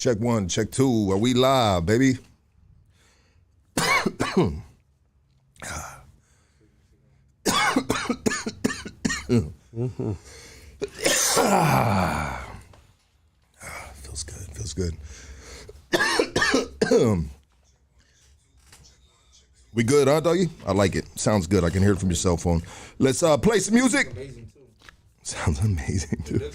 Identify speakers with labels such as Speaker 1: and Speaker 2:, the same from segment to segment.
Speaker 1: Check 1, check 2. Are we live, baby? Feels good. We good, huh, doggy? I like it. Sounds good. I can hear it from your cell phone. Let's play some music. Sounds amazing, too.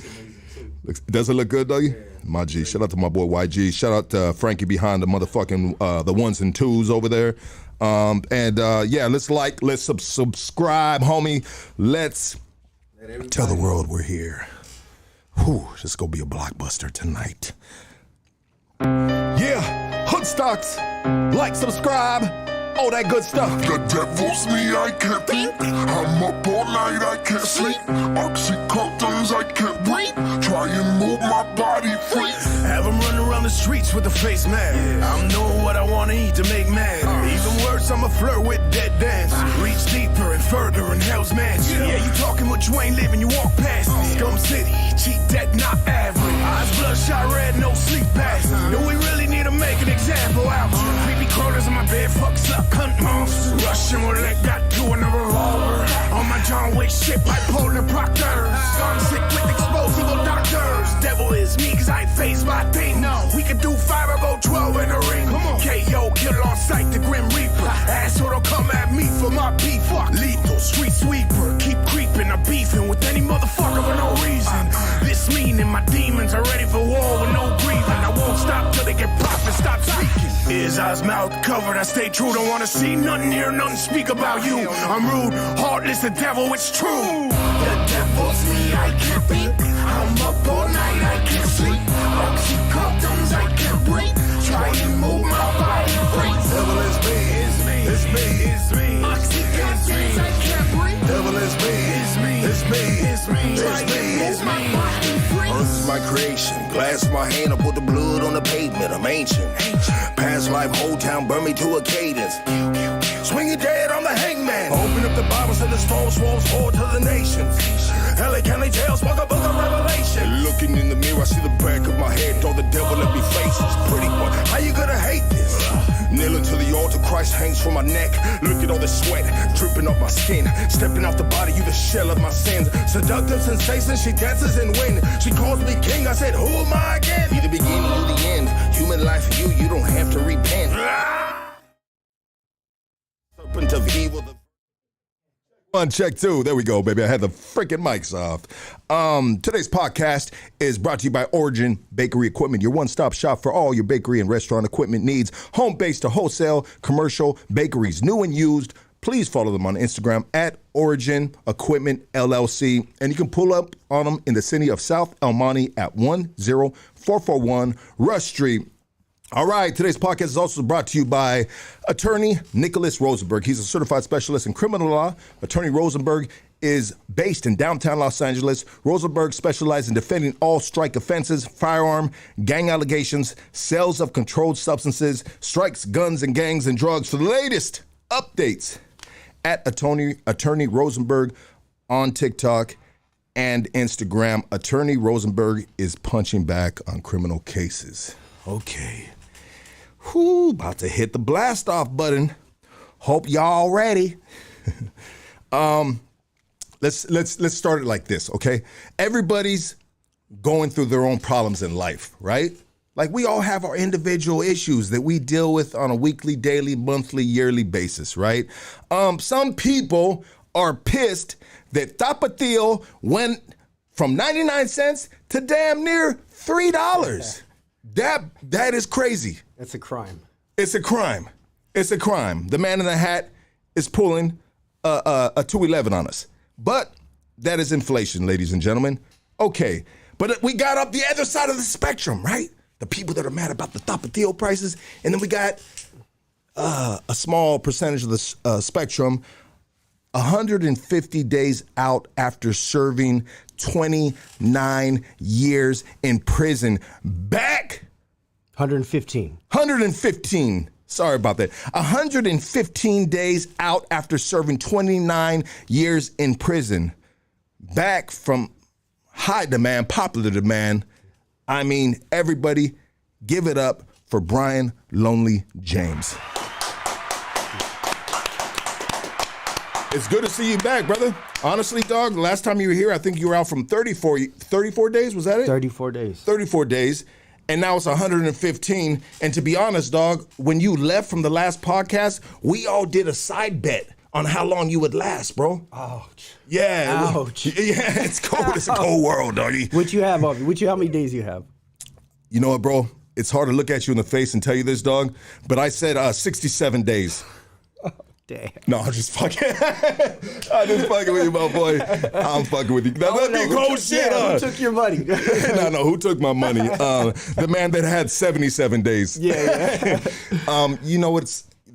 Speaker 1: Does it look good, doggy? Yeah. My G. Shout out to my boy YG. Shout out to Frankie behind the motherfucking the ones and twos over there. Yeah, let's subscribe, homie. Let's tell the world we're here. Whew, this is gonna be a blockbuster tonight. Yeah, Hood Stocks. Like, subscribe. All that good stuff.
Speaker 2: The devil's me, I can't think. I'm up all night, I can't sleep. Oxycontins, I can't breathe. Try and move my body free.
Speaker 3: Have them run around the streets with a face mad. I'm knowing what I want to eat to make mad. Even worse, I'm a flirt with dead dance. Reach deeper and further in hell's mansion. Yeah, you talking what you ain't living, you walk past. Scum City, cheat dead, not average. Eyes bloodshot red, no sleep pass. Do we really need to make an example out? Creepy corners in my bed, fucks up. Cunt monster, Russian roulette, got two in a revolver. On my John Wick shit, bipolar proctors. Gun sick with explosive doctors. Devil is me, cause I ain't phased by a thing. No, we can do 5 or go 12 in a ring. Come on. KO, kill on sight, the Grim Reaper. Asshole don't come at me for my beef. Fuck. Lethal, street sweeper. Keep creeping, I'm beefing with any motherfucker for no reason. This meaning my demons are ready for war with no grieving. I won't stop till they get popped and stop speaking. Ears, eyes, mouth covered, I stay true. Don't wanna see nothing, hear nothing, speak about you. I'm rude, heartless, the devil, it's true. The devil's me, I can't think. I'm up all night, I can't sleep. Oxycontins, I can't breathe. Try and move my body free. Devil is me, it's me, it's me. Oxycontins, I can't breathe. Devil is me, it's me, it's me, it's me. Try and move my body free. Earth is my creation, glass my hand, I put the blood on the pavement, I'm ancient. Past life, whole town, burn me to a cadence. Swing it dead, I'm the hangman. Open up the Bible, said the strong swamps forward to the nations. LA County jail, smoke a book of Revelation. Looking in the mirror, I see the back of my head. All the devil let me face this pretty one. How you gonna hate this? Kneeling to the altar, Christ hangs from my neck. Look at all the sweat dripping off my skin. Stepping off the body, you the shell of my sins. Seductive sensation, she dances and wins. She calls me king, I said, who am I again? Be the beginning or the end. Human life for you don't have to repent. Serpent of evil.
Speaker 1: One, check 2. There we go, baby. I had the freaking mics off. Today's podcast is brought to you by Origin Bakery Equipment, your one-stop shop for all your bakery and restaurant equipment needs. Home-based to wholesale, commercial, bakeries, new and used. Please follow them on Instagram at Origin Equipment LLC. And you can pull up on them in the city of South El Monte at 10441 Rush Street. All right, today's podcast is also brought to you by Attorney Nicholas Rosenberg. He's a certified specialist in criminal law. Attorney Rosenberg is based in downtown Los Angeles. Rosenberg specializes in defending all strike offenses, firearm, gang allegations, sales of controlled substances, strikes, guns, and gangs and drugs. For the latest updates at Attorney Rosenberg on TikTok and Instagram. Attorney Rosenberg is punching back on criminal cases. Okay. Whoo, about to hit the blast off button. Hope y'all ready. Let's start it like this, okay? Everybody's going through their own problems in life, right? Like we all have our individual issues that we deal with on a weekly, daily, monthly, yearly basis, right? Some people are pissed that Tapatio went from 99 cents to damn near $3. That is crazy.
Speaker 4: That's a crime.
Speaker 1: It's a crime. It's a crime. The man in the hat is pulling a 211 on us. But that is inflation, ladies and gentlemen. Okay, but we got up the other side of the spectrum, right? The people that are mad about the Tapatio prices, and then we got a small percentage of the spectrum, 150 days out after serving 29 years in prison. Back
Speaker 4: 115.
Speaker 1: Sorry about that. 115 days out after serving 29 years in prison. Back from high demand, popular demand. I mean, everybody Give it up for Brian Lonely James. It's good to see you back, brother. Honestly, dog, last time you were here, I think you were out from 34 days, was that it?
Speaker 4: 34 days.
Speaker 1: 34 days. And now it's 115. And to be honest, dog, when you left from the last podcast, we all did a side bet on how long you would last, bro.
Speaker 4: Ouch.
Speaker 1: Yeah.
Speaker 4: Ouch.
Speaker 1: Yeah, it's cold. It's a cold world, doggy.
Speaker 4: What you have of you? How many days you have?
Speaker 1: You know what, bro? It's hard to look at you in the face and tell you this, dog, but I said 67 days.
Speaker 4: Damn.
Speaker 1: No, I'm just fucking. I'm just fucking with you, my boy. I'm fucking with you. Now, that'd be cold shit,
Speaker 4: Who took your money?
Speaker 1: No, who took my money? The man that had 77 days.
Speaker 4: Yeah.
Speaker 1: You know,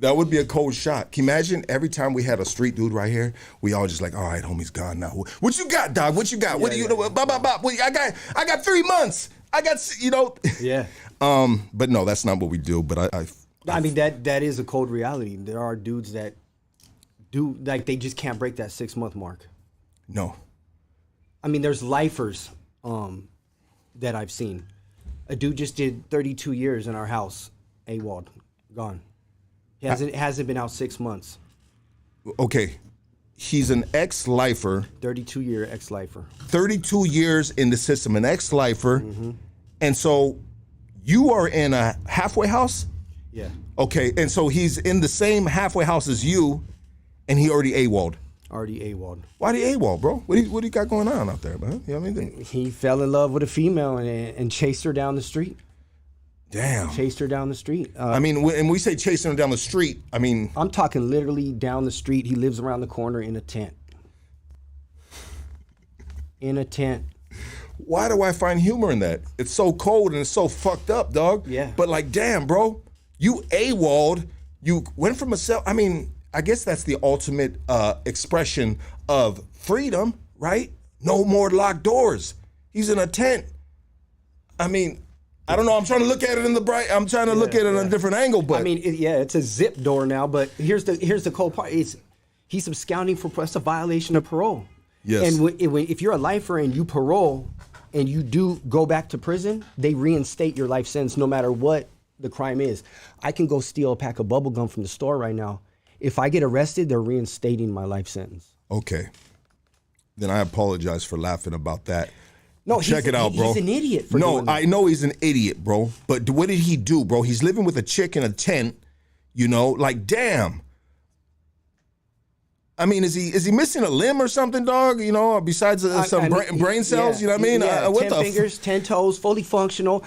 Speaker 1: that would be a cold shot. Can you imagine every time we had a street dude right here, we all just like, all right, homie's gone now. What you got, dog? What you got? What do you know? I got 3 months. I got, you know.
Speaker 4: Yeah.
Speaker 1: But no, that's not what we do. But
Speaker 4: I mean, that is a cold reality. There are dudes that do, like, they just can't break that 6-month mark.
Speaker 1: No.
Speaker 4: I mean, there's lifers that I've seen. A dude just did 32 years in our house, AWOL, gone. He hasn't been out 6 months.
Speaker 1: Okay. He's an ex-lifer.
Speaker 4: 32-year ex-lifer.
Speaker 1: 32 years in the system, an ex-lifer.
Speaker 4: Mm-hmm.
Speaker 1: And so you are in a halfway house?
Speaker 4: Yeah.
Speaker 1: Okay, and so he's in the same halfway house as you, and he already AWOL'd.
Speaker 4: Already AWOL'd.
Speaker 1: Why do you AWOL, bro? What do you got going on out there, man? You know what I mean?
Speaker 4: He fell in love with a female and chased her down the street.
Speaker 1: Damn.
Speaker 4: Chased her down the street.
Speaker 1: I mean, when we say chasing her down the street, I mean...
Speaker 4: I'm talking literally down the street. He lives around the corner in a tent. In a tent.
Speaker 1: Why do I find humor in that? It's so cold and it's so fucked up, dog.
Speaker 4: Yeah.
Speaker 1: But like, damn, bro, you AWOL'd, you went from a cell... I mean, I guess that's the ultimate expression of freedom, right? No more locked doors. He's in a tent. I mean... I don't know. I'm trying to look at it in the bright. I'm trying to look at it in a different angle. But
Speaker 4: I mean, it's a zip door now. But here's the cold part: he's absconding for that's a violation of parole.
Speaker 1: Yes.
Speaker 4: And if you're a lifer and you parole and you do go back to prison, they reinstate your life sentence no matter what the crime is. I can go steal a pack of bubble gum from the store right now. If I get arrested, they're reinstating my life sentence.
Speaker 1: Okay. Then I apologize for laughing about that.
Speaker 4: No,
Speaker 1: check it out, bro.
Speaker 4: He's an idiot for doing that.
Speaker 1: I know he's an idiot, bro. But what did he do, bro? He's living with a chick in a tent, you know? Like, damn. I mean, is he missing a limb or something, dog? You know, besides some brain cells,
Speaker 4: yeah,
Speaker 1: you know what I mean?
Speaker 4: Yeah,
Speaker 1: What
Speaker 4: 10 fingers, 10 toes, fully functional.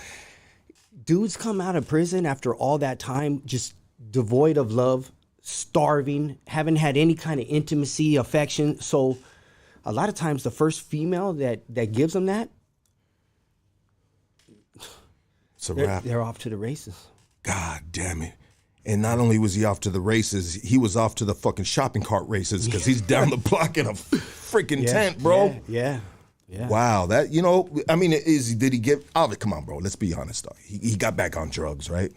Speaker 4: Dudes come out of prison after all that time just devoid of love, starving, haven't had any kind of intimacy, affection. So a lot of times the first female that gives them that,
Speaker 1: it's a wrap.
Speaker 4: They're off to the races.
Speaker 1: God damn it. And not only was he off to the races, he was off to the fucking shopping cart races because he's down the block in a freaking tent, bro.
Speaker 4: Yeah.
Speaker 1: Wow, that, you know, I mean, did he get, come on, bro, let's be honest, though. He got back on drugs, right?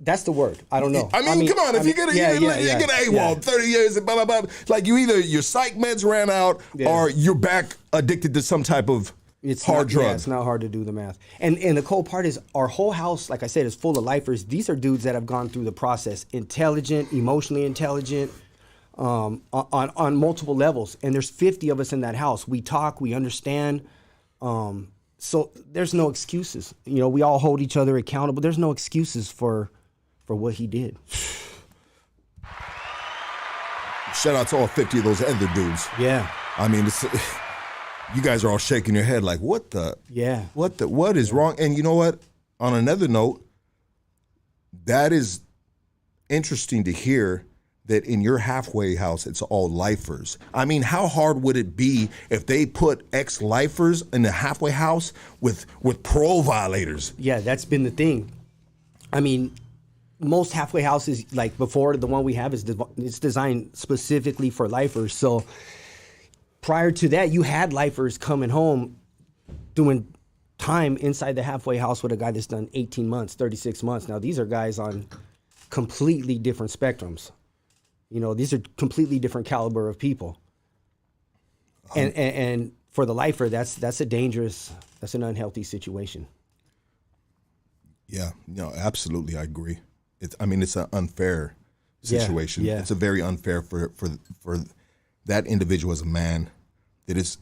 Speaker 4: That's the word. I don't know.
Speaker 1: I mean, come on, if you get AWOL, 30 years, and blah, blah, blah, like you either your psych meds ran out or you're back addicted to some type of hard drug.
Speaker 4: Yeah, it's not hard to do the math. And the cool part is our whole house, like I said, is full of lifers. These are dudes that have gone through the process, intelligent, emotionally intelligent, on multiple levels. And there's 50 of us in that house. We talk, we understand. So there's no excuses. You know, we all hold each other accountable. There's no excuses for what he did.
Speaker 1: Shout out to all 50 of those other dudes.
Speaker 4: Yeah.
Speaker 1: I mean, you guys are all shaking your head like, what is wrong? And you know what? On another note, that is interesting to hear that in your halfway house, it's all lifers. I mean, how hard would it be if they put ex-lifers in the halfway house with parole violators?
Speaker 4: Yeah, that's been the thing. I mean, most halfway houses, like before the one we have, it's designed specifically for lifers. So prior to that, you had lifers coming home doing time inside the halfway house with a guy that's done 18 months, 36 months. Now, these are guys on completely different spectrums. You know, these are completely different caliber of people. And for the lifer, that's an unhealthy situation.
Speaker 1: Yeah, no, absolutely, I agree. I mean, it's an unfair situation.
Speaker 4: Yeah.
Speaker 1: It's a very unfair for that individual as a man. That is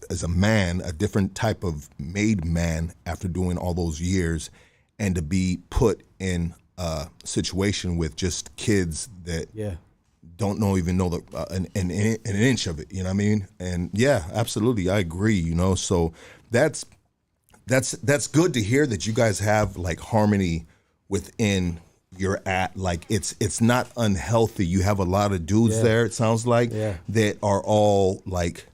Speaker 1: as a man, a different type of made man after doing all those years, and to be put in a situation with just kids that don't even know an inch of it. You know what I mean? And yeah, absolutely, I agree. You know, so that's good to hear that you guys have like harmony within your like it's not unhealthy. You have a lot of dudes there, it sounds like, that are all like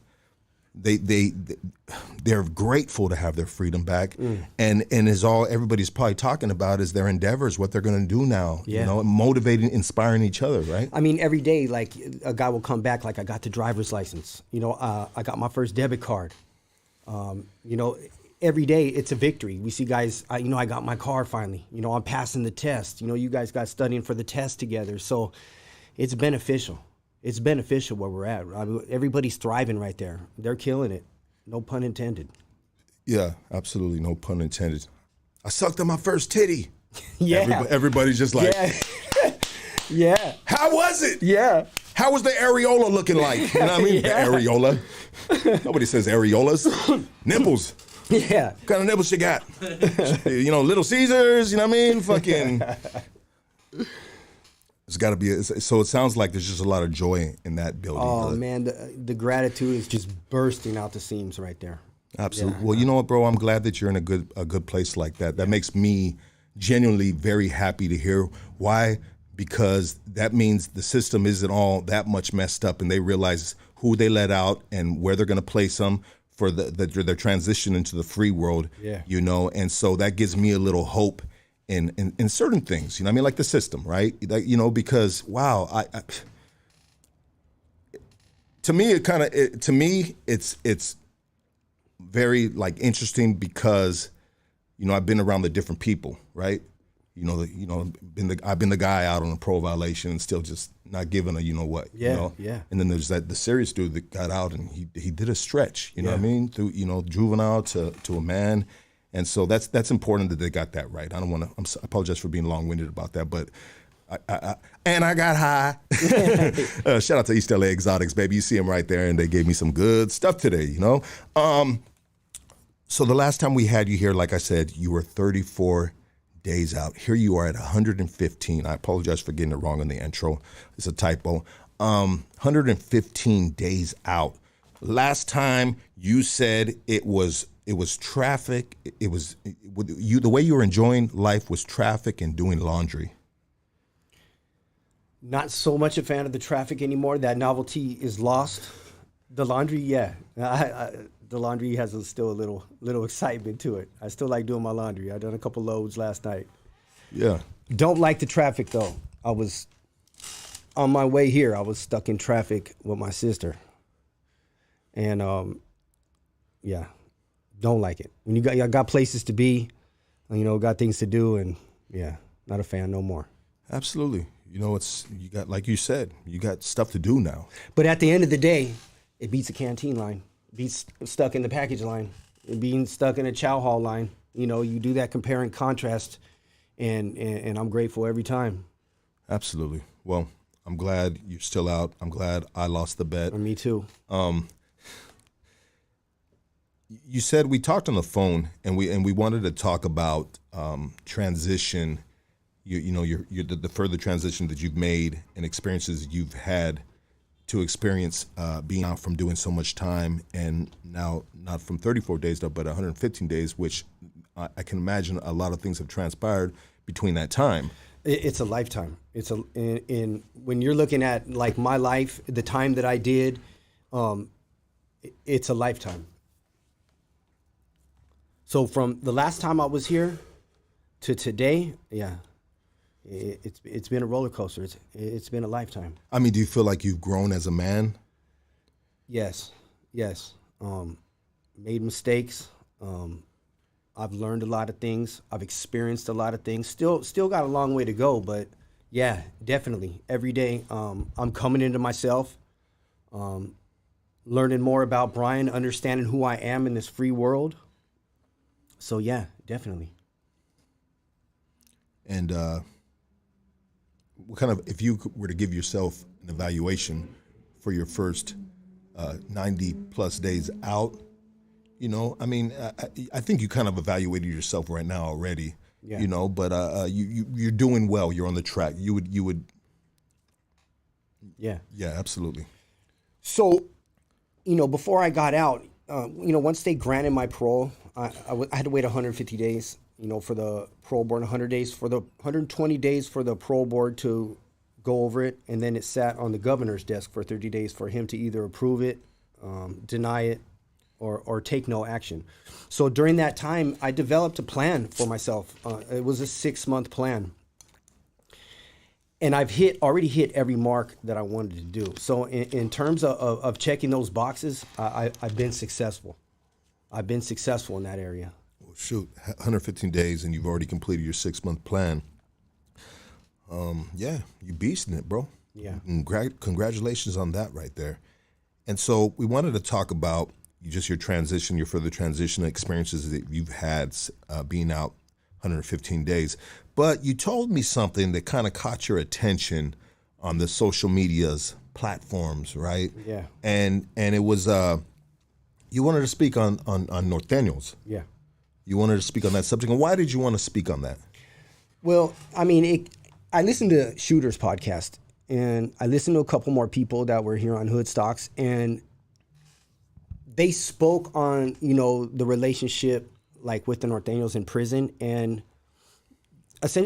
Speaker 1: they're grateful to have their freedom back, and is all everybody's probably talking about is their endeavors, what they're going to do now. You know, motivating, inspiring each other, right?
Speaker 4: I mean, every day, like a guy will come back, like I got the driver's license. You know, I got my first debit card. You know, every day it's a victory. We see guys, I got my car finally. You know, I'm passing the test. You know, you guys got studying for the test together, so it's beneficial. It's beneficial where we're at. I mean, everybody's thriving right there. They're killing it. No pun intended.
Speaker 1: Yeah, absolutely. No pun intended. I sucked on my first titty. Everybody's just like,
Speaker 4: yeah.
Speaker 1: How was it?
Speaker 4: Yeah.
Speaker 1: How was the areola looking like? You know what I mean? The areola. Nobody says areolas. Nipples.
Speaker 4: Yeah.
Speaker 1: What kind of nipples you got? You know, Little Caesars, you know what I mean? Fucking. It's got to be. So it sounds like there's just a lot of joy in that building.
Speaker 4: Oh, man. The gratitude is just bursting out the seams right there.
Speaker 1: Absolutely. Well, you know what, bro? I'm glad that you're in a good place like that. That makes me genuinely very happy to hear. Why? Because that means the system isn't all that much messed up, and they realize who they let out and where they're going to place them for their transition into the free world.
Speaker 4: Yeah.
Speaker 1: You know, and so that gives me a little hope in certain things. You know what I mean? Like the system, right? Like, you know, because wow, to me it's very like interesting because, you know, I've been around the different people, right? I've been the guy out on a parole violation and still just not giving a you know what.
Speaker 4: Yeah,
Speaker 1: you know?
Speaker 4: yeah.
Speaker 1: And then there's the serious dude that got out and he did a stretch, you know what I mean? Through, you know, juvenile to a man. And so that's important that they got that right. I don't want to. I apologize for being long-winded about that, but I got high. Shout out to East LA Exotics, baby. You see them right there, and they gave me some good stuff today. You know. So the last time we had you here, like I said, you were 34 days out. Here you are at 115. I apologize for getting it wrong in the intro. It's a typo. 115 days out. Last time you said it was traffic. It was you. The way you were enjoying life was traffic and doing laundry.
Speaker 4: Not so much a fan of the traffic anymore. That novelty is lost. The laundry, yeah. The laundry has still a little excitement to it. I still like doing my laundry. I done a couple loads last night.
Speaker 1: Yeah.
Speaker 4: Don't like the traffic though. I was on my way here. I was stuck in traffic with my sister, and yeah. Don't like it. When you got places to be, you know, got things to do, and yeah, not a fan no more.
Speaker 1: Absolutely. You know, you got, like you said, you got stuff to do now.
Speaker 4: But at the end of the day, it beats a canteen line, beats stuck in the package line, being stuck in a chow hall line. You know, you do that compare and contrast, and I'm grateful every time.
Speaker 1: Absolutely. Well, I'm glad you're still out. I'm glad I lost the bet.
Speaker 4: Me too.
Speaker 1: You said we talked on the phone, and we wanted to talk about transition. You know, the further transition that you've made and experiences you've had to experience being out from doing so much time, and now not from 34 days but 115 days, which I can imagine a lot of things have transpired between that time.
Speaker 4: It's a lifetime. In when you're looking at like my life, the time that I did, it's a lifetime. So from the last time I was here to today, yeah, it's been a roller coaster. It's been a lifetime.
Speaker 1: I mean, do you feel like you've grown as a man?
Speaker 4: Yes. Made mistakes. I've learned a lot of things. I've experienced a lot of things. Still got a long way to go, but yeah, definitely. Every day, I'm coming into myself, learning more about Brian, understanding who I am in this free world. So yeah, definitely.
Speaker 1: And what kind of, if you were to give yourself an evaluation for your first 90 plus days out, you know, I mean, I think you kind of evaluated yourself right now already, you know, but you're doing well. You're on the track. You would.
Speaker 4: Yeah.
Speaker 1: Yeah, absolutely.
Speaker 4: So, you know, before I got out, you know, once they granted my parole, I had to wait 150 days, you know, for the parole board, 100 days for the 120 days for the parole board to go over it. And then it sat on the governor's desk for 30 days for him to either approve it, deny it, or take no action. So during that time, I developed a plan for myself. It was a 6-month plan. And I've already hit every mark that I wanted to do. So in terms of checking those boxes, I've been successful. I've been successful in that area.
Speaker 1: Well, shoot, 115 days and you've already completed your 6-month plan. Yeah, you beasting it, bro.
Speaker 4: Yeah.
Speaker 1: Congratulations on that right there. And so we wanted to talk about just your transition, your further transition experiences that you've had being out 115 days. But you told me something that kind of caught your attention on the social media's platforms, right?
Speaker 4: Yeah.
Speaker 1: And it was you wanted to speak on North Daniels.
Speaker 4: Yeah.
Speaker 1: You wanted to speak on that subject. And why did you want to speak on that?
Speaker 4: Well, I mean, I listened to Shooter's podcast, and I listened to a couple more people that were here on Hood Stocks, and they spoke on, you know, the relationship like with the North Daniels in prison, and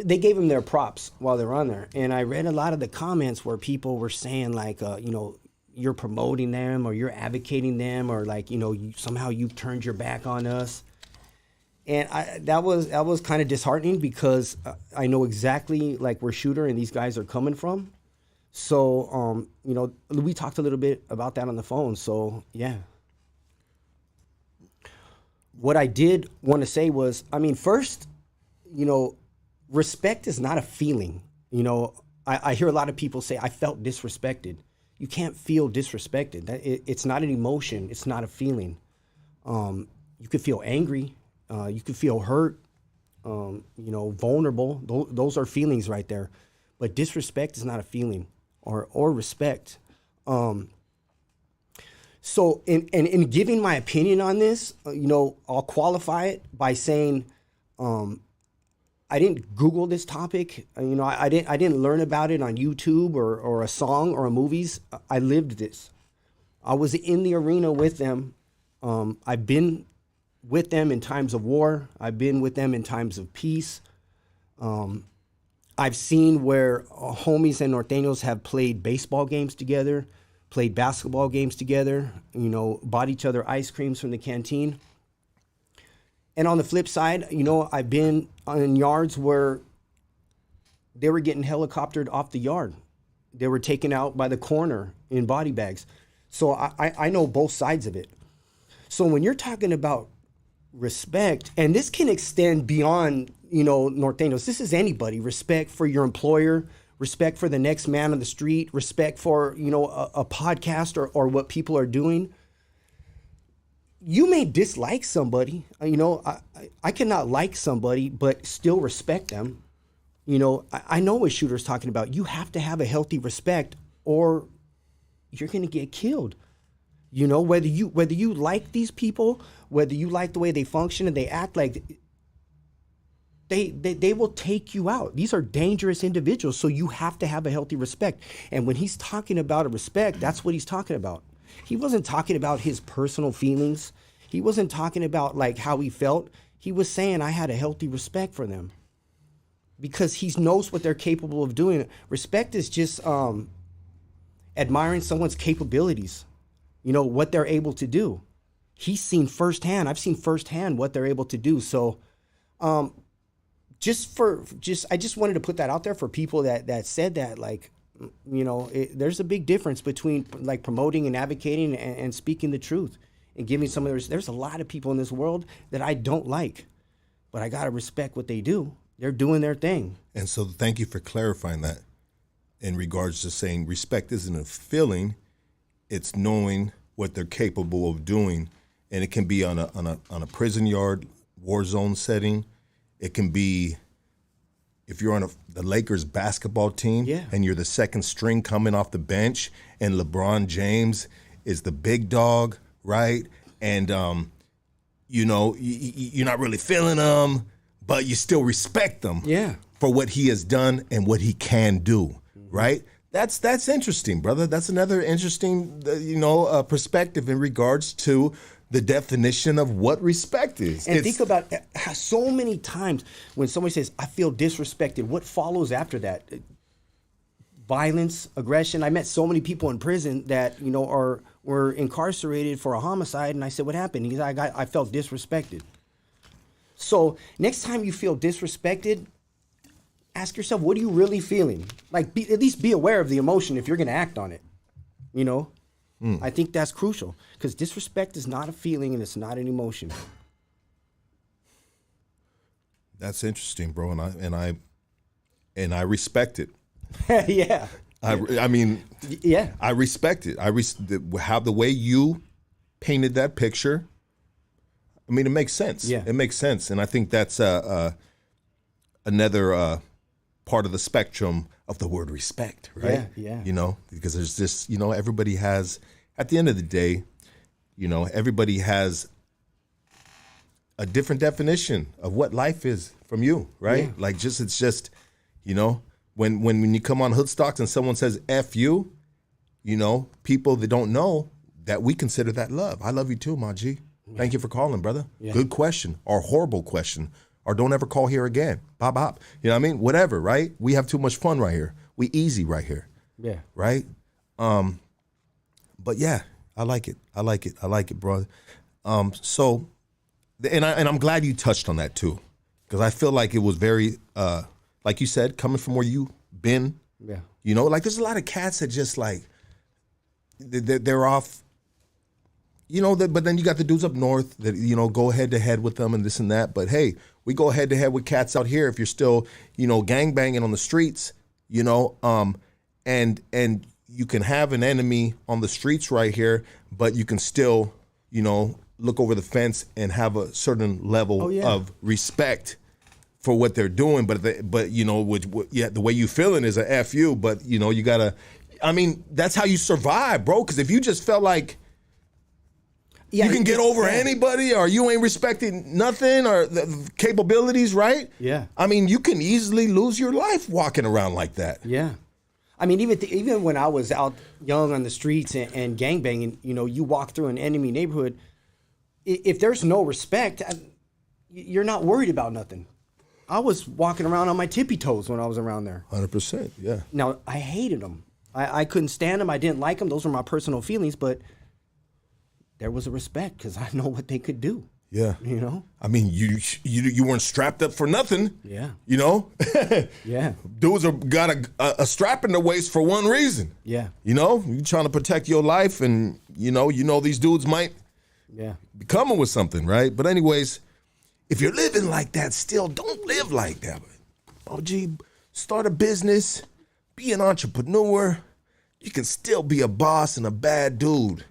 Speaker 4: they gave them their props while they were on there. And I read a lot of the comments where people were saying like, you know, you're promoting them or you're advocating them, or like, you know, somehow you've turned your back on us. And that was kind of disheartening, because I know exactly like where Shooter and these guys are coming from. So, you know, we talked a little bit about that on the phone. So, yeah. What I did want to say was, I mean, first, you know, respect is not a feeling. You know, I hear a lot of people say, I felt disrespected. You can't feel disrespected. It's not an emotion. It's not a feeling. You could feel angry. You could feel hurt, you know, vulnerable. Those are feelings right there. But disrespect is not a feeling, or respect. So in giving my opinion on this, you know, I'll qualify it by saying, I didn't Google this topic. You know, I didn't learn about it on YouTube or a song or a movies. I lived this. I was in the arena with them. I've been with them in times of war. I've been with them in times of peace. I've seen where homies and North Daniels have played baseball games together, played basketball games together, you know, bought each other ice creams from the canteen. And on the flip side, you know, I've been in yards where they were getting helicoptered off the yard. They were taken out by the coroner in body bags. So I know both sides of it. So when you're talking about respect, and this can extend beyond, you know, North Daniels, this is anybody. Respect for your employer, respect for the next man on the street, respect for, you know, a podcast or what people are doing. You may dislike somebody, you know, I cannot like somebody, but still respect them. You know, I know what Shooter's talking about. You have to have a healthy respect or you're going to get killed. You know, whether you like these people, whether you like the way they function and they act, like they will take you out. These are dangerous individuals. So you have to have a healthy respect. And when he's talking about a respect, that's what he's talking about. He wasn't talking about his personal feelings. He wasn't talking about like how he felt. He was saying I had a healthy respect for them because he knows what they're capable of doing. Respect is just admiring someone's capabilities, you know, what they're able to do. He's seen firsthand. I've seen firsthand what they're able to do. So I just wanted to put that out there for people that said that, like, you know, there's a big difference between like promoting and advocating and speaking the truth and giving some of there's a lot of people in this world that I don't like, but I got to respect what they do. They're doing their thing.
Speaker 1: And so thank you for clarifying that in regards to saying respect isn't a feeling, it's knowing what they're capable of doing. And it can be on a prison yard, war zone setting. It can be if you're on the Lakers basketball team and you're the second string coming off the bench and LeBron James is the big dog, right? And, you know, you're not really feeling him, but you still respect him for what he has done and what he can do, right? That's interesting, brother. That's another interesting, perspective in regards to the definition of what respect is.
Speaker 4: And think about how so many times when somebody says, I feel disrespected, what follows after that? Violence, aggression. I met so many people in prison that, you know, were incarcerated for a homicide, and I said, what happened? He's like, I felt disrespected. So next time you feel disrespected, ask yourself, what are you really feeling? Like, at least be aware of the emotion if you're going to act on it, you know? I think that's crucial because disrespect is not a feeling and it's not an emotion.
Speaker 1: That's interesting, bro, and I respect it.
Speaker 4: Yeah.
Speaker 1: I mean,
Speaker 4: yeah.
Speaker 1: I respect it. How the way you painted that picture. I mean, it makes sense.
Speaker 4: Yeah.
Speaker 1: It makes sense, and I think that's another part of the spectrum of the word respect, right?
Speaker 4: Yeah.
Speaker 1: You know, because there's this, you know, everybody has, at the end of the day, you know, everybody has a different definition of what life is from you, right?
Speaker 4: Yeah.
Speaker 1: Like it's just, you know, when you come on Hoodstocks and someone says F you, you know, people that don't know that we consider that love. I love you too, my G. Thank you for calling, brother. Yeah. Good question or horrible question. Or don't ever call here again. Bop, bop. You know what I mean? Whatever, right? We have too much fun right here. We easy right here.
Speaker 4: Yeah.
Speaker 1: Right? But yeah, I like it. I like it, brother. So, and I'm glad you touched on that too. Because I feel like it was very, like you said, coming from where you been.
Speaker 4: Yeah.
Speaker 1: You know, like there's a lot of cats that just like, they're off. You know, but then you got the dudes up north that, you know, go head to head with them and this and that. But hey, we go head to head with cats out here if you're still, you know, gangbanging on the streets, you know, and you can have an enemy on the streets right here, but you can still, you know, look over the fence and have a certain level of respect for what they're doing. But you know, the way you feeling is a F you, but you know, you gotta, I mean, that's how you survive, bro. Because if you just felt like, you can get over anybody or you ain't respecting nothing or the capabilities, right?
Speaker 4: Yeah.
Speaker 1: I mean, you can easily lose your life walking around like that.
Speaker 4: Yeah. I mean, even when I was out young on the streets and gangbanging, you know, you walk through an enemy neighborhood, if there's no respect, you're not worried about nothing. I was walking around on my tippy toes when I was around there.
Speaker 1: 100%, yeah.
Speaker 4: Now, I hated them. I couldn't stand them. I didn't like them. Those were my personal feelings, but there was a respect because I know what they could do.
Speaker 1: Yeah.
Speaker 4: You know?
Speaker 1: I mean, you weren't strapped up for nothing.
Speaker 4: Yeah.
Speaker 1: You know?
Speaker 4: Yeah.
Speaker 1: Dudes got a strap in their waist for one reason.
Speaker 4: Yeah.
Speaker 1: You know? You're trying to protect your life and, you know these dudes might be coming with something, right? But anyways, if you're living like that still, don't live like that. OG, start a business, be an entrepreneur. You can still be a boss and a bad dude,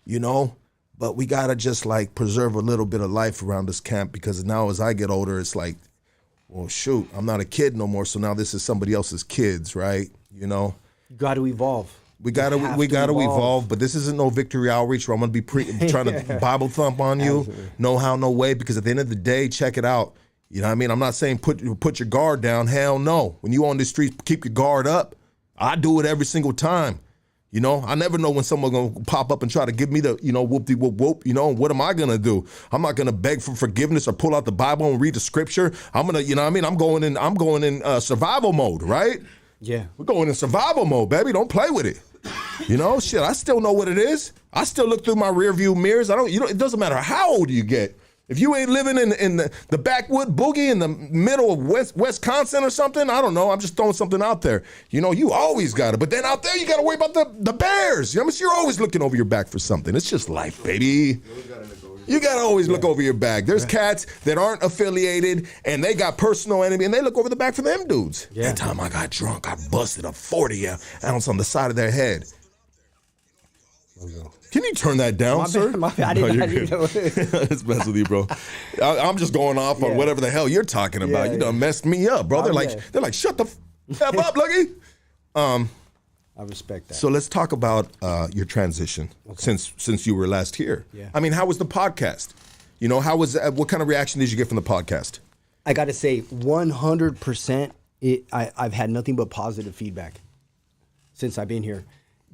Speaker 1: you know? But we gotta just like preserve a little bit of life around this camp because now as I get older, it's like, well, shoot, I'm not a kid no more. So now this is somebody else's kids, right? You know,
Speaker 4: you got to evolve.
Speaker 1: We gotta evolve. But this isn't no victory outreach where I'm gonna be trying to Bible thump on you. Absolutely. No how, no way. Because at the end of the day, check it out. You know what I mean? I'm not saying put your guard down. Hell no. When you on the streets, keep your guard up. I do it every single time. You know, I never know when someone gonna pop up and try to give me the, you know, whoop-de-whoop-whoop, you know, what am I gonna do? I'm not gonna beg for forgiveness or pull out the Bible and read the scripture. I'm gonna, you know what I mean? I'm going in survival mode, right?
Speaker 4: Yeah.
Speaker 1: We're going in survival mode, baby. Don't play with it. You know, shit, I still know what it is. I still look through my rear view mirrors. It doesn't matter how old you get. If you ain't living in the backwood boogie in the middle of Wisconsin or something, I don't know. I'm just throwing something out there. You know, you always got it. But then out there, you got to worry about the bears. You know, you're always looking over your back for something. It's just life, baby. You got to always look over your back. There's cats that aren't affiliated, and they got personal enemy, and they look over the back for them dudes.
Speaker 4: Yeah.
Speaker 1: That time I got drunk, I busted a 40 ounce on the side of their head. Can you turn that down, sir?
Speaker 4: My bad. I didn't know.
Speaker 1: It's best with you, bro. I'm just going off on whatever the hell you're talking about.
Speaker 4: Yeah,
Speaker 1: You done messed me up, bro. They're like, shut the f up, Lucky.
Speaker 4: I respect that.
Speaker 1: So let's talk about your transition since you were last here.
Speaker 4: Yeah.
Speaker 1: I mean, how was the podcast? You know, how was what kind of reaction did you get from the podcast?
Speaker 4: I got to say, 100%. I've had nothing but positive feedback since I've been here.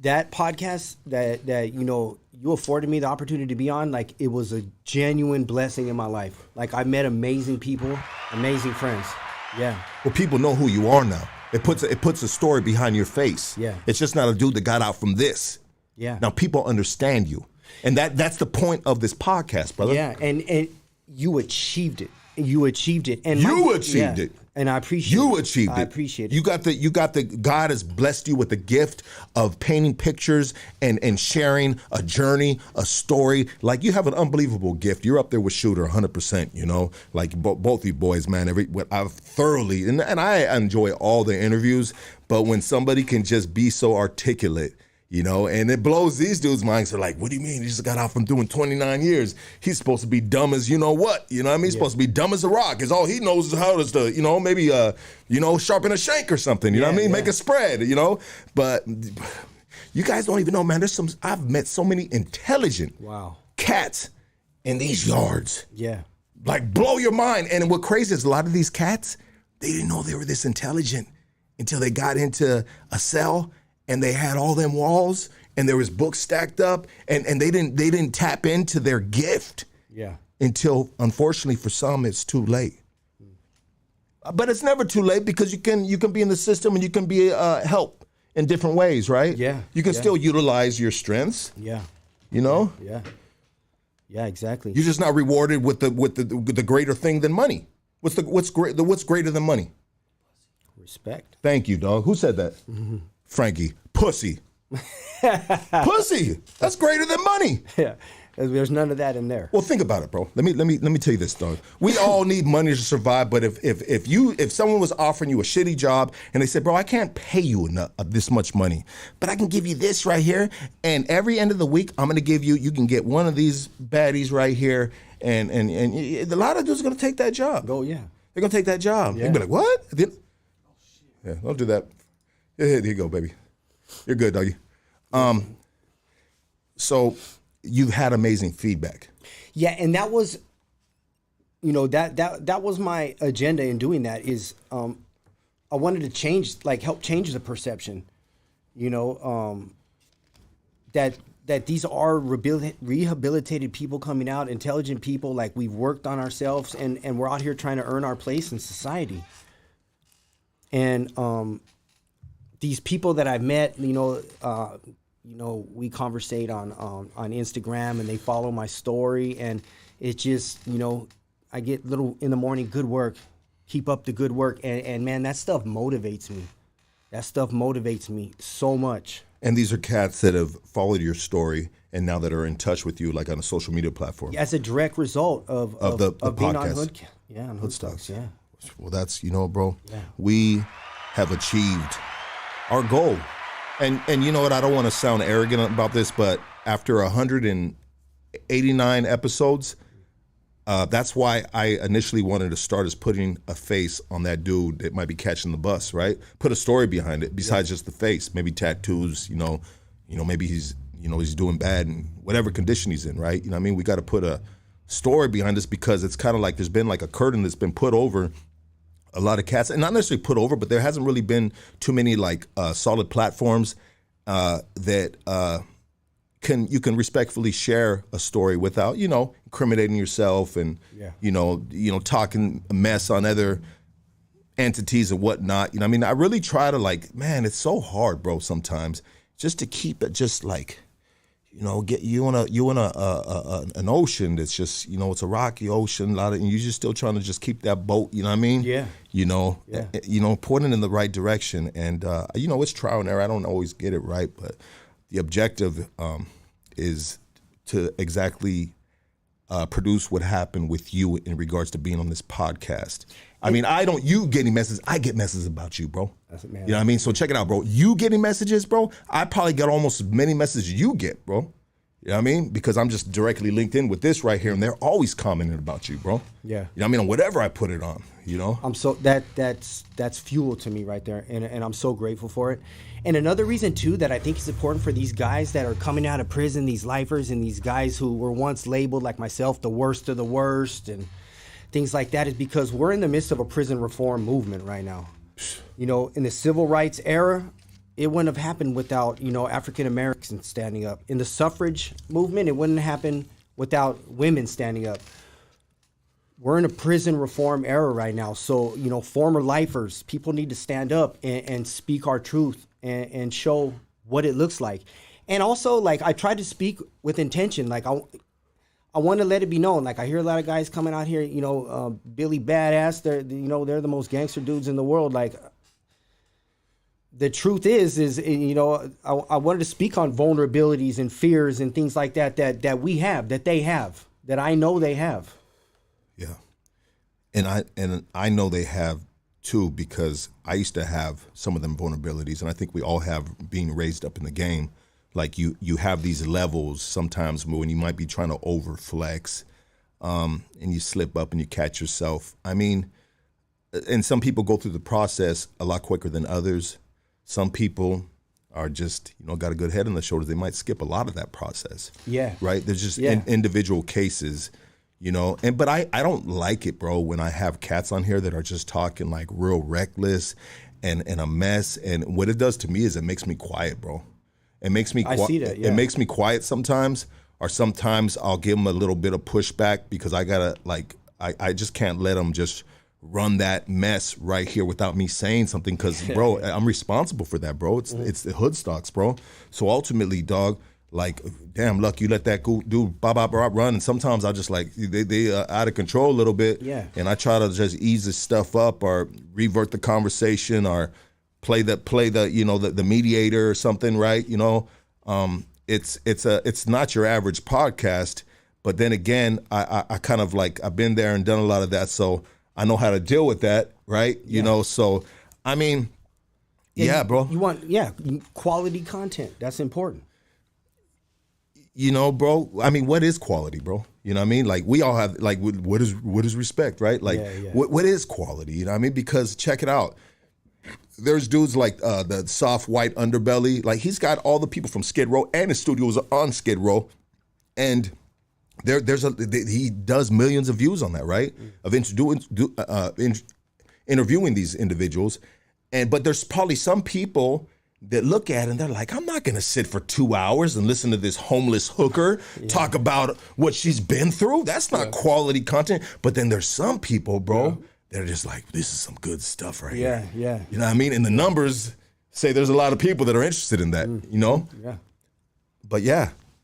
Speaker 4: That podcast that you afforded me the opportunity to be on, like, it was a genuine blessing in my life. Like, I met amazing people, amazing friends. Yeah.
Speaker 1: Well, people know who you are now. It puts a story behind your face.
Speaker 4: Yeah.
Speaker 1: It's just not a dude that got out from this.
Speaker 4: Yeah.
Speaker 1: Now people understand you, and that's the point of this podcast, brother.
Speaker 4: Yeah, and you achieved it. You achieved it. And
Speaker 1: you achieved it.
Speaker 4: And I appreciate it.
Speaker 1: You achieved it.
Speaker 4: I appreciate it.
Speaker 1: You got the God has blessed you with the gift of painting pictures and sharing a journey, a story. Like, you have an unbelievable gift. You're up there with Shooter 100%, you know? Like, both you boys, man, I've thoroughly, and I enjoy all the interviews, but when somebody can just be so articulate, you know, and it blows these dudes' minds. They're like, what do you mean? He just got out from doing 29 years. He's supposed to be dumb as you know what. You know what I mean? He's supposed to be dumb as a rock. Because all he knows is how to, you know, maybe, sharpen a shank or something. You know what I mean? Make a spread, you know? But you guys don't even know, man. I've met so many intelligent cats in these yards.
Speaker 4: Yeah.
Speaker 1: Like, blow your mind. And what crazy is, a lot of these cats, they didn't know they were this intelligent until they got into a cell and they had all them walls and there was books stacked up and they didn't tap into their gift until, unfortunately for some, it's too late. But it's never too late, because you can be in the system and you can be help in different ways, right?
Speaker 4: Yeah.
Speaker 1: You can still utilize your strengths.
Speaker 4: Yeah.
Speaker 1: You know?
Speaker 4: Yeah. Yeah, exactly.
Speaker 1: You're just not rewarded with the greater thing than money. What's greater than money?
Speaker 4: Respect.
Speaker 1: Thank you, dog. Who said that? Mm-hmm. Frankie. Pussy. Pussy. That's greater than money.
Speaker 4: Yeah. There's none of that in there.
Speaker 1: Well, think about it, bro. Let me tell you this, dog. We all need money to survive, but if someone was offering you a shitty job and they said, bro, I can't pay you enough this much money, but I can give you this right here, and every end of the week I'm gonna give you can get one of these baddies right here, and a lot of dudes are gonna take that job.
Speaker 4: Oh yeah.
Speaker 1: They're gonna take that job.
Speaker 4: Yeah.
Speaker 1: They'll be like, what? Yeah, don't do that. Here you go, baby. You're good, doggy. So you've had amazing feedback.
Speaker 4: Yeah, and that was, that was my agenda in doing that. Is I wanted to help change the perception, that these are rehabilitated people coming out, intelligent people. Like, we've worked on ourselves and we're out here trying to earn our place in society. And these people that I've met, we conversate on Instagram, and they follow my story, and it just, I get little in the morning, good work, keep up the good work, and man, that stuff motivates me. That stuff motivates me so much.
Speaker 1: And these are cats that have followed your story and now that are in touch with you, like on a social media platform.
Speaker 4: Yeah, as a direct result of
Speaker 1: the
Speaker 4: being on
Speaker 1: podcast.
Speaker 4: on Hood Stocks, yeah.
Speaker 1: Well, that's, bro, we have achieved our goal. And you know what, I don't want to sound arrogant about this, but after 189 episodes, that's why I initially wanted to start as putting a face on that dude that might be catching the bus, right? Put a story behind it besides just the face, maybe tattoos, maybe he's doing bad in whatever condition he's in, right? You know what I mean? We got to put a story behind this, because it's kind of like there's been like a curtain that's been put over a lot of cats, and not necessarily put over, but there hasn't really been too many like solid platforms that you can respectfully share a story without, incriminating yourself and talking mess on other entities and whatnot. I really try to, man, it's so hard, bro, sometimes just to keep it just like, get you in an ocean that's just, it's a rocky ocean, and you're just still trying to just keep that boat, you know what I mean?
Speaker 4: Yeah.
Speaker 1: Pointing in the right direction. And, it's trial and error. I don't always get it right, but the objective is to exactly produce what happened with you in regards to being on this podcast. I mean, you getting messages, I get messages about you, bro. You know what I mean? So check it out, bro. You getting messages, bro, I probably get almost as many messages you get, bro. You know what I mean? Because I'm just directly linked in with this right here, and they're always commenting about you, bro.
Speaker 4: Yeah.
Speaker 1: You know what I mean? On whatever I put it on, you know?
Speaker 4: I'm so that's fuel to me right there, and I'm so grateful for it. And another reason too that I think is important for these guys that are coming out of prison, these lifers, and these guys who were once labeled like myself the worst of the worst and things like that, is because we're in the midst of a prison reform movement right now. You know, in the civil rights era, it wouldn't have happened without, you know, African Americans standing up. In the suffrage movement, it wouldn't happen without women standing up. We're in a prison reform era right now. So, you know, former lifers, people need to stand up and speak our truth and show what it looks like. And also, like, I try to speak with intention. Like, I want to let it be known. Like, I hear a lot of guys coming out here, you know, Billy Badass, they're the most gangster dudes in the world. Like, the truth is, you know, I wanted to speak on vulnerabilities and fears and things like that we have, that they have, that I know they have.
Speaker 1: Yeah. And I know they have too, because I used to have some of them vulnerabilities, and I think we all have, being raised up in the game. Like you have these levels sometimes when you might be trying to overflex, and you slip up and you catch yourself. I mean, and some people go through the process a lot quicker than others. Some people are just, you know, got a good head on their shoulders. They might skip a lot of that process. Yeah. Right? There's just individual cases, you know. But I don't like it, bro, when I have cats on here that are just talking like real reckless and a mess. And what it does to me is it makes me quiet, bro. It makes me
Speaker 4: I see that, yeah.
Speaker 1: It makes me quiet sometimes, or sometimes I'll give them a little bit of pushback because I gotta, like, I just can't let them just run that mess right here without me saying something, because, bro, I'm responsible for that, bro. It's the hood stocks, bro. So ultimately, dog, like, damn, Luck, you let that dude run, and sometimes I just, like, they out of control a little bit, and I try to just ease this stuff up or revert the conversation or play the you know, the mediator or something, right? You know, it's not your average podcast, but then again, I kind of, like, I've been there and done a lot of that, so I know how to deal with that, right? You know, so, I mean, bro.
Speaker 4: You want, quality content. That's important.
Speaker 1: You know, bro, I mean, what is quality, bro? You know what I mean? Like, we all have, like, what is respect, right? Like, what is quality? You know what I mean? Because check it out. There's dudes like the soft white underbelly. Like, he's got all the people from Skid Row, and his studios are on Skid Row. And he does millions of views on that, right? Of interviewing these individuals, but there's probably some people that look at it and they're like, I'm not gonna sit for 2 hours and listen to this homeless hooker talk about what she's been through. That's not quality content. But then there's some people, bro, that are just like, this is some good stuff right here. You know what I mean? And the numbers say there's a lot of people that are interested in that, you know? But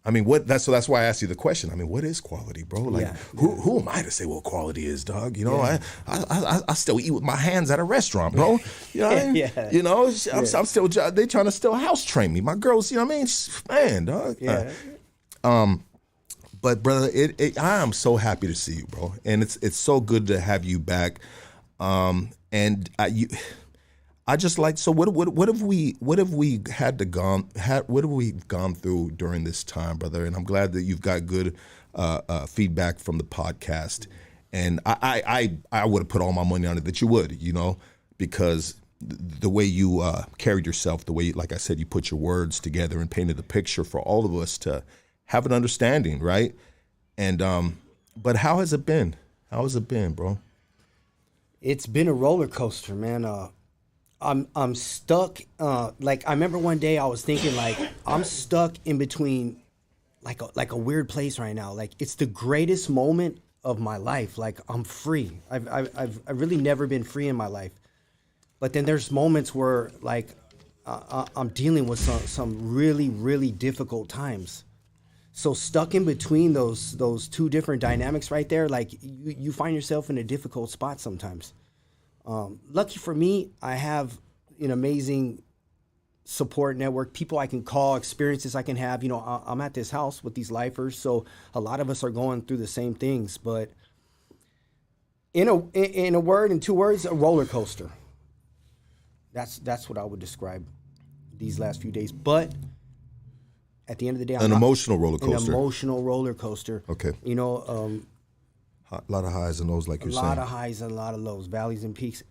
Speaker 1: I mean, that's why I asked you the question. I mean, what is quality, bro? Like, who am I to say what quality is, dog? You know, I still eat with my hands at a restaurant, bro. You know what I mean? You know, I'm still, they trying to still house train me. My girls, you know what I mean? Man, dog. But brother, I am so happy to see you, bro. And it's so good to have you back. I just like, so what have we gone through during this time, brother? And I'm glad that you've got good feedback from the podcast. And I would have put all my money on it that you would, you know, because the way you carried yourself, the way, like I said, you put your words together and painted a picture for all of us to have an understanding, right? And but how has it been? How has it been, bro?
Speaker 4: It's been a roller coaster, man. I'm stuck. Like, I remember one day I was thinking, like, I'm stuck in between, like a weird place right now. Like, it's the greatest moment of my life. Like, I'm free. I've really never been free in my life. But then there's moments where, like, I'm dealing with some really, really difficult times. So stuck in between those two different dynamics right there, like, you find yourself in a difficult spot sometimes. Lucky for me, I have an amazing support network, people I can call, experiences I can have. You know, I'm at this house with these lifers, so a lot of us are going through the same things. But in a word, in 2 words, a roller coaster. That's what I would describe these last few days. But at the end of the day,
Speaker 1: an emotional roller coaster.
Speaker 4: An emotional roller coaster.
Speaker 1: Okay.
Speaker 4: You know,
Speaker 1: A lot of highs and lows, like you're saying.
Speaker 4: a lot of highs and a lot of lows, valleys and peaks.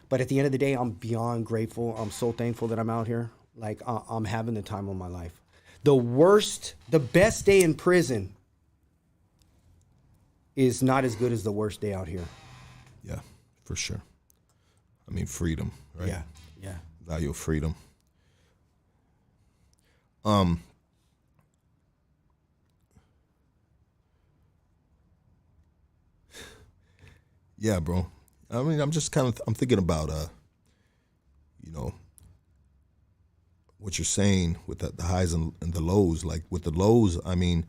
Speaker 4: But at the end of the day, I'm beyond grateful. I'm so thankful that I'm out here. Like, I'm having the time of my life. The best day in prison is not as good as the worst day out here.
Speaker 1: Yeah, for sure. I mean, freedom, right?
Speaker 4: Yeah.
Speaker 1: Value of freedom. Yeah, bro. I mean, I'm thinking about, you know, what you're saying with the highs and the lows. Like with the lows, I mean,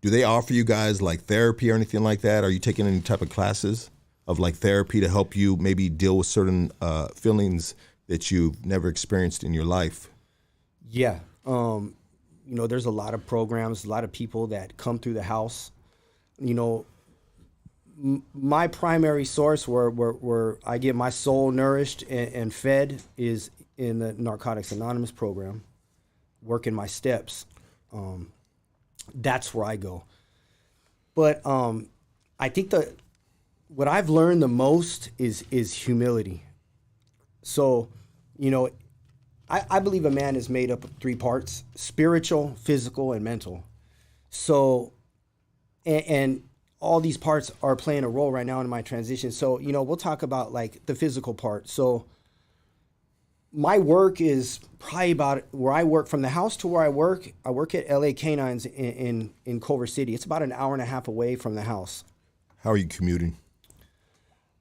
Speaker 1: do they offer you guys like therapy or anything like that? Are you taking any type of classes of like therapy to help you maybe deal with certain feelings that you've never experienced in your life?
Speaker 4: Yeah. You know, there's a lot of programs, a lot of people that come through the house. You know, my primary source where I get my soul nourished and fed is in the Narcotics Anonymous program, working my steps. That's where I go. But I think what I've learned the most is humility. So, you know, I believe a man is made up of 3 parts: spiritual, physical, and mental. So, and all these parts are playing a role right now in my transition. So, you know, we'll talk about like the physical part. So my work is probably about where I work from the house to where I work. I work at LA Canines in Culver City. It's about an hour and a half away from the house.
Speaker 1: How are you commuting?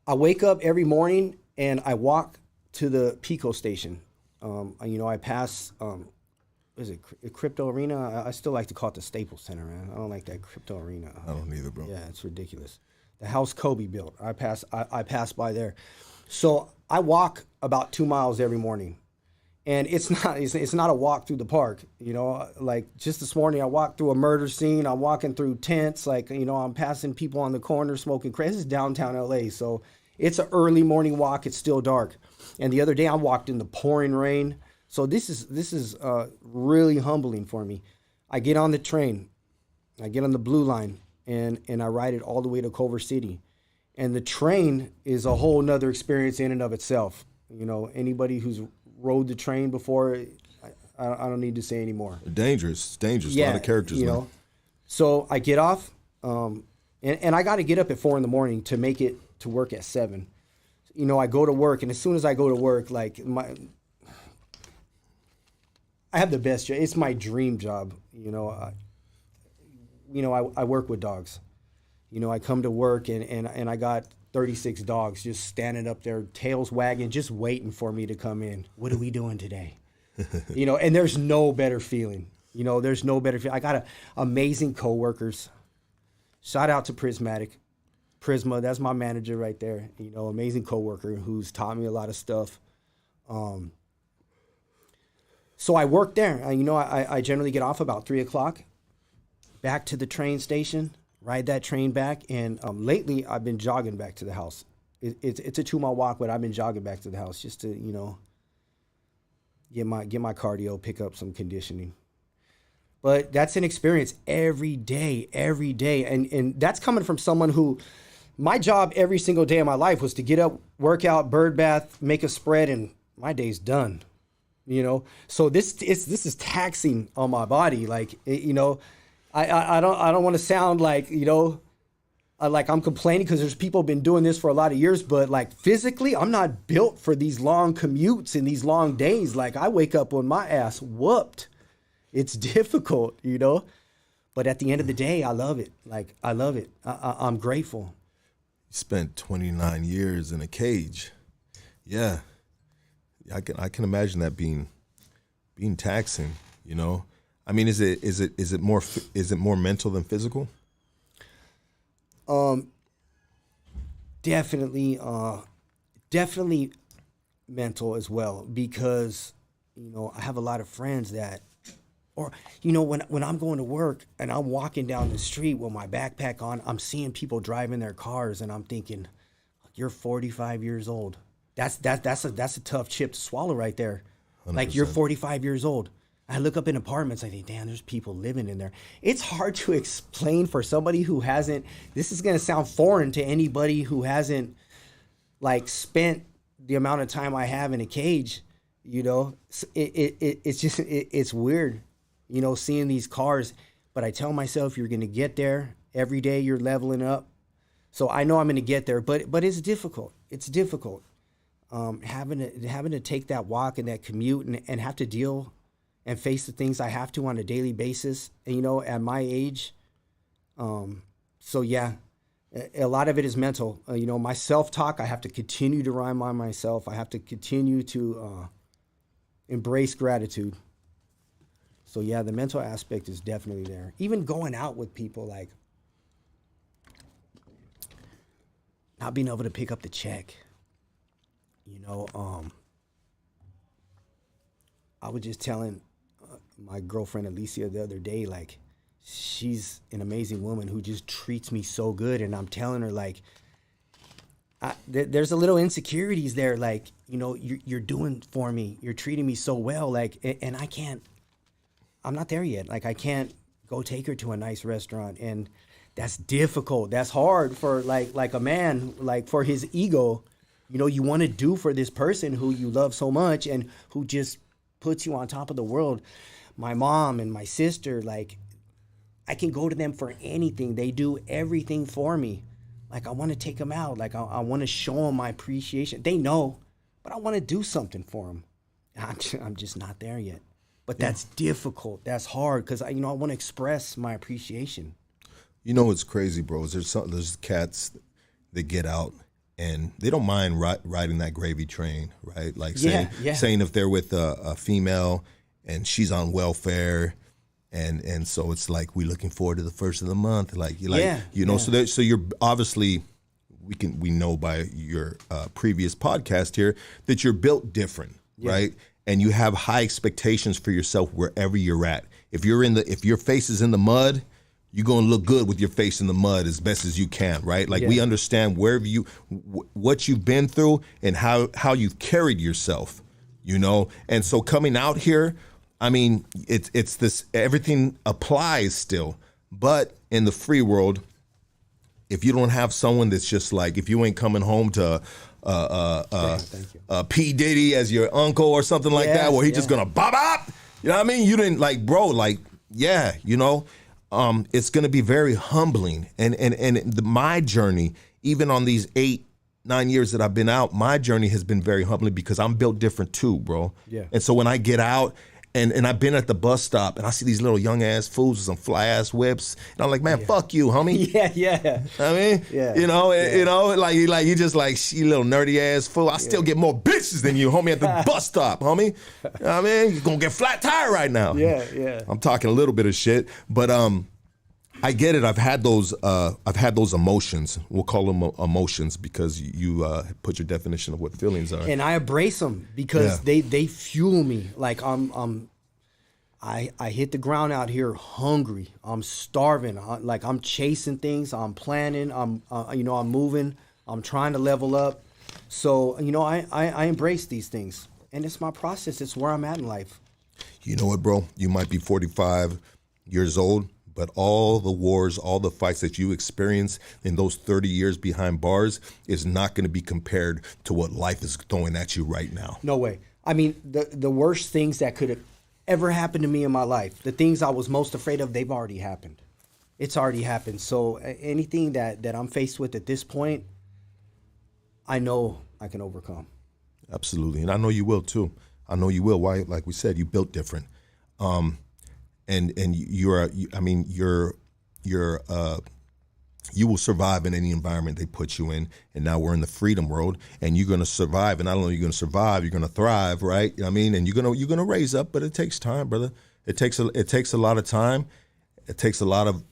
Speaker 4: I wake up every morning and I walk to the Pico station. You know, I pass, is it Crypto Arena? I still like to call it the Staples Center, man. I don't like that Crypto Arena.
Speaker 1: I don't either, bro.
Speaker 4: Yeah, it's ridiculous. The house Kobe built. I pass by there. So I walk about 2 miles every morning. And it's not a walk through the park, you know. Like just this morning, I walked through a murder scene. I'm walking through tents, like, you know, I'm passing people on the corner smoking crack. This is downtown LA, so it's an early morning walk. It's still dark. And the other day, I walked in the pouring rain. So this is really humbling for me. I get on the train, I get on the Blue Line, and I ride it all the way to Culver City. And the train is a whole nother experience in and of itself. You know, anybody who's rode the train before, I don't need to say anymore.
Speaker 1: Dangerous. It's dangerous.
Speaker 4: Yeah,
Speaker 1: a lot of characters.
Speaker 4: You know, so I get off, and I got to get up at 4 a.m. to make it to work at 7. You know, I go to work, and as soon as I go to work, like I have the best job. It's my dream job. You know, I work with dogs. You know, I come to work and I got 36 dogs just standing up there, tails wagging, just waiting for me to come in. What are we doing today? You know, and there's no better feeling. You know, there's no better feeling. I got amazing coworkers. Shout out to Prisma, that's my manager right there. You know, amazing coworker who's taught me a lot of stuff. So I work there. You know, I generally get off about 3 o'clock, back to the train station, ride that train back. And lately, I've been jogging back to the house. It's a 2-mile walk, but I've been jogging back to the house just to, you know, get my cardio, pick up some conditioning. But that's an experience every day. And that's coming from someone who, my job every single day of my life was to get up, work out, bird bath, make a spread, and my day's done. You know, so this is taxing on my body. Like, you know, I don't want to sound like, you know, like I'm complaining because there's people been doing this for a lot of years, but like physically, I'm not built for these long commutes and these long days. Like I wake up with my ass whooped. It's difficult, you know, but at the end of the day, I love it. Like I love it. I'm grateful.
Speaker 1: You spent 29 years in a cage. Yeah. I can imagine that being taxing, you know. I mean, is it more mental than physical?
Speaker 4: Definitely mental as well, because I have a lot of friends that, or, when I'm going to work and I'm walking down the street with my backpack on, I'm seeing people driving their cars and I'm thinking, you're 45 years old. That's a tough chip to swallow right there. 100%. Like, you're 45 years old. I look up in apartments, I think, damn, there's people living in there. It's hard to explain for somebody who hasn't, this is going to sound foreign to anybody who hasn't, like, spent the amount of time I have in a cage, it's weird, seeing these cars. But I tell myself, you're going to get there. Every day you're leveling up. So I know I'm going to get there, but it's difficult. It's difficult. Having to take that walk and that commute and have to deal and face the things I have to on a daily basis, at my age. So yeah, a lot of it is mental. My self-talk, I have to continue to remind myself. I have to continue to embrace gratitude. So yeah, the mental aspect is definitely there. Even going out with people, like not being able to pick up the check. I was just telling my girlfriend Alicia the other day, like, she's an amazing woman who just treats me so good, and I'm telling her, like, there's a little insecurities there, like, you're doing for me, you're treating me so well, like, and I'm not there yet. Like, I can't go take her to a nice restaurant, and that's difficult. That's hard for like a man, like, for his ego. You want to do for this person who you love so much and who just puts you on top of the world. My mom and my sister, like, I can go to them for anything. They do everything for me. Like, I want to take them out. Like, I want to show them my appreciation. They know, but I want to do something for them. I'm just not there yet. But that's difficult. That's hard because I want to express my appreciation.
Speaker 1: It's crazy, bro. There's cats that get out and they don't mind riding that gravy train, right? Like saying if they're with a female and she's on welfare, and so it's like, we're looking forward to the first of the month, So you're obviously, we know by your previous podcast here that you're built different, right? And you have high expectations for yourself wherever you're at. If your face is in the mud, you're gonna look good with your face in the mud as best as you can, right? Like, we understand what you've been through and how you've carried yourself, And so coming out here, I mean, it's this, everything applies still, but in the free world, if you don't have someone that's just like, if you ain't coming home to P. Diddy as your uncle or something like that, where he's just gonna bop, you know what I mean? You didn't, like, bro, like, it's gonna be very humbling. And my journey, even on these 8-9 years that I've been out, my journey has been very humbling because I'm built different too, bro. Yeah. And so when I get out, and I've been at the bus stop and I see these little young ass fools with some fly ass whips, and I'm like, man, fuck you, homie.
Speaker 4: Yeah.
Speaker 1: I mean, like you just like, you little nerdy ass fool. I still get more bitches than you, homie, at the bus stop, homie. I mean, you're gonna get flat tire right now.
Speaker 4: Yeah.
Speaker 1: I'm talking a little bit of shit, but I get it. I've had those emotions. We'll call them emotions because you put your definition of what feelings are.
Speaker 4: And I embrace them because they fuel me. Like, I hit the ground out here hungry. I'm starving. I'm chasing things. I'm planning. I'm moving. I'm trying to level up. So I embrace these things, and it's my process. It's where I'm at in life.
Speaker 1: You know what, bro? You might be 45 years old, but all the wars, all the fights that you experience in those 30 years behind bars is not going to be compared to what life is throwing at you right now.
Speaker 4: No way. I mean, the worst things that could have ever happened to me in my life, the things I was most afraid of, they've already happened. It's already happened. So anything that I'm faced with at this point, I know I can overcome.
Speaker 1: Absolutely. And I know you will too. I know you will. Why? Like we said, you built different. And you will survive in any environment they put you in. And now we're in the freedom world, and you're gonna survive. And not only are you gonna survive, you're gonna thrive, right? You know what I mean? And you're gonna raise up, but it takes time, brother. It takes a lot of time. It takes a lot of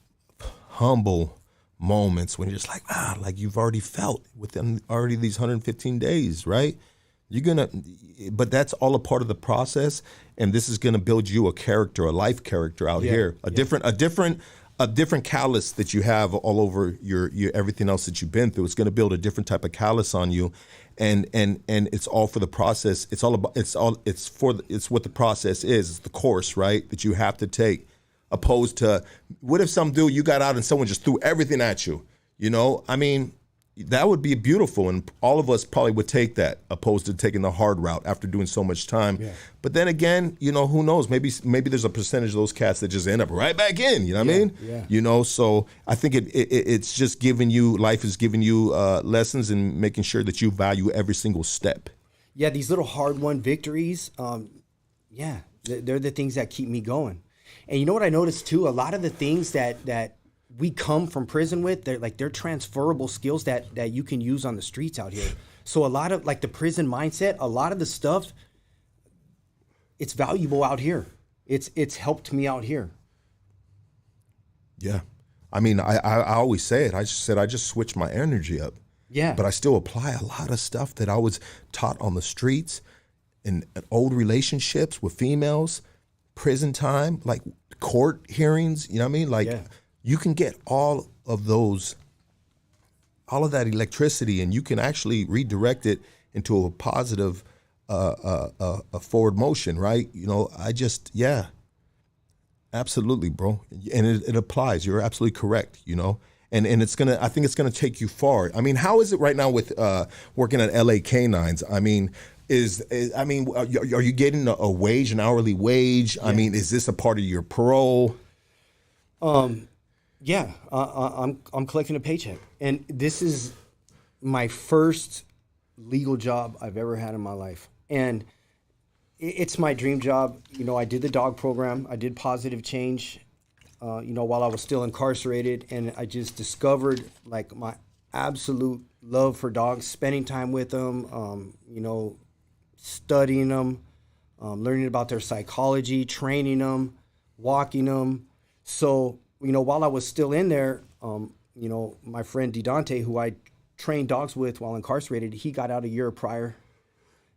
Speaker 1: humble moments when you're just like, like you've already felt within already these 115 days, right? but that's all a part of the process, and this is gonna build you a character, a life character out here, a different callus that you have all over your everything else that you've been through. It's gonna build a different type of callus on you, and it's all for the process. It's what the process is. It's the course, right, that you have to take. Opposed to, what if some dude, you got out and someone just threw everything at you? You know, I mean, that would be beautiful, and all of us probably would take that, opposed to taking the hard route after doing so much time. Yeah. But then again, you know, who knows? Maybe there's a percentage of those cats that just end up right back in. You know what I mean? Yeah. You know, so I think it's just giving you, life is giving you lessons and making sure that you value every single step.
Speaker 4: Yeah, these little hard-won victories, they're the things that keep me going. And you know what I noticed too? A lot of the things that we come from prison with, they're transferable skills that you can use on the streets out here. So a lot of like the prison mindset, a lot of the stuff, it's valuable out here. It's helped me out here.
Speaker 1: Yeah. I mean, I always say it. I just switched my energy up.
Speaker 4: Yeah.
Speaker 1: But I still apply a lot of stuff that I was taught on the streets, in old relationships with females, prison time, like court hearings, you know what I mean? Like, you can get all of that electricity, and you can actually redirect it into a positive a forward motion, right? You know, absolutely, bro. And it applies. You're absolutely correct, you know? And I think it's gonna take you far. I mean, how is it right now with working at LA Canines? I mean, are you getting a wage, an hourly wage? Yeah. I mean, is this a part of your parole?
Speaker 4: Yeah, I'm collecting a paycheck, and this is my first legal job I've ever had in my life, and it's my dream job. You know, I did the dog program, I did positive change, while I was still incarcerated, and I just discovered like my absolute love for dogs, spending time with them, studying them, learning about their psychology, training them, walking them. So, while I was still in there, my friend Dante, who I trained dogs with while incarcerated, he got out a year prior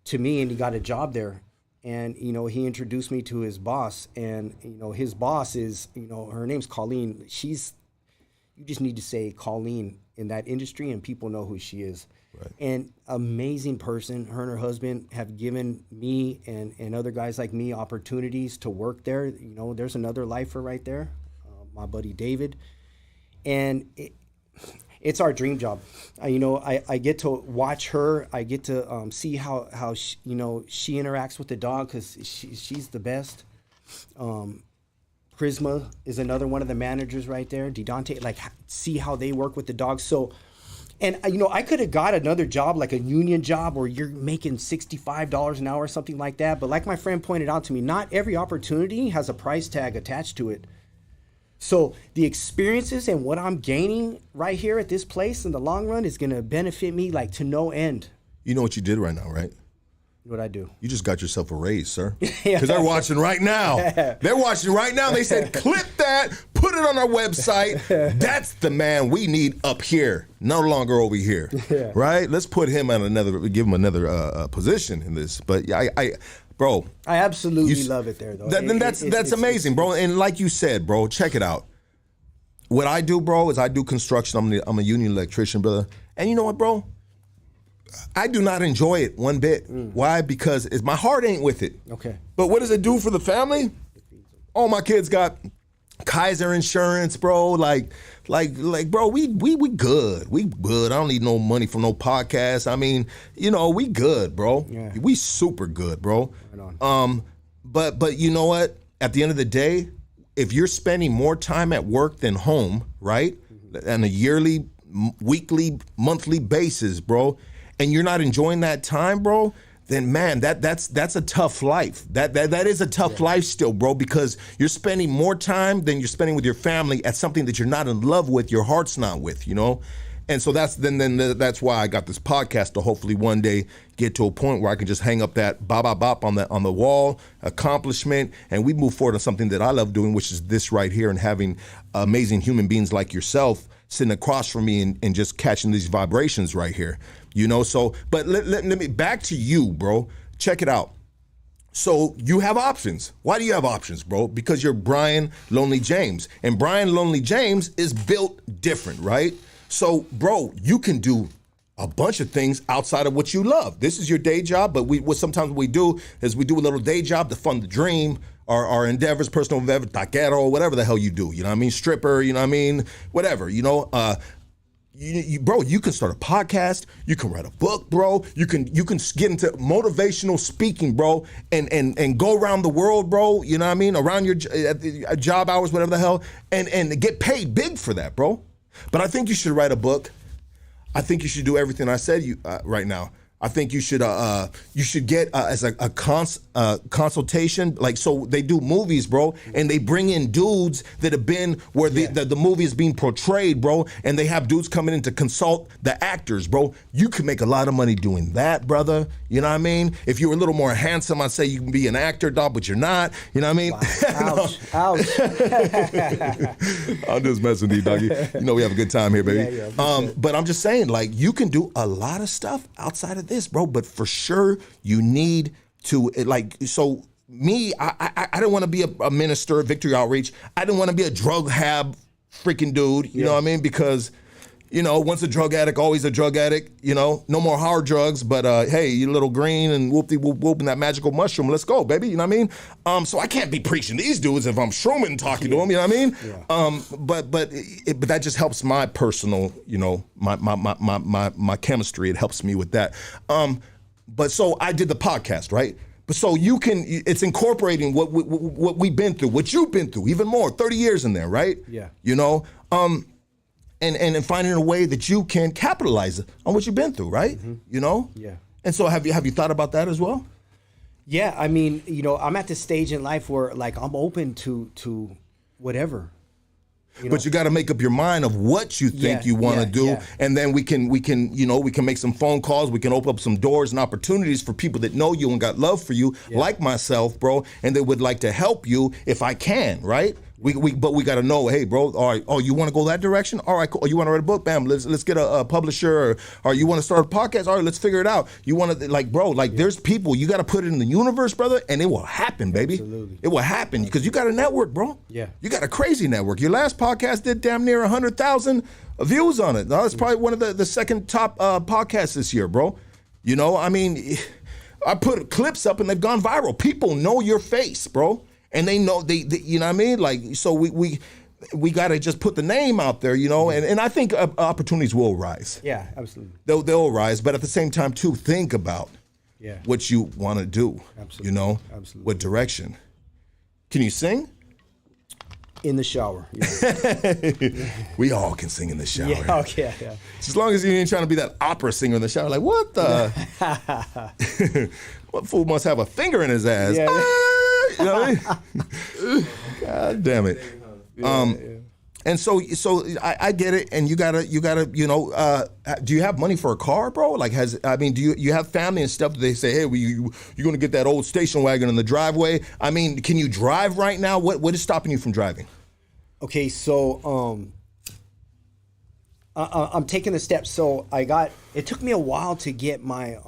Speaker 4: to me, and he got a job there. And, he introduced me to his boss, and, his boss is, her name's Colleen. You just need to say Colleen in that industry and people know who she is. Right. And amazing person. Her and her husband have given me and other guys like me opportunities to work there. There's another lifer right there, my buddy David. And it's our dream job. I get to watch her. I get to see how she, she interacts with the dog, because she's the best. Prisma is another one of the managers right there. Dante, like, see how they work with the dogs. So, and I could have got another job, like a union job where you're making $65 an hour or something like that. But like my friend pointed out to me, not every opportunity has a price tag attached to it. So the experiences and what I'm gaining right here at this place in the long run is going to benefit me like to no end.
Speaker 1: You know what you did right now, right?
Speaker 4: What'd I do?
Speaker 1: You just got yourself a raise, sir. Because they're watching right now. They're watching right now. They said, clip that, put it on our website. That's the man we need up here, no longer over here. Yeah. Right? Let's put him on give him another position in this. But bro.
Speaker 4: I absolutely love it there, though.
Speaker 1: That's amazing, bro. And like you said, bro, check it out. What I do, bro, is I do construction. I'm a union electrician, brother. And you know what, bro? I do not enjoy it one bit. Why? Because my heart ain't with it.
Speaker 4: Okay.
Speaker 1: But what does it do for the family? All my kids got Kaiser insurance, bro. Like, bro, we good. We good. I don't need no money from no podcast. I mean, we good, bro. Yeah. We super good, bro. Right on. But you know what? At the end of the day, if you're spending more time at work than home, right? Mm-hmm. On a yearly, weekly, monthly basis, bro, and you're not enjoying that time, bro, then man, that's a tough life. That is a tough life still, bro, because you're spending more time than you're spending with your family at something that you're not in love with, your heart's not with, And so that's why I got this podcast, to hopefully one day get to a point where I can just hang up that bop on the wall, accomplishment, and we move forward on something that I love doing, which is this right here, and having amazing human beings like yourself sitting across from me and just catching these vibrations right here. You know, so, but let me, back to you, bro. Check it out. So you have options. Why do you have options, bro? Because you're Brian Lonely James. And Brian Lonely James is built different, right? So, bro, you can do a bunch of things outside of what you love. This is your day job, but what sometimes we do is we do a little day job to fund the dream, our endeavors, personal endeavors, taquero, whatever the hell you do. You know what I mean? Stripper, you know what I mean? Whatever, you know? Bro, you can start a podcast. You can write a book, bro. You can get into motivational speaking, bro, and go around the world, bro. You know what I mean? Around your job hours, whatever the hell, and get paid big for that, bro. But I think you should write a book. I think you should do everything I said right now. I think you should get as a consultation, like, so they do movies, bro, and they bring in dudes that have been where the movie is being portrayed, bro, and they have dudes coming in to consult the actors, bro. You can make a lot of money doing that, brother. You know what I mean? If you were a little more handsome, I'd say you can be an actor, dog, but you're not. You know what I mean?
Speaker 4: Wow. Ouch.
Speaker 1: I'm just messing with you, doggy. You know we have a good time here, baby.
Speaker 4: Yeah,
Speaker 1: but I'm just saying, like, you can do a lot of stuff outside of this, bro, but for sure you need to, like, so me, I didn't want to be a minister, Victory Outreach. I didn't want to be a drug hab freaking dude, you know what I mean? Because, you know, once a drug addict, always a drug addict, you know, no more hard drugs, but hey, you little green and whoop and that magical mushroom, let's go, baby, you know what I mean? So I can't be preaching these dudes if I'm shrooming talking to them, you know what I mean? Yeah. But that just helps my personal, you know, my chemistry, it helps me with that. But so I did the podcast, right? But so it's incorporating what we've been through, what you've been through, even more, 30 years in there, right?
Speaker 4: Yeah.
Speaker 1: You know, and finding a way that you can capitalize on what you've been through, right? Mm-hmm. You know? Yeah. And so have you thought about that as well?
Speaker 4: Yeah, I mean, you know, I'm at this stage in life where, like, I'm open to whatever. You know?
Speaker 1: But you got to make up your mind of what you think you want to do, and then we can make some phone calls. We can open up some doors and opportunities for people that know you and got love for you, like myself, bro, and they would like to help you if I can, right? But we got to know, hey, bro, all right, oh, you want to go that direction? All right, cool. Oh, you want to write a book? Bam, let's get a publisher, or you want to start a podcast? All right, let's figure it out. You want to, like, bro, like, there's people, you got to put it in the universe, brother, and it will happen, baby.
Speaker 4: Absolutely.
Speaker 1: It will happen because you got a network, bro.
Speaker 4: Yeah.
Speaker 1: You got a crazy network. Your last podcast did damn near 100,000 views on it. That's probably one of the second top podcasts this year, bro. You know, I mean, I put clips up and they've gone viral. People know your face, bro. And they know, they you know what I mean? Like, so we got to just put the name out there, you know, and I think opportunities will rise.
Speaker 4: Yeah, absolutely.
Speaker 1: They'll rise, but at the same time, too, think about what you want to do,
Speaker 4: absolutely.
Speaker 1: You know,
Speaker 4: absolutely.
Speaker 1: What direction. Can you sing?
Speaker 4: In the shower. Yeah.
Speaker 1: We all can sing in the shower.
Speaker 4: Yeah, okay, yeah.
Speaker 1: As long as you ain't trying to be that opera singer in the shower, like, what the? What fool must have a finger in his ass?
Speaker 4: Yeah,
Speaker 1: you know what I mean? God damn it. And so I get it, and you gotta, you know, do you have money for a car, bro? Like, do you have family and stuff that they say, hey, you gonna get that old station wagon in the driveway? I mean, can you drive right now? What is stopping you from driving?
Speaker 4: Okay, so I'm taking the steps. So it took me a while to get my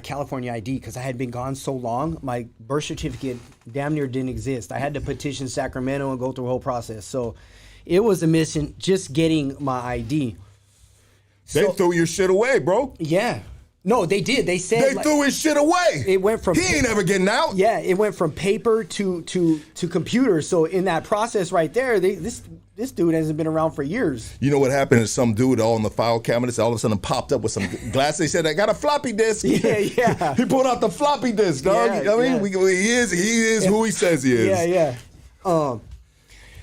Speaker 4: California ID because I had been gone so long. My birth certificate damn near didn't exist. I had to petition Sacramento and go through a whole process. So it was a mission just getting my ID.
Speaker 1: They threw your shit away, bro.
Speaker 4: Yeah. No, they did. They said
Speaker 1: they threw his shit away.
Speaker 4: It went from
Speaker 1: he ain't ever getting out.
Speaker 4: Yeah, it went from paper to computer. So in that process right there, this dude hasn't been around for years.
Speaker 1: You know what happened is some dude all in the file cabinets all of a sudden popped up with some glasses. They said, I got a floppy disk.
Speaker 4: Yeah.
Speaker 1: He pulled out the floppy disk, dog.
Speaker 4: Yeah,
Speaker 1: I mean, he is who he says he is.
Speaker 4: Yeah.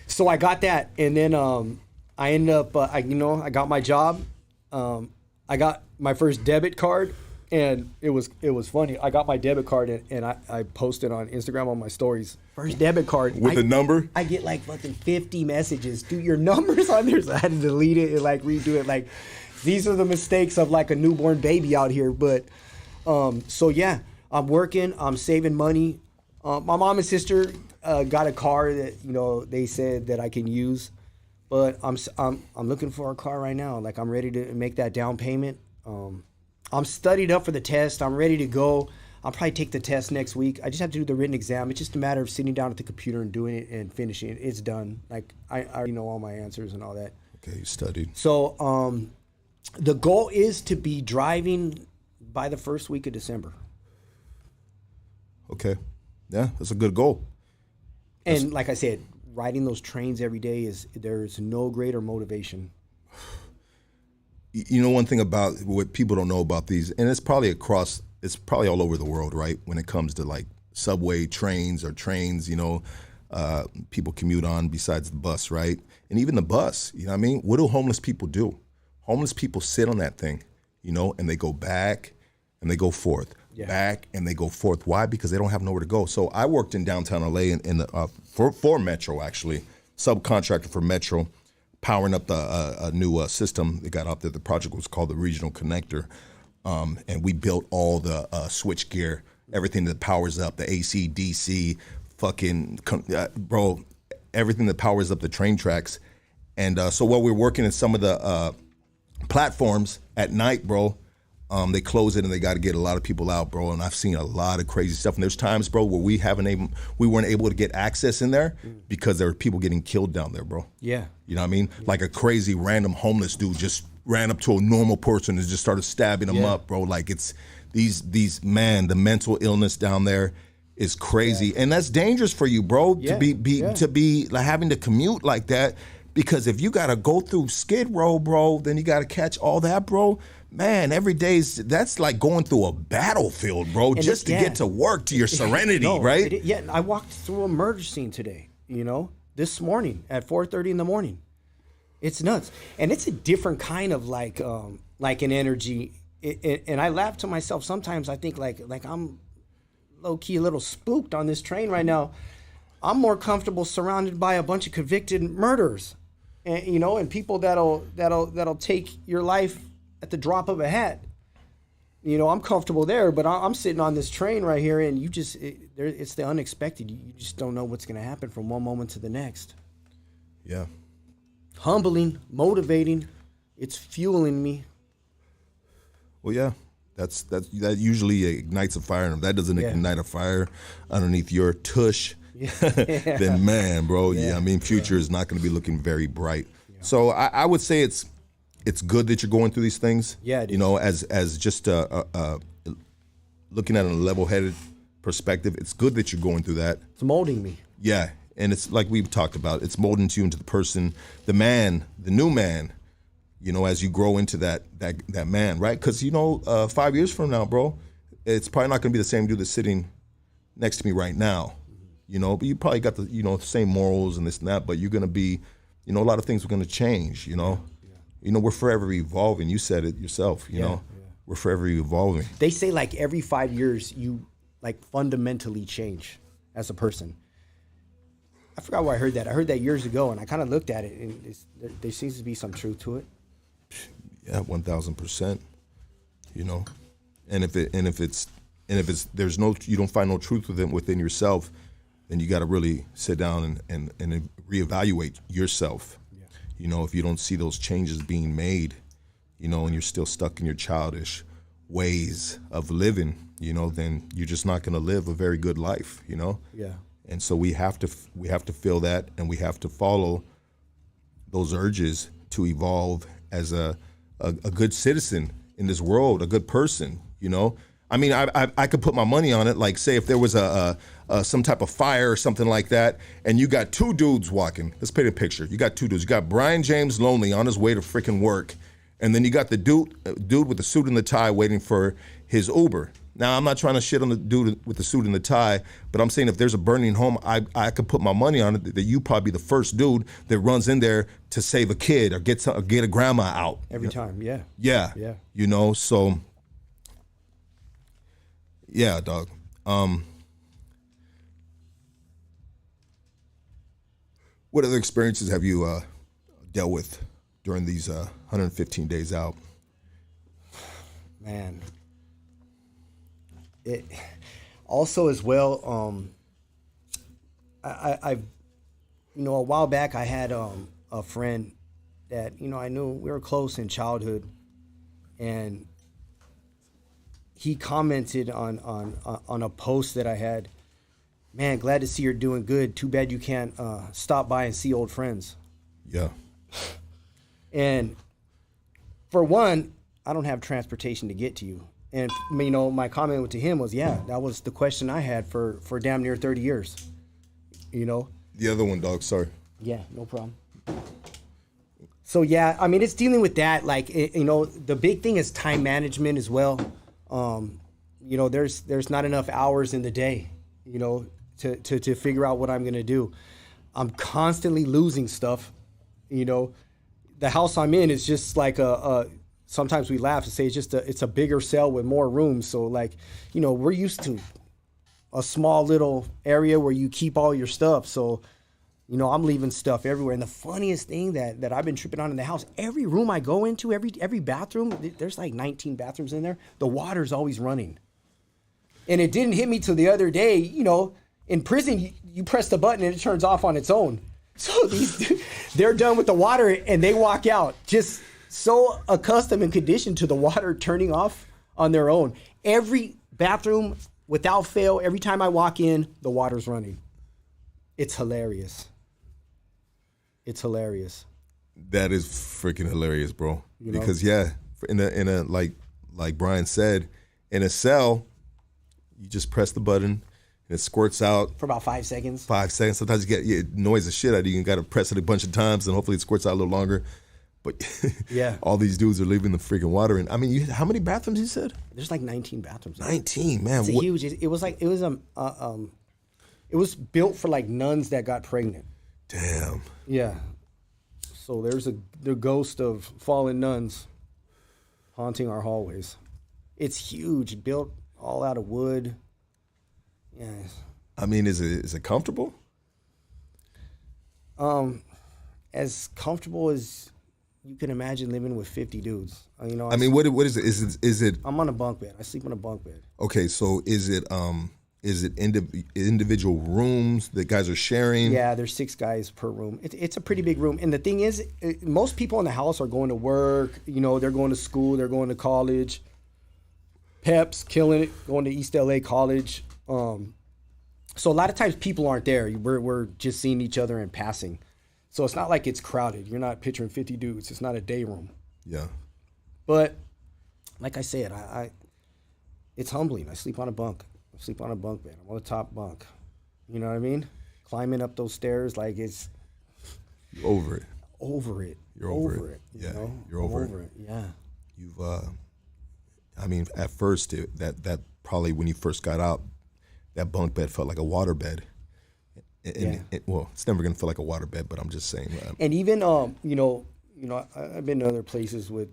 Speaker 4: So I got that, and then I ended up, I got my job. I got my first debit card, and it was funny. I got my debit card, and I posted on Instagram on my stories. First debit card.
Speaker 1: With the number?
Speaker 4: I get like fucking 50 messages. Dude, your number's on there. So I had to delete it and like redo it. Like, these are the mistakes of like a newborn baby out here. But, so yeah, I'm working. I'm saving money. My mom and sister got a car that, you know, they said that I can use. But I'm looking for a car right now. Like, I'm ready to make that down payment. I'm studied up for the test. I'm ready to go. I'll probably take the test next week. I just have to do the written exam. It's just a matter of sitting down at the computer and doing it and finishing it. It's done. Like I already know all my answers and all that.
Speaker 1: Okay, you studied.
Speaker 4: So the goal is to be driving by the first week of December.
Speaker 1: Okay. Yeah, that's a good goal.
Speaker 4: And like I said, riding those trains every day there's no greater motivation.
Speaker 1: You know, one thing about what people don't know about these, and it's probably all over the world, right? When it comes to like subway trains or trains, you know, people commute on besides the bus, right? And even the bus, you know what I mean? What do homeless people do? Homeless people sit on that thing, you know, and they go back and they go forth, back and they go forth. Why? Because they don't have nowhere to go. So I worked in downtown LA for Metro, actually, subcontractor for Metro, powering up a new system they got out there. The project was called the Regional Connector. And we built all the switch gear, everything that powers up the AC, DC, bro, everything that powers up the train tracks. And so while we're working in some of the platforms at night, bro, they close it and they got to get a lot of people out, bro. And I've seen a lot of crazy stuff. And there's times, bro, where we weren't able to get access in there because there were people getting killed down there, bro.
Speaker 4: Yeah.
Speaker 1: You know what I mean? Like a crazy random homeless dude just ran up to a normal person and just started stabbing them up, bro. Like it's these man, the mental illness down there is crazy, and that's dangerous for you, bro. To be like having to commute like that, because if you gotta go through Skid Row, bro, then you gotta catch all that, bro. Man, every that's like going through a battlefield, bro, and just to get to work, to your serenity, right?
Speaker 4: I walked through a murder scene today, you know, this morning at 4:30 in the morning. It's nuts, and it's a different kind of like an energy. And I laugh to myself sometimes. I think like I'm low key a little spooked on this train right now. I'm more comfortable surrounded by a bunch of convicted murderers, and you know, and people that'll take your life at the drop of a hat. You know, I'm comfortable there, but I'm sitting on this train right here, and it's the unexpected. You just don't know what's going to happen from one moment to the next.
Speaker 1: Yeah.
Speaker 4: Humbling, motivating, it's fueling me.
Speaker 1: Well, yeah, that usually ignites a fire, and if that doesn't ignite a fire underneath your tush, then man, bro, I mean, future is not going to be looking very bright. Yeah. So I would say it's good that you're going through these things.
Speaker 4: Yeah, it is.
Speaker 1: You know, as just looking at it in a level-headed perspective, it's good that you're going through that.
Speaker 4: It's molding me.
Speaker 1: Yeah. And it's like we've talked about, it's molding you into the person, the man, the new man, you know, as you grow into that man, right? Because, you know, 5 years from now, bro, it's probably not going to be the same dude that's sitting next to me right now, you know, but you probably got the, you know, same morals and this and that, but you're going to be, you know, a lot of things are going to change, you know. Yeah. You know, we're forever evolving. You said it yourself, you know. Yeah. We're forever evolving.
Speaker 4: They say like every 5 years you like fundamentally change as a person. I forgot where I heard that. I heard that years ago, and I kind of looked at it, and there seems to be some truth to it.
Speaker 1: Yeah, 1,000%. You know, and if it's there's no, you don't find no truth within yourself, then you got to really sit down and reevaluate yourself. Yeah. You know, if you don't see those changes being made, you know, and you're still stuck in your childish ways of living, you know, then you're just not going to live a very good life. You know. Yeah. And so we have to feel that, and we have to follow those urges to evolve as a good citizen in this world, a good person, you know? I mean, I could put my money on it, like say if there was some type of fire or something like that, and you got two dudes walking. Let's paint a picture. You got two dudes. You got Brian James Lonely on his way to freaking work, and then you got the dude with the suit and the tie waiting for his Uber. Now, I'm not trying to shit on the dude with the suit and the tie, but I'm saying if there's a burning home, I could put my money on it that you probably be the first dude that runs in there to save a kid or get a grandma out.
Speaker 4: Every time, yeah.
Speaker 1: Yeah. Yeah. You know, so, yeah, dog. What other experiences have you dealt with during these 115 days out?
Speaker 4: Man. It also as well, I you know, a while back I had a friend that, you know, I knew we were close in childhood, and he commented on a post that I had. Man, glad to see you're doing good. Too bad you can't stop by and see old friends.
Speaker 1: Yeah.
Speaker 4: And for one, I don't have transportation to get to you. And, you know, my comment to him was, yeah, that was the question I had for damn near 30 years, you know?
Speaker 1: The other one, dog, sorry.
Speaker 4: Yeah, no problem. So, yeah, I mean, it's dealing with that. Like, you know, the big thing is time management as well. You know, there's not enough hours in the day, you know, to figure out what I'm going to do. I'm constantly losing stuff, you know. The house I'm in is just like sometimes we laugh and say it's a bigger cell with more rooms. So, like, you know, we're used to a small little area where you keep all your stuff. So, you know, I'm leaving stuff everywhere. And the funniest thing that I've been tripping on in the house, every room I go into, every bathroom, there's like 19 bathrooms in there. The water's always running. And it didn't hit me till the other day. You know, in prison, you press the button and it turns off on its own. So they're done with the water and they walk out, just so accustomed and conditioned to the water turning off on their own. Every bathroom, without fail, every time I walk in, the water's running. It's hilarious. It's hilarious.
Speaker 1: That is freaking hilarious, bro.
Speaker 4: You know?
Speaker 1: Because yeah, in a like Brian said, in a cell, you just press the button and it squirts out
Speaker 4: for about 5 seconds.
Speaker 1: 5 seconds. Sometimes you get it annoys the shit out of you. You got to press it a bunch of times and hopefully it squirts out a little longer. But
Speaker 4: yeah,
Speaker 1: all these dudes are leaving the freaking water. And I mean, how many bathrooms you said?
Speaker 4: There's like 19 bathrooms.
Speaker 1: 19, man.
Speaker 4: It's huge. It was built for like nuns that got pregnant.
Speaker 1: Damn.
Speaker 4: Yeah. So there's the ghost of fallen nuns haunting our hallways. It's huge, built all out of wood. Yeah.
Speaker 1: I mean, is it comfortable?
Speaker 4: As comfortable as you can imagine living with 50 dudes. You know.
Speaker 1: I mean, what is it? Is it?
Speaker 4: I'm on a bunk bed. I sleep on a bunk bed.
Speaker 1: Okay, so is it individual rooms that guys are sharing?
Speaker 4: Yeah, there's 6 guys per room. It's a pretty big room. And the thing is, most people in the house are going to work. You know, they're going to school. They're going to college. Pep's killing it, going to East LA College. So a lot of times people aren't there. We're just seeing each other in passing. So it's not like it's crowded. You're not picturing 50 dudes. It's not a day room.
Speaker 1: Yeah.
Speaker 4: But like I said, it's humbling. I sleep on a bunk. I sleep on a bunk bed. I'm on the top bunk. You know what I mean? Climbing up those stairs, like it's...
Speaker 1: You're over it.
Speaker 4: Over it.
Speaker 1: You're over it.
Speaker 4: You
Speaker 1: Yeah,
Speaker 4: know?
Speaker 1: you're over
Speaker 4: it. Yeah.
Speaker 1: You've, I mean, at first, that probably when you first got out, that bunk bed felt like a water bed. And well, it's never going to feel like a water bed, but I'm just saying.
Speaker 4: And even, you know, I've been to other places with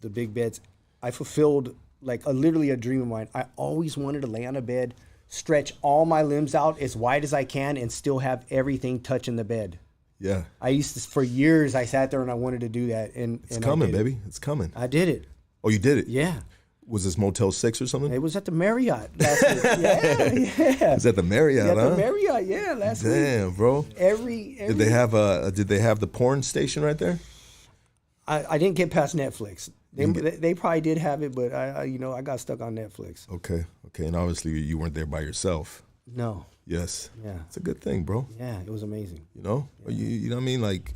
Speaker 4: the big beds. I fulfilled like literally a dream of mine. I always wanted to lay on a bed, stretch all my limbs out as wide as I can, and still have everything touching the bed.
Speaker 1: Yeah.
Speaker 4: I used to, for years, I sat there and I wanted to do that. And
Speaker 1: it's coming, baby. It's coming.
Speaker 4: I did it.
Speaker 1: Oh, you did it?
Speaker 4: Yeah.
Speaker 1: Was this Motel 6 or something?
Speaker 4: It was at the Marriott last week. Yeah.
Speaker 1: It was at the Marriott,
Speaker 4: At the Marriott, yeah, last week.
Speaker 1: Damn, bro.
Speaker 4: Every
Speaker 1: Did they have the porn station right there?
Speaker 4: I didn't get past Netflix. They probably did have it, but I got stuck on Netflix.
Speaker 1: Okay, and obviously you weren't there by yourself.
Speaker 4: No.
Speaker 1: Yes.
Speaker 4: Yeah.
Speaker 1: It's a good thing, bro.
Speaker 4: Yeah, it was amazing.
Speaker 1: You know, you know what I mean? Like,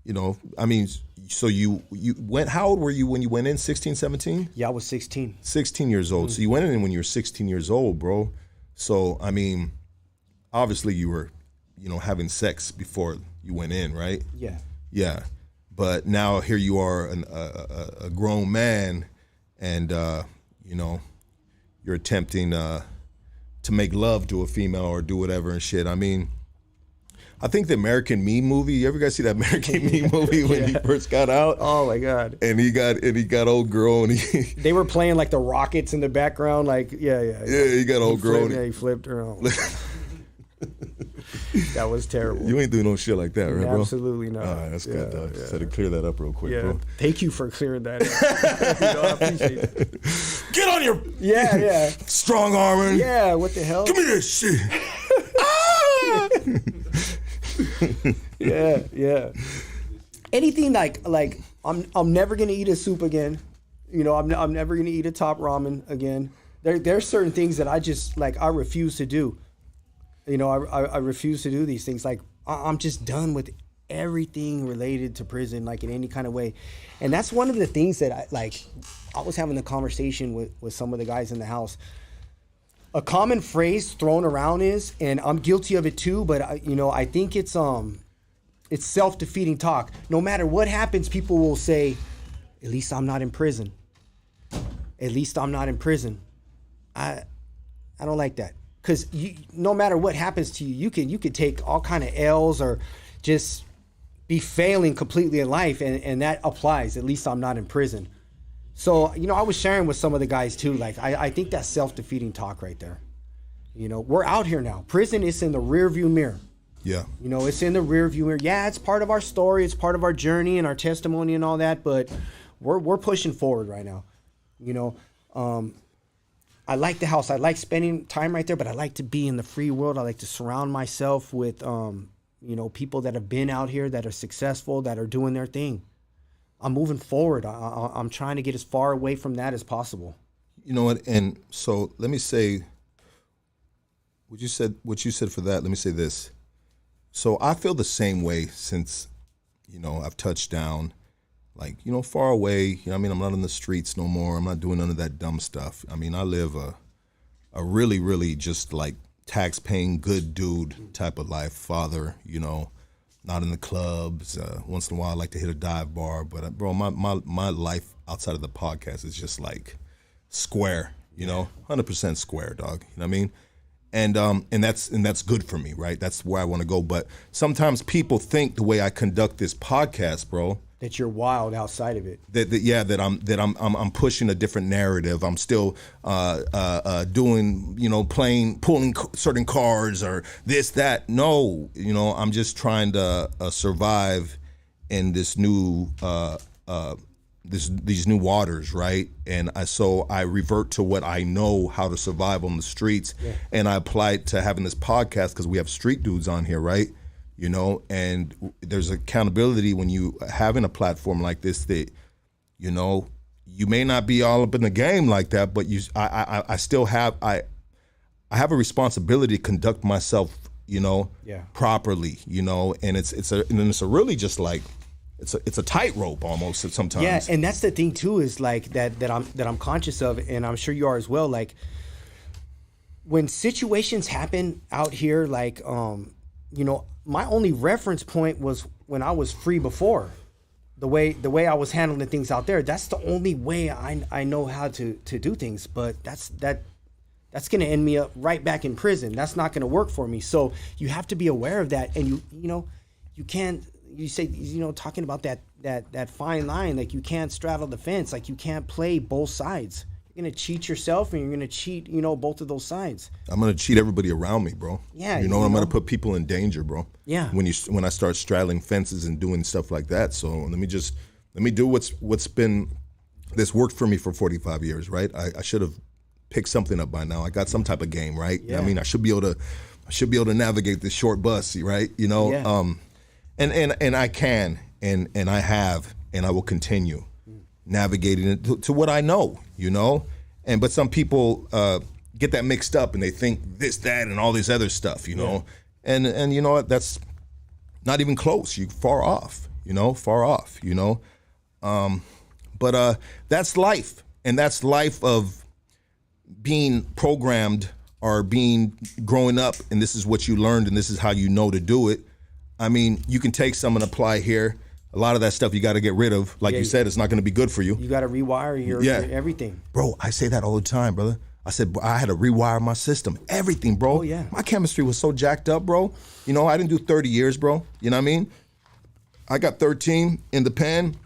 Speaker 1: you know, I mean, so you went. How old were you when you went in? 16, 17?
Speaker 4: Yeah, I was 16.
Speaker 1: 16 years old. Mm-hmm. So you went in when you were 16 years old, bro. So I mean, obviously you were, you know, having sex before you went in, right?
Speaker 4: Yeah.
Speaker 1: Yeah. But now here you are, a grown man, and you know, you're attempting to make love to a female or do whatever and shit. I mean, I think the American Me movie. You ever guys see that American Me movie when he first got out?
Speaker 4: Oh my god!
Speaker 1: And he got old girl, and
Speaker 4: they were playing like the Rockets in the background, like yeah.
Speaker 1: He got old girl.
Speaker 4: He flipped her on. That was terrible.
Speaker 1: You ain't doing no shit like that, right, bro?
Speaker 4: Absolutely not.
Speaker 1: All right, that's good, dog. Just had to clear that up real quick, bro.
Speaker 4: Thank you for clearing that up. You know, I appreciate it.
Speaker 1: Get on your strong arming.
Speaker 4: Yeah, what the hell?
Speaker 1: Give me this shit.
Speaker 4: Yeah. Anything like I'm never gonna eat a soup again. You know, I'm never gonna eat a top ramen again. There's certain things that I just like. I refuse to do. You know, I refuse to do these things. Like I'm just done with everything related to prison, like in any kind of way. And that's one of the things that I was having a conversation with some of the guys in the house. A common phrase thrown around is, and I'm guilty of it too, but I think it's self-defeating talk. No matter what happens, people will say, at least I'm not in prison. At least I'm not in prison. I don't like that. Because no matter what happens to you, you could take all kind of L's or just be failing completely in life, and that applies. At least I'm not in prison. So, I was sharing with some of the guys too, like I think that's self-defeating talk right there. We're out here now. Prison is in the rear view mirror.
Speaker 1: Yeah.
Speaker 4: It's in the rear view mirror. Yeah, it's part of our story, it's part of our journey and our testimony and all that, but we're pushing forward right now. I like the house. I like spending time right there, but I like to be in the free world. I like to surround myself with, people that have been out here, that are successful, that are doing their thing. I'm moving forward. I'm trying to get as far away from that as possible.
Speaker 1: You know what? And so let me say, what you said for that, let me say this. So I feel the same way since, I've touched down. Like, far away, I'm not in the streets no more. I'm not doing none of that dumb stuff. I live a really, really just like tax-paying good dude type of life. Father, not in the clubs. Once in a while I like to hit a dive bar. But, bro, my life outside of the podcast is just like square, 100% square, dog. You know what I mean? And that's good for me, right? That's where I want to go. But sometimes people think the way I conduct this podcast, bro,
Speaker 4: that you're wild outside of it.
Speaker 1: That I'm pushing a different narrative. I'm still doing, pulling certain cards or this, that. No, I'm just trying to survive in this new these new waters, right? And so I revert to what I know how to survive on the streets, and I apply it to having this podcast because we have street dudes on here, right? And there's accountability when you having a platform like this that, you may not be all up in the game like that, but I still have, I have a responsibility to conduct myself, properly, and it's a really just like, it's a tightrope almost sometimes.
Speaker 4: Yeah, and that's the thing too, is like that I'm conscious of, and I'm sure you are as well. Like when situations happen out here, like, my only reference point was when I was free before. The way I was handling things out there, that's the only way I know how to do things. But that's gonna end me up right back in prison. That's not gonna work for me. So you have to be aware of that, and you can't. You say, talking about that fine line, like you can't straddle the fence, like you can't play both sides. You're gonna cheat yourself, and you're gonna cheat, both of those sides.
Speaker 1: I'm gonna cheat everybody around me, bro.
Speaker 4: Yeah,
Speaker 1: I'm gonna put people in danger, bro.
Speaker 4: Yeah.
Speaker 1: When I start straddling fences and doing stuff like that, so let me do what's been this worked for me for 45 years, right? I should have picked something up by now. I got some type of game, right?
Speaker 4: Yeah.
Speaker 1: I should be able to navigate this short bus, right?
Speaker 4: Yeah.
Speaker 1: And I can, and I have, and I will continue navigating it to what I know, but some people get that mixed up and they think this, that, and all this other stuff, and you know what, that's not even close. You're far off, but that's life, and that's life of being programmed or growing up, and this is what you learned, and this is how you know to do it. You can take some and apply here. A lot of that stuff you got to get rid of. Like you said, it's not going to be good for you.
Speaker 4: You got to rewire your everything.
Speaker 1: Bro, I say that all the time, brother. I said, I had to rewire my system. Everything, bro.
Speaker 4: Oh, yeah.
Speaker 1: My chemistry was so jacked up, bro. I didn't do 30 years, bro. You know what I mean? I got 13 in the pen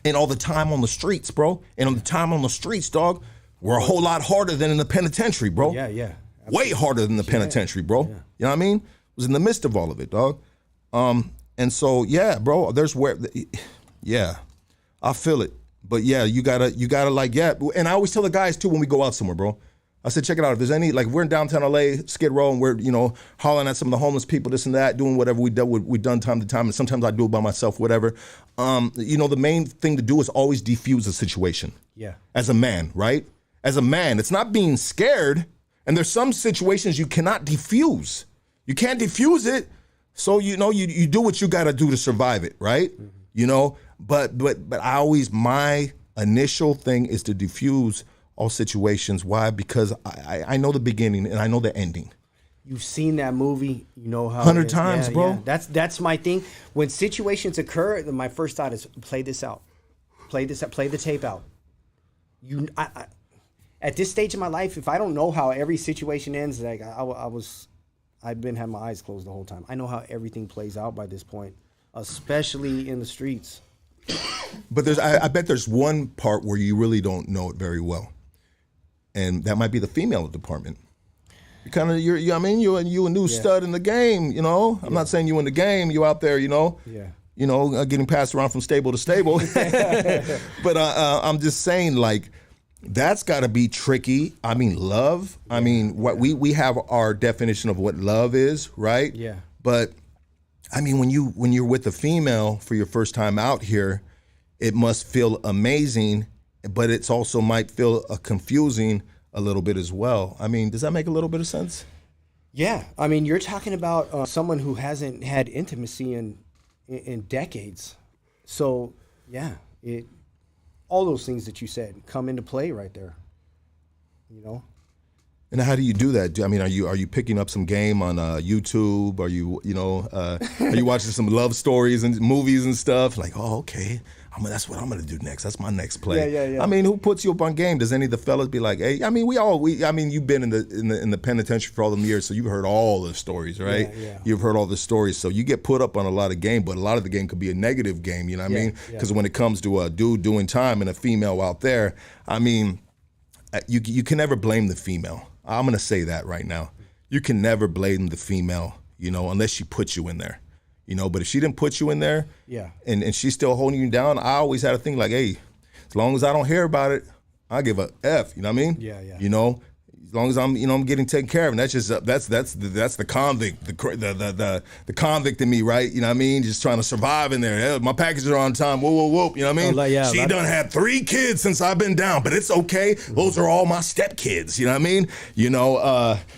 Speaker 1: and all the time on the streets, bro. And on the time on the streets, dog, were a whole lot harder than in the penitentiary, bro.
Speaker 4: Yeah, yeah. Absolutely.
Speaker 1: Way harder than the penitentiary, bro. Yeah. You know what I mean? Was in the midst of all of it, dog. And so, yeah, bro, I feel it. But yeah, you gotta like, yeah. And I always tell the guys too when we go out somewhere, bro. I said, check it out. If there's any, like, we're in downtown LA, Skid Row, and we're, hollering at some of the homeless people, this and that, doing whatever we've done time to time. And sometimes I do it by myself, whatever. The main thing to do is always defuse the situation.
Speaker 4: Yeah.
Speaker 1: As a man, right? As a man, it's not being scared. And there's some situations you cannot diffuse. You can't diffuse it. So, you do what you got to do to survive it, right? But I always, my initial thing is to diffuse all situations. Why? Because I know the beginning and I know the ending.
Speaker 4: You've seen that movie, you know how
Speaker 1: 100 times, bro.
Speaker 4: Yeah. That's my thing. When situations occur, my first thought is play this out. Play the tape out. At this stage of my life, if I don't know how every situation ends, like I've been having my eyes closed the whole time. I know how everything plays out by this point, especially in the streets.
Speaker 1: But I bet there's one part where you really don't know it very well, and that might be the female department. You're a new stud in the game, I'm not saying you in the game, you out there, getting passed around from stable to stable. But I'm just saying, like, that's got to be tricky. I mean, love. I mean, what we have our definition of what love is, right?
Speaker 4: Yeah.
Speaker 1: But I mean, when you're with a female for your first time out here, it must feel amazing, but it's also might feel confusing a little bit as well. I mean, does that make a little bit of sense?
Speaker 4: Yeah, I mean, you're talking about someone who hasn't had intimacy in decades. So, yeah, all those things that you said come into play right there.
Speaker 1: And how do you do that? I mean, are you picking up some game on YouTube? Are you are you watching some love stories and movies and stuff? Like, oh, okay, that's what I'm gonna do next. That's my next play.
Speaker 4: Yeah.
Speaker 1: I mean, who puts you up on game? Does any of the fellas be like, hey? I mean, you've been in the penitentiary for all them years, so you've heard all the stories, right?
Speaker 4: Yeah.
Speaker 1: You've heard all the stories, so you get put up on a lot of game, but a lot of the game could be a negative game. You know what I mean? Because when it comes to a dude doing time and a female out there, I mean, you can never blame the female. I'm going to say that right now. You can never blame the female, unless she puts you in there, but if she didn't put you in there and she's still holding you down, I always had a thing like, hey, as long as I don't hear about it, I give a F, you know what I mean?
Speaker 4: Yeah.
Speaker 1: As long as I'm getting taken care of, and that's just that's the convict, the convict in me, right? You know what I mean? Just trying to survive in there. Hey, my packages are on time. Whoop. You know what I mean? She done had 3 kids since I've been down, but it's okay. Those are all my stepkids. You know what I mean?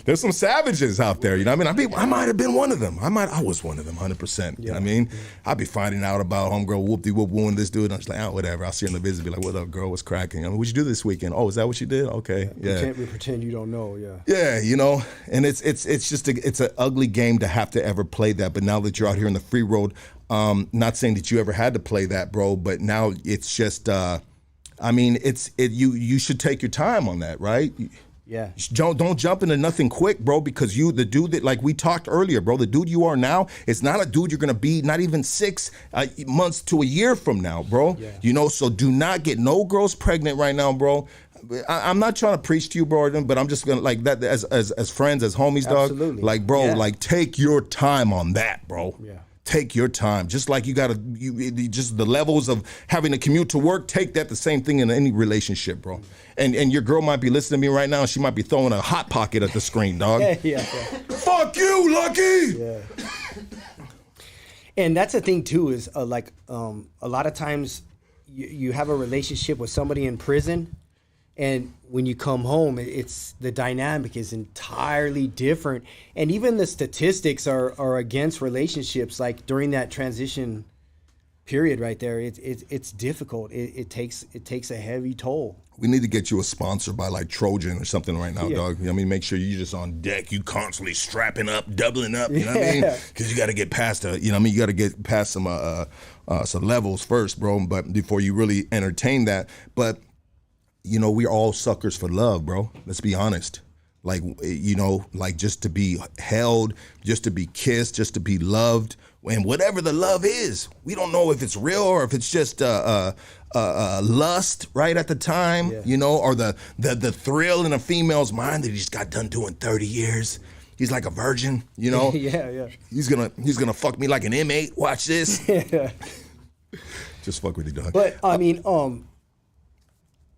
Speaker 1: There's some savages out there. You know what I mean? I might have been one of them. I was one of them, 100%. You know what I mean? I'd be finding out about homegirl whoop-de-whoop wooing this dude. And I'm just like, whatever. I'll see her in the visit, be like, what up, girl? What's cracking? I mean, what'd you do this weekend? Oh, is that what you did? Okay, yeah.
Speaker 4: We pretend you don't know,
Speaker 1: Yeah, and it's just it's an ugly game to have to ever play that. But now that you're out here in the free road, not saying that you ever had to play that, bro, but now it's just, you should take your time on that, right?
Speaker 4: Yeah.
Speaker 1: Don't jump into nothing quick, bro, because the dude that, like we talked earlier, bro, the dude you are now, it's not a dude you're going to be not even 6 months to a year from now, bro.
Speaker 4: Yeah.
Speaker 1: So do not get no girls pregnant right now, bro. I'm not trying to preach to you, bro, but I'm just gonna like that as friends, as homies, dog.
Speaker 4: Absolutely.
Speaker 1: Like, bro, like take your time on that, bro.
Speaker 4: Yeah.
Speaker 1: Take your time. Just like you just the levels of having to commute to work. Take that the same thing in any relationship, bro. And your girl might be listening to me right now. And she might be throwing a hot pocket at the screen, dog.
Speaker 4: Yeah.
Speaker 1: Fuck you, Lucky.
Speaker 4: Yeah. And that's the thing too is a lot of times you have a relationship with somebody in prison. And when you come home, the dynamic is entirely different. And even the statistics are against relationships. Like during that transition period right there, it's difficult. It takes a heavy toll.
Speaker 1: We need to get you a sponsor by like Trojan or something right now, dog. You know what I mean? Make sure you're just on deck. You constantly strapping up, doubling up. You know what I mean? Because you got to get past you got to get past some levels first, bro. But before you really entertain that, but. We're all suckers for love, bro. Let's be honest. Like, like just to be held, just to be kissed, just to be loved. And whatever the love is, we don't know if it's real or if it's just lust right at the time, or the thrill in a female's mind that he just got done doing 30 years. He's like a virgin,
Speaker 4: Yeah.
Speaker 1: He's gonna fuck me like an inmate. Watch this. Just fuck with you, dog.
Speaker 4: But I mean,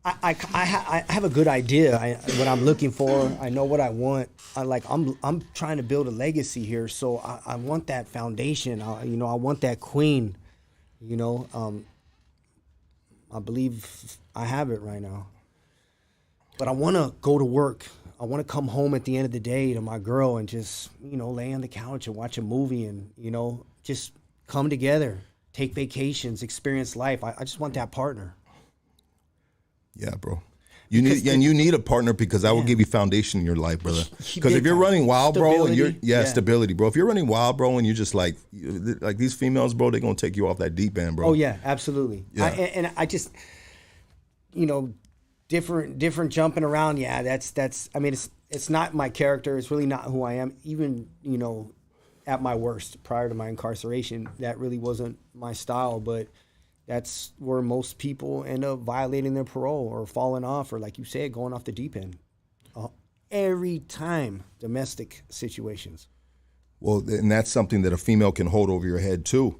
Speaker 4: I have a good idea what I'm looking for. I know what I want. I'm trying to build a legacy here, so I want that foundation. I want that queen. I believe I have it right now. But I want to go to work. I want to come home at the end of the day to my girl and just, lay on the couch and watch a movie and, just come together, take vacations, experience life. I just want that partner.
Speaker 1: Yeah, bro. You need a partner because that will give you foundation in your life, brother. Because if you're running wild, bro, and stability, bro. If you're running wild, bro, and you're just like these females, bro, they're gonna take you off that deep end, bro.
Speaker 4: Oh yeah, absolutely. Yeah. I just, different jumping around. Yeah, that's. I mean, it's not my character. It's really not who I am. Even at my worst, prior to my incarceration, that really wasn't my style. But that's where most people end up violating their parole or falling off, or like you said, going off the deep end. Every time, domestic situations.
Speaker 1: Well, and that's something that a female can hold over your head too,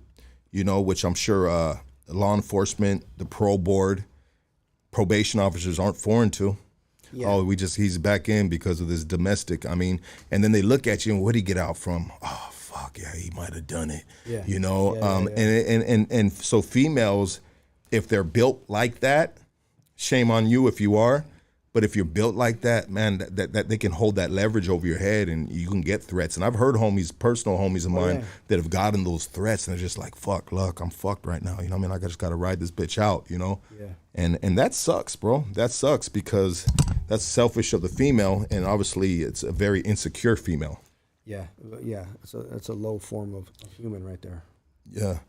Speaker 1: which I'm sure law enforcement, the parole board, probation officers aren't foreign to. Yeah. Oh, he's back in because of this domestic. I mean, and then they look at you and what did he get out from? Oh, fuck yeah, he might have done it. Yeah. And so females, if they're built like that, shame on you if you are. But if you're built like that, man, that they can hold that leverage over your head and you can get threats. And I've heard personal homies of mine that have gotten those threats and they're just like, fuck, look, I'm fucked right now. I just got to ride this bitch out, Yeah. And that sucks, bro. That sucks because that's selfish of the female. And obviously it's a very insecure female. Yeah.
Speaker 4: It's a low form of human right there.
Speaker 1: Yeah.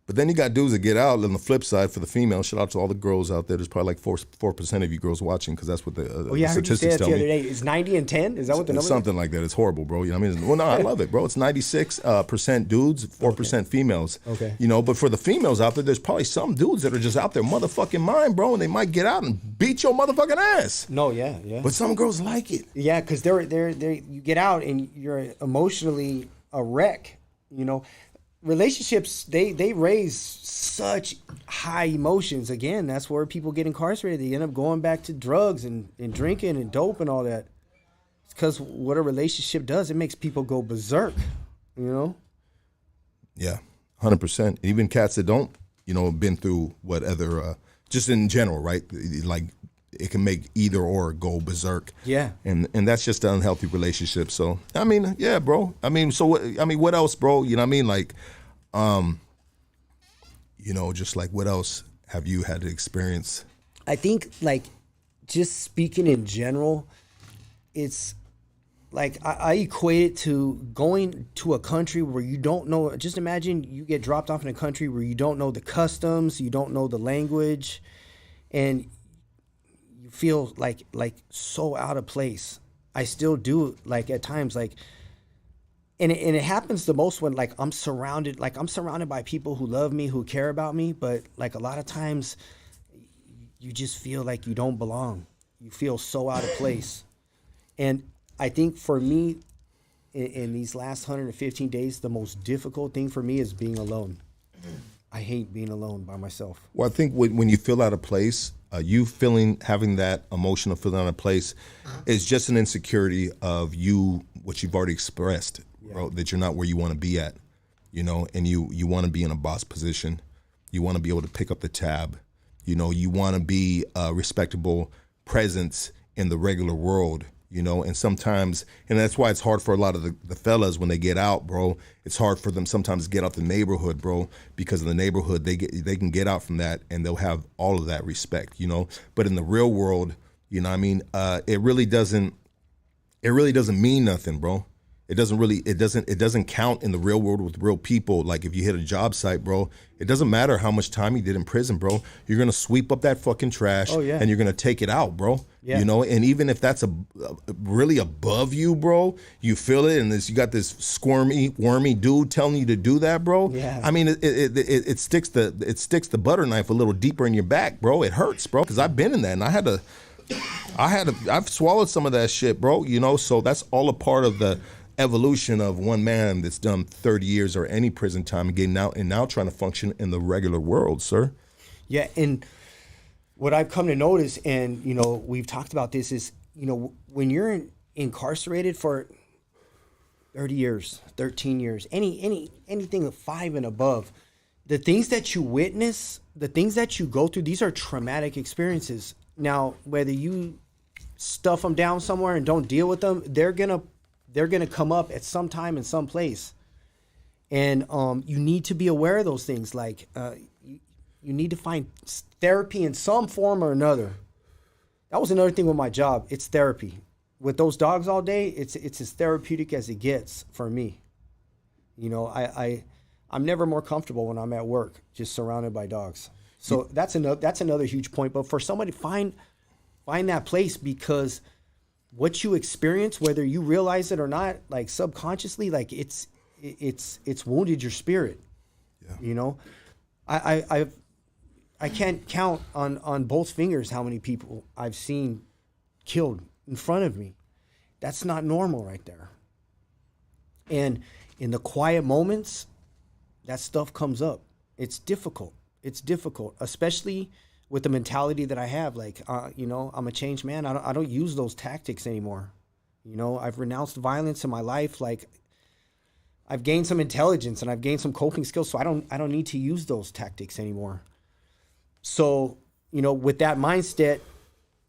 Speaker 1: But then you got dudes that get out. On the flip side, for the female, shout out to all the girls out there. There's probably like 4% of you girls watching because that's what the statistics tell me.
Speaker 4: The other day. It's 90 and 10? Is that what the number is?
Speaker 1: Something like that. It's horrible, bro. You know what I mean? Well, no, I love it, bro. It's 96% dudes, 4% females.
Speaker 4: Okay.
Speaker 1: But for the females out there, there's probably some dudes that are just out there motherfucking mind, bro, and they might get out and beat your motherfucking ass.
Speaker 4: No, yeah.
Speaker 1: But some girls like it.
Speaker 4: Yeah, because they're you get out and you're emotionally a wreck, Relationships, they raise such high emotions. Again, that's where people get incarcerated. They end up going back to drugs and drinking and dope and all that. It's because what a relationship does, it makes people go berserk,
Speaker 1: Yeah, 100%. Even cats that don't, been through whatever, just in general, right? Like, it can make either or go berserk.
Speaker 4: Yeah.
Speaker 1: And that's just an unhealthy relationship. So, I mean, yeah, bro. I mean, what else, bro? You know what I mean? Like, just like what else have you had to experience?
Speaker 4: I think, like, just speaking in general, it's like I equate it to going to a country where you don't know. Just imagine you get dropped off in a country where you don't know the customs, you don't know the language, and feel like so out of place. I still do, like, at times, like, and it happens the most when, like, I'm surrounded by people who love me, who care about me, but, like, a lot of times you just feel like you don't belong. You feel so out of place. And I think for me, in these last 115 days, the most difficult thing for me is being alone. I hate being alone by myself.
Speaker 1: Well, I think when you feel out of place, having that emotional feeling out of place is just an insecurity of you, what you've already expressed, bro, that you're not where you want to be at, and you want to be in a boss position. You want to be able to pick up the tab. You want to be a respectable presence in the regular world, and sometimes, and that's why it's hard for a lot of the fellas when they get out, bro. It's hard for them sometimes to get out the neighborhood, bro, because in the neighborhood they can get out from that and they'll have all of that respect, But in the real world, it really doesn't mean nothing, bro. It doesn't count in the real world with real people. Like if you hit a job site, bro, it doesn't matter how much time you did in prison, bro. You're gonna sweep up that fucking trash, and you're gonna take it out, bro. Yeah. And even if that's really above you, bro, you feel it, and you got this squirmy, wormy dude telling you to do that, bro.
Speaker 4: Yeah.
Speaker 1: I mean, it sticks the butter knife a little deeper in your back, bro. It hurts, bro, because I've been in that, and I've swallowed some of that shit, bro. So that's all a part of the evolution of one man that's done 30 years or any prison time and getting out and now trying to function in the regular world, sir.
Speaker 4: Yeah, and what I've come to notice, and we've talked about this, is when you're incarcerated for 30 years, 13 years, anything of 5 and above, the things that you witness, the things that you go through, these are traumatic experiences. Now, whether you stuff them down somewhere and don't deal with them, they're gonna come up at some time in some place. And you need to be aware of those things. Like you need to find therapy in some form or another. That was another thing with my job. It's therapy. With those dogs all day, it's as therapeutic as it gets for me. You know, I'm never more comfortable when I'm at work, just surrounded by dogs. So that's another huge point. But for somebody, find that place, because what you experience, whether you realize it or not, like subconsciously, like it's wounded your spirit. Yeah. You know, I can't count on both fingers how many people I've seen killed in front of me. That's not normal right there. And in the quiet moments, that stuff comes up. It's difficult. It's difficult, especially with the mentality that I have. Like, you know, I'm a changed man. I don't use those tactics anymore. You know, I've renounced violence in my life. Like, I've gained some intelligence and I've gained some coping skills, so I don't need to use those tactics anymore. So, you know, with that mindset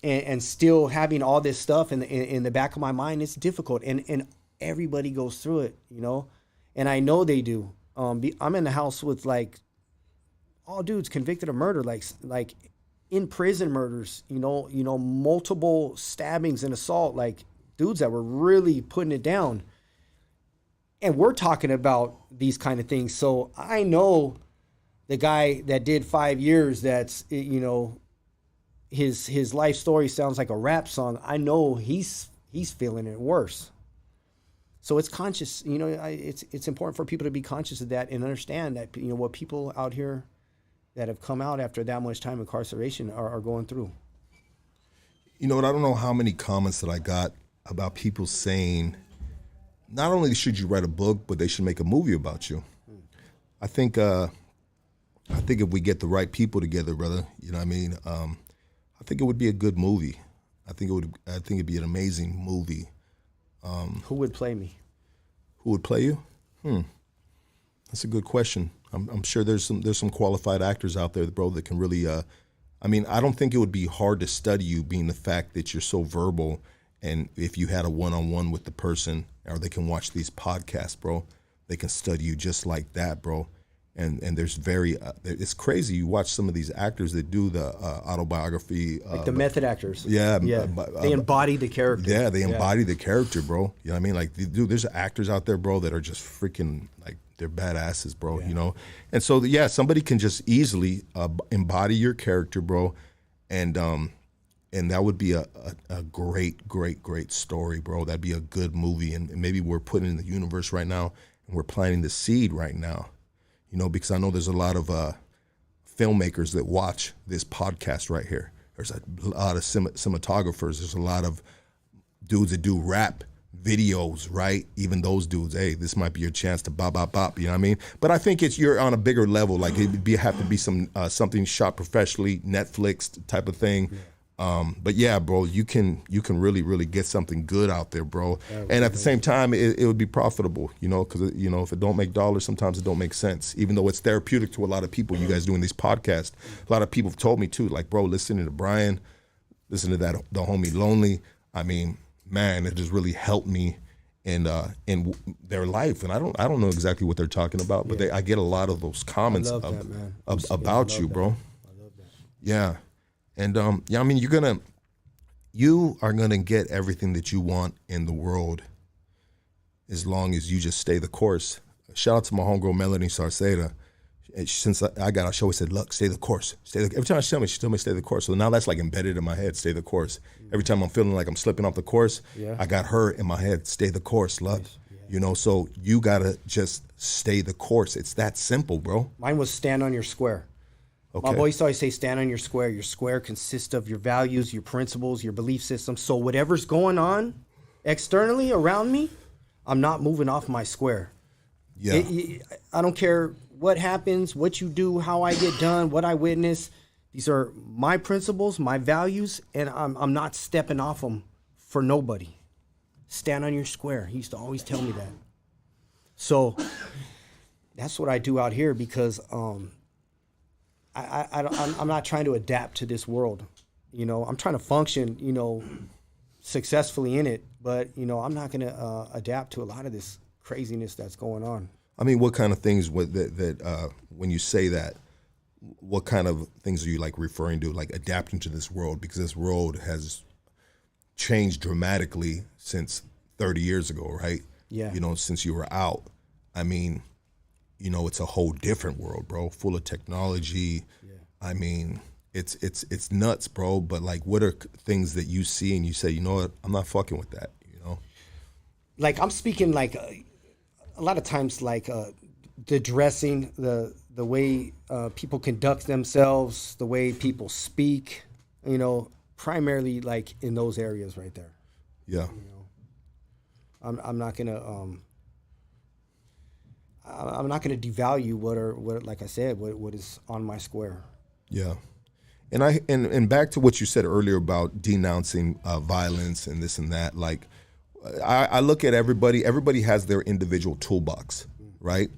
Speaker 4: and still having all this stuff in the back of my mind, it's difficult. And everybody goes through it, you know, and I know they do. I'm in the house with like all dudes convicted of murder, like in prison murders, you know, multiple stabbings and assault, like dudes that were really putting it down. And we're talking about these kind of things. So I know the guy that did 5 years, that's, you know, his life story sounds like a rap song. I know he's feeling it worse. So it's conscious, you know, it's important for people to be conscious of that and understand that, you know, what people out here that have come out after that much time incarceration are going through.
Speaker 1: You know what? I don't know how many comments that I got about people saying, not only should you write a book, but they should make a movie about you. I think if we get the right people together, brother, you know what I mean? I think it would be a good movie. I think it'd be an amazing movie.
Speaker 4: Who would play me?
Speaker 1: Who would play you? That's a good question. I'm sure there's some qualified actors out there, bro, that can really. I mean, I don't think it would be hard to study you, being the fact that you're so verbal, and if you had a one-on-one with the person, or they can watch these podcasts, bro, they can study you just like that, bro. And there's it's crazy. You watch some of these actors that do the autobiography.
Speaker 4: Like the method actors.
Speaker 1: Yeah.
Speaker 4: They embody the character.
Speaker 1: Yeah, they embody the character, bro. You know what I mean? Like, dude, there's actors out there, bro, that are just freaking, like, they're badasses, bro, you know? And so, yeah, somebody can just easily embody your character, bro. And that would be a great story, bro. That'd be a good movie. And maybe we're putting it in the universe right now, and we're planting the seed right now. You know, because I know there's a lot of filmmakers that watch this podcast right here. There's a lot of cinematographers. There's a lot of dudes that do rap videos, right? Even those dudes, hey, this might be your chance to bop, you know what I mean? But I think you're on a bigger level. Like, it'd have to be something shot professionally, Netflix type of thing. Yeah. But yeah, bro, you can really get something good out there, bro. And at the same time, it would be profitable, you know, because, you know, if it don't make dollars, sometimes it don't make sense. Even though it's therapeutic to a lot of people, you guys doing these podcasts, a lot of people have told me too, like, bro, listening to Brian, listen to the homie Lonely. I mean, man, it just really helped me in their life. And I don't know exactly what they're talking about, but I get a lot of those comments about you, bro. I love that. Yeah. And I mean, you are gonna get everything that you want in the world as long as you just stay the course. Shout out to my homegirl Melanie Sarceda. Since I got out, she always said, "Look, stay the course." Every time she told me stay the course. So now that's like embedded in my head. Stay the course. Every time I'm feeling like I'm slipping off the course, I got her in my head. Stay the course, love. Yeah. You know, so you gotta just stay the course. It's that simple, bro.
Speaker 4: Mine was stand on your square. Okay. My boy used to always say, stand on your square. Your square consists of your values, your principles, your belief system. So whatever's going on externally around me, I'm not moving off my square. Yeah. I don't care what happens, what you do, how I get done, what I witness. These are my principles, my values, and I'm not stepping off them for nobody. Stand on your square. He used to always tell me that. So that's what I do out here because I'm not trying to adapt to this world. You know, I'm trying to function, you know, successfully in it, but, you know, I'm not going to adapt to a lot of this craziness that's going on.
Speaker 1: I mean, what kind of things when you say that, what kind of things are you like referring to, like adapting to this world? Because this world has changed dramatically since 30 years ago, right?
Speaker 4: Yeah.
Speaker 1: You know, since you were out. I mean, you know, it's a whole different world, bro, full of technology. Yeah. I mean, it's nuts, bro. But like, what are things that you see and you say, you know what, I'm not fucking with that, you know?
Speaker 4: Like, I'm speaking like a lot of times, like the dressing, the way people conduct themselves, the way people speak, you know, primarily like in those areas right there.
Speaker 1: Yeah.
Speaker 4: You know, I'm not gonna I'm not gonna devalue what like I said, what is on my square.
Speaker 1: Yeah. And back to what you said earlier about denouncing violence and this and that, like I look at everybody has their individual toolbox, right?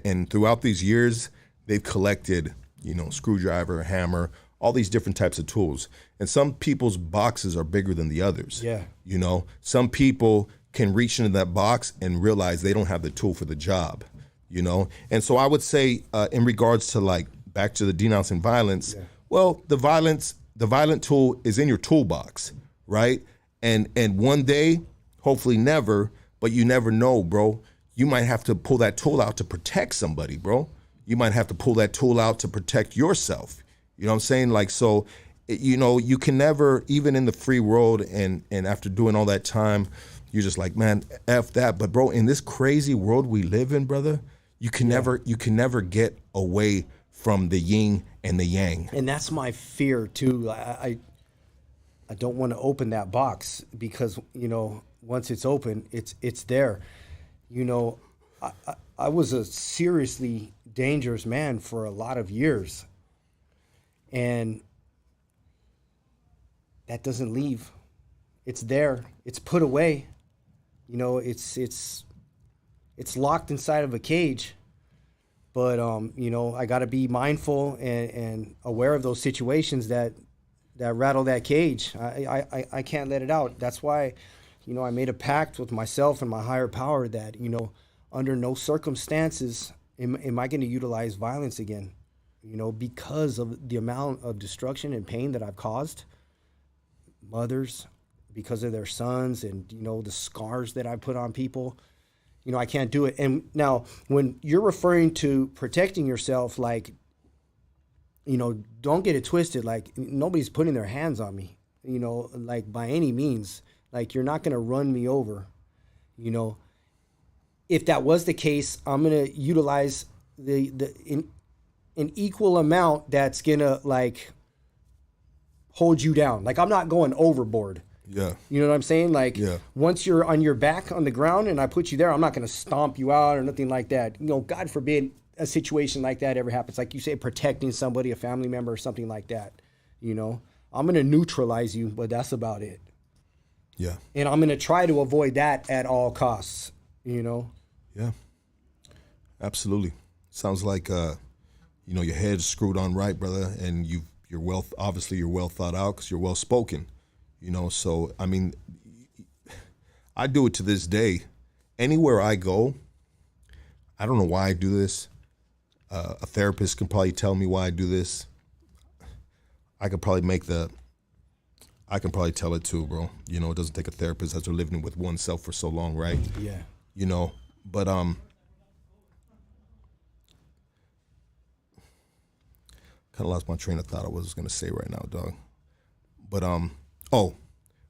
Speaker 1: And throughout these years, they've collected, you know, screwdriver, hammer, all these different types of tools. And some people's boxes are bigger than the others.
Speaker 4: Yeah.
Speaker 1: You know, some people can reach into that box and realize they don't have the tool for the job, you know? And so I would say in regards to like back to the denouncing violence, yeah. Well, the violent tool is in your toolbox, right? And one day, hopefully never, but you never know, bro. You might have to pull that tool out to protect somebody, bro. You might have to pull that tool out to protect yourself. You know what I'm saying? Like, so, you know, you can never, even in the free world and after doing all that time, you're just like, man, F that. But bro, in this crazy world we live in, brother, you can never get away from the yin and the yang. And
Speaker 4: that's my fear too. I don't want to open that box because, you know, once it's open, it's there. You know, I was a seriously dangerous man for a lot of years. And that doesn't leave. It's there. It's put away. You know, it's locked inside of a cage. But you know, I got to be mindful and aware of those situations that rattle that cage. I can't let it out. That's why, you know, I made a pact with myself and my higher power that, you know, under no circumstances am I going to utilize violence again, you know, because of the amount of destruction and pain that I've caused mothers because of their sons and, you know, the scars that I put on people. You know, I can't do it. And now when you're referring to protecting yourself, like, you know, don't get it twisted. Like, nobody's putting their hands on me, you know, like by any means. Like, you're not going to run me over, you know. If that was the case, I'm going to utilize an equal amount that's going to, like, hold you down. Like, I'm not going overboard.
Speaker 1: Yeah.
Speaker 4: You know what I'm saying? Like,
Speaker 1: yeah.
Speaker 4: Once you're on your back on the ground and I put you there, I'm not going to stomp you out or nothing like that. You know, God forbid a situation like that ever happens. Like you say, protecting somebody, a family member or something like that. You know, I'm going to neutralize you, but that's about it.
Speaker 1: Yeah.
Speaker 4: And I'm going to try to avoid that at all costs, you know?
Speaker 1: Yeah. Absolutely. Sounds like, you know, your head's screwed on right, brother, and you're well thought out because you're well spoken. You know, so, I mean, I do it to this day. Anywhere I go, I don't know why I do this. A therapist can probably tell me why I do this. I can probably tell it too, bro. You know, it doesn't take a therapist after living with oneself for so long, right?
Speaker 4: Yeah.
Speaker 1: You know, but kind of lost my train of thought. I was going to say right now, dog. But oh,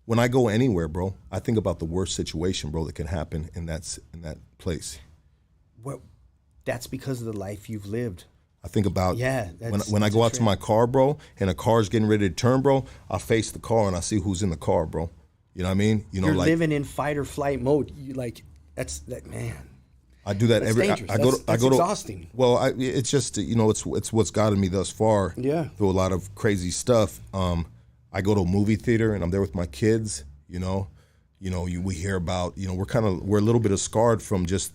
Speaker 1: when I go anywhere, bro, I think about the worst situation, bro, that can happen in that place.
Speaker 4: Well, that's because of the life you've lived.
Speaker 1: I think about when I go out to my car, bro, and a car's getting ready to turn, bro, I face the car and I see who's in the car, bro. You know what I mean? You know,
Speaker 4: you're
Speaker 1: like
Speaker 4: living in fight or flight mode. You man.
Speaker 1: I do that every.
Speaker 4: I go to. Exhausting.
Speaker 1: Well, it's just, you know, it's what's gotten me thus far.
Speaker 4: Yeah.
Speaker 1: Through a lot of crazy stuff. I go to a movie theater and I'm there with my kids. We hear about, we're a little bit scarred from just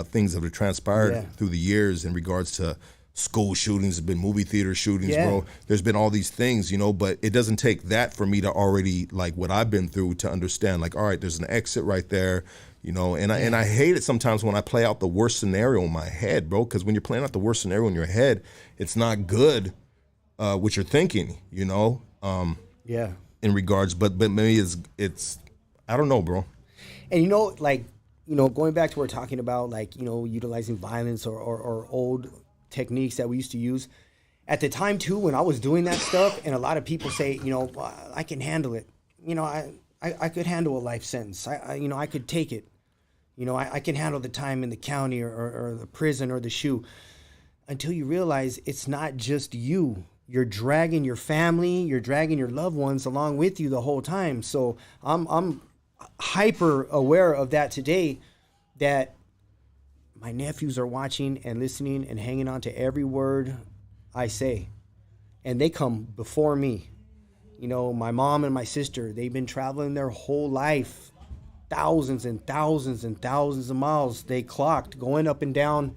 Speaker 1: things that have transpired through the years in regards to school shootings, there's been movie theater shootings, bro. There's been all these things, you know, but it doesn't take that for me to already, like, what I've been through to understand, like, all right, there's an exit right there, you know, and I hate it sometimes when I play out the worst scenario in my head, bro, because when you're playing out the worst scenario in your head, it's not good what you're thinking, you know, in regards, but maybe it's, I don't know, bro.
Speaker 4: And, you know, like, you know, going back to what we're talking about, like, you know, utilizing violence or old techniques that we used to use at the time too, when I was doing that stuff, and a lot of people say, you know, I can handle it. You know, I could handle a life sentence. You know, I could take it. You know, I can handle the time in the county or the prison or the SHU, until you realize it's not just you. You're dragging your family, you're dragging your loved ones along with you the whole time. So I'm hyper aware of that today, that my nephews are watching and listening and hanging on to every word I say. And they come before me. You know, my mom and my sister, they've been traveling their whole life, thousands and thousands and thousands of miles they clocked, going up and down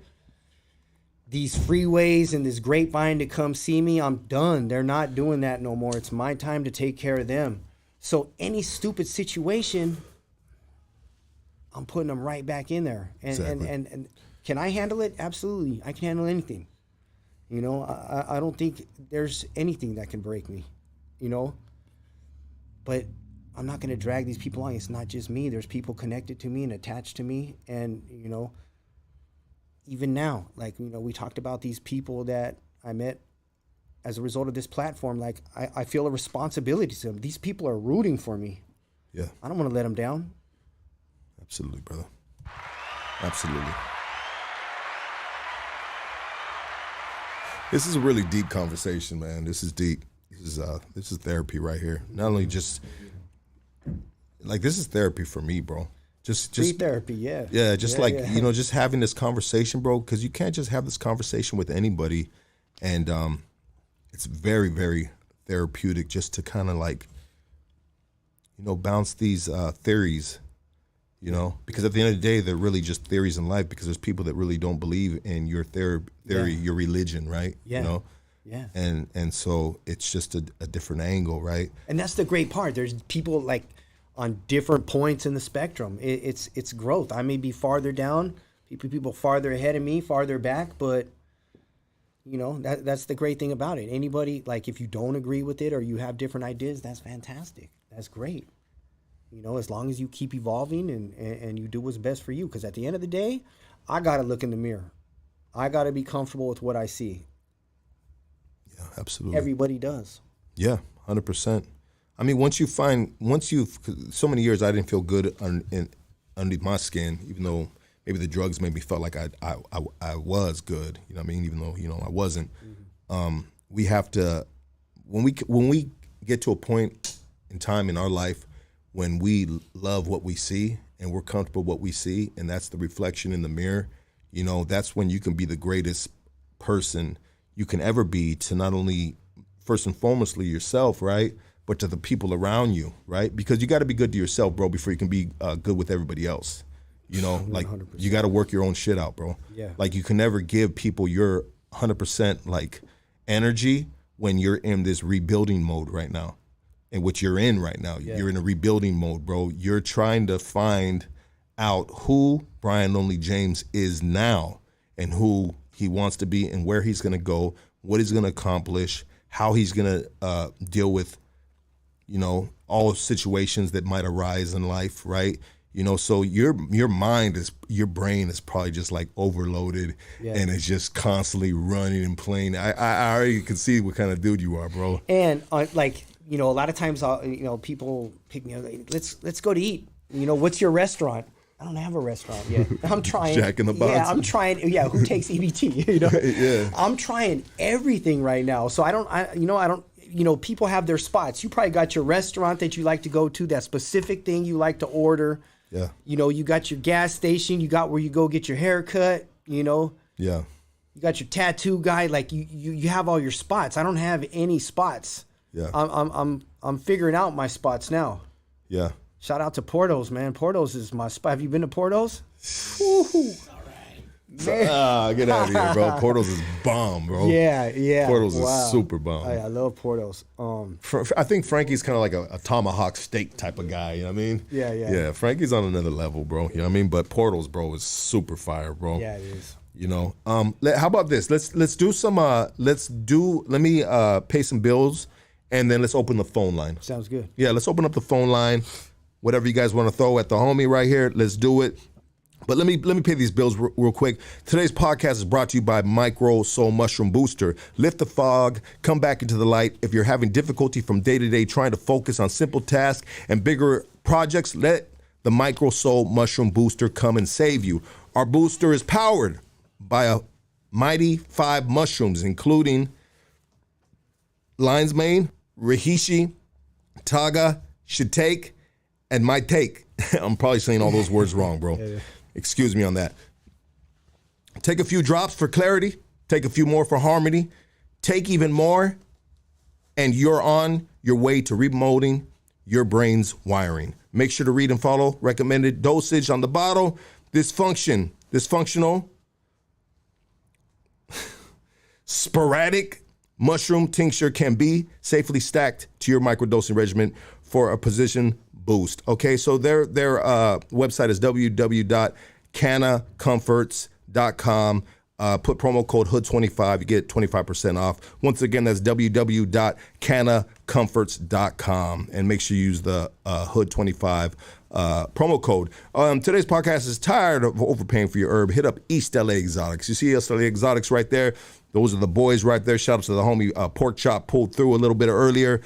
Speaker 4: these freeways and this grapevine to come see me. I'm done. They're not doing that no more. It's my time to take care of them. So any stupid situation, I'm putting them right back in there. And can I handle it? Absolutely. I can handle anything. You know, I don't think there's anything that can break me, you know. But I'm not going to drag these people along. It's not just me. There's people connected to me and attached to me. And, you know, even now, like, you know, we talked about these people that I met as a result of this platform. Like, I feel a responsibility to them. These people are rooting for me.
Speaker 1: Yeah.
Speaker 4: I don't want to let them down.
Speaker 1: Absolutely, brother. Absolutely. This is a really deep conversation, man. This is deep. This is therapy right here. Not only just like, this is therapy for me, bro. Just
Speaker 4: free therapy, yeah.
Speaker 1: Yeah, just you know, just having this conversation, bro, because you can't just have this conversation with anybody, and it's very, very therapeutic just to kind of, like, you know, bounce these theories. You know, because at the end of the day, they're really just theories in life, because there's people that really don't believe in your theory, your religion, right?
Speaker 4: Yeah.
Speaker 1: You know?
Speaker 4: Yeah.
Speaker 1: And so it's just a different angle, right?
Speaker 4: And that's the great part. There's people, like, on different points in the spectrum. It's growth. I may be farther down, people farther ahead of me, farther back, but, you know, that's the great thing about it. Anybody, like, if you don't agree with it or you have different ideas, that's fantastic. That's great. You know, as long as you keep evolving and you do what's best for you. Because at the end of the day, I got to look in the mirror. I got to be comfortable with what I see.
Speaker 1: Yeah, absolutely.
Speaker 4: Everybody does.
Speaker 1: Yeah, 100%. I mean, once you've, so many years I didn't feel good underneath my skin, even though maybe the drugs made me feel like I was good. You know what I mean? Even though, you know, I wasn't. Mm-hmm. We have to, when we get to a point in time in our life when we love what we see and we're comfortable with what we see, and that's the reflection in the mirror, you know, that's when you can be the greatest person you can ever be to not only, first and foremostly, yourself, right, but to the people around you, right? Because you got to be good to yourself, bro, before you can be good with everybody else. You know, like, 100%. You got to work your own shit out, bro.
Speaker 4: Yeah.
Speaker 1: Like, you can never give people your 100% like energy when you're in this rebuilding mode right now. And what you're in right now, you're in a rebuilding mode, bro. You're trying to find out who Brian Lonely James is now, and who he wants to be, and where he's going to go, what he's going to accomplish, how he's going to deal with, you know, all situations that might arise in life, right? You know, so your brain is probably just like overloaded, and it's just constantly running and playing. I already can see what kind of dude you are, bro.
Speaker 4: And like, you know, a lot of times, you know, people pick me up. Like, let's go to eat. You know, what's your restaurant? I don't have a restaurant yet. I'm trying.
Speaker 1: Jack in the Box.
Speaker 4: Yeah, I'm trying. Yeah, who takes EBT? You know.
Speaker 1: Yeah.
Speaker 4: I'm trying everything right now. So I don't. You know, people have their spots. You probably got your restaurant that you like to go to, that specific thing you like to order.
Speaker 1: Yeah.
Speaker 4: You know, you got your gas station. You got where you go get your hair cut. You know.
Speaker 1: Yeah.
Speaker 4: You got your tattoo guy. Like you have all your spots. I don't have any spots.
Speaker 1: Yeah.
Speaker 4: I'm figuring out my spots now.
Speaker 1: Yeah.
Speaker 4: Shout out to Porto's, man. Porto's is my spot. Have you been to Porto's?
Speaker 1: Get out of here, bro. Portals is bomb, bro.
Speaker 4: Yeah.
Speaker 1: Portals
Speaker 4: Wow.
Speaker 1: is super bomb.
Speaker 4: I love Portals.
Speaker 1: I think Frankie's kind of like a tomahawk steak type of guy. You know what I mean?
Speaker 4: Yeah.
Speaker 1: Yeah, Frankie's on another level, bro. You know what I mean? But Portals, bro, is super fire, bro.
Speaker 4: Yeah, it is.
Speaker 1: You know, how about this? Let's do some. Let me pay some bills, and then let's open the phone line.
Speaker 4: Sounds good.
Speaker 1: Yeah, let's open up the phone line. Whatever you guys want to throw at the homie right here, let's do it. But let me pay these bills real quick. Today's podcast is brought to you by Micro Soul Mushroom Booster. Lift the fog, come back into the light. If you're having difficulty from day to day trying to focus on simple tasks and bigger projects, let the Micro Soul Mushroom Booster come and save you. Our booster is powered by a mighty 5 mushrooms, including lion's mane, reishi, taga, shiitake, and my take. I'm probably saying all those words wrong, bro. Yeah. Excuse me on that. Take a few drops for clarity. Take a few more for harmony. Take even more, and you're on your way to remolding your brain's wiring. Make sure to read and follow recommended dosage on the bottle. Dysfunctional, sporadic mushroom tincture can be safely stacked to your microdosing regimen for a precision boost. Okay, so their website is www.cannacomforts.com. Put promo code HOOD25, you get 25% off. Once again, that's www.cannacomforts.com, and make sure you use the HOOD25 promo code. Today's podcast is tired of overpaying for your herb. Hit up East LA Exotics. You see East LA Exotics right there? Those are the boys right there. Shout out to the homie Pork Chop pulled through a little bit earlier.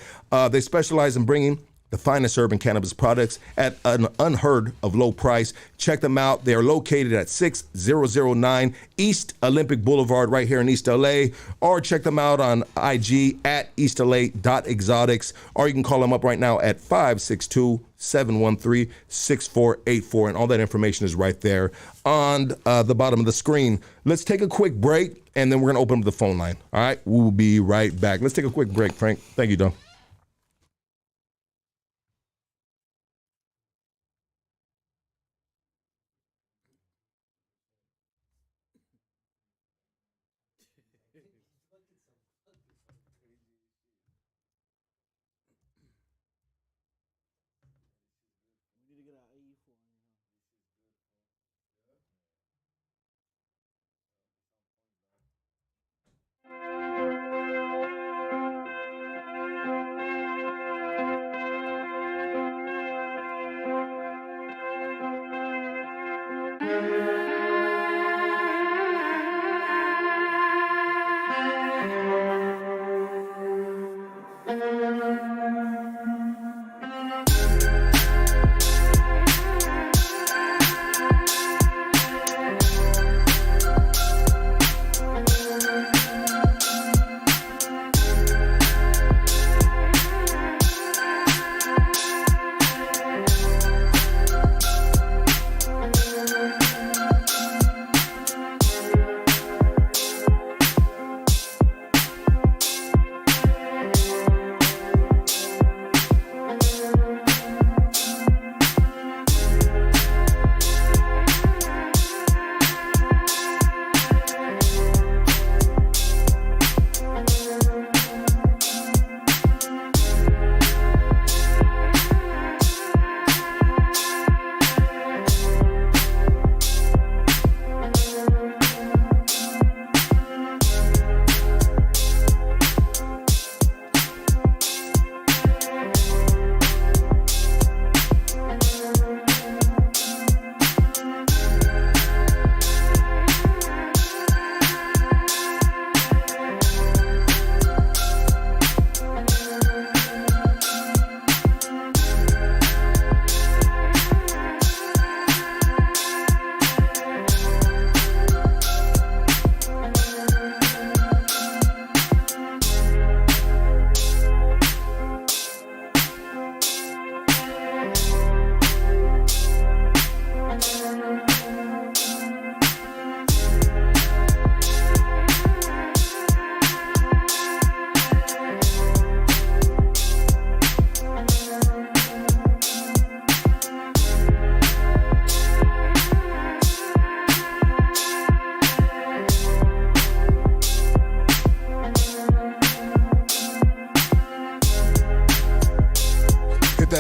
Speaker 1: They specialize in bringing the finest herb and cannabis products at an unheard of low price. Check them out. They are located at 6009 East Olympic Boulevard right here in East LA. Or check them out on IG at eastla.exotics. Or you can call them up right now at 562-713-6484. And all that information is right there on the bottom of the screen. Let's take a quick break, and then we're going to open up the phone line. All right? We'll be right back. Let's take a quick break, Frank. Thank you, Don.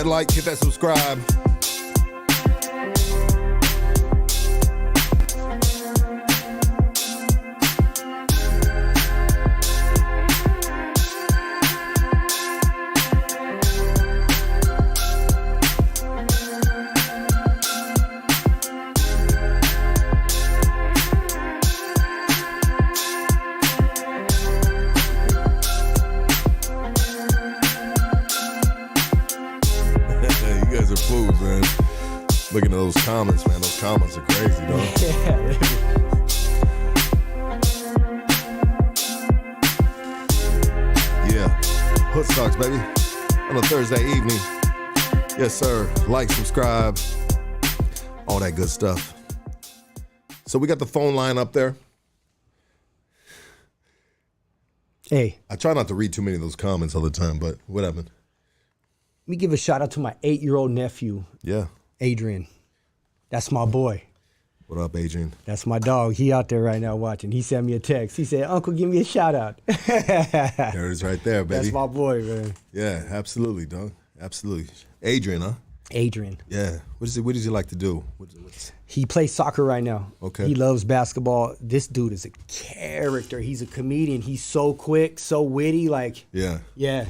Speaker 1: like, hit that subscribe. Looking at those comments, man. Those comments are crazy, dog. Yeah. Hood Stocks, baby. On a Thursday evening. Yes, sir. Like, subscribe. All that good stuff. So we got the phone line up there.
Speaker 4: Hey.
Speaker 1: I try not to read too many of those comments all the time, but what happened?
Speaker 4: Let me give a shout out to my 8-year-old nephew.
Speaker 1: Yeah.
Speaker 4: Adrian. That's my boy.
Speaker 1: What up, Adrian?
Speaker 4: That's my dog. He out there right now watching. He sent me a text. He said, Uncle, give me a shout out.
Speaker 1: There it is right there, baby.
Speaker 4: That's my boy, man.
Speaker 1: Yeah, absolutely, dog. Absolutely. Adrian, huh?
Speaker 4: Adrian.
Speaker 1: Yeah. What does he like to do?
Speaker 4: He plays soccer right now.
Speaker 1: Okay.
Speaker 4: He loves basketball. This dude is a character. He's a comedian. He's so quick, so witty. Like,
Speaker 1: yeah.
Speaker 4: Yeah.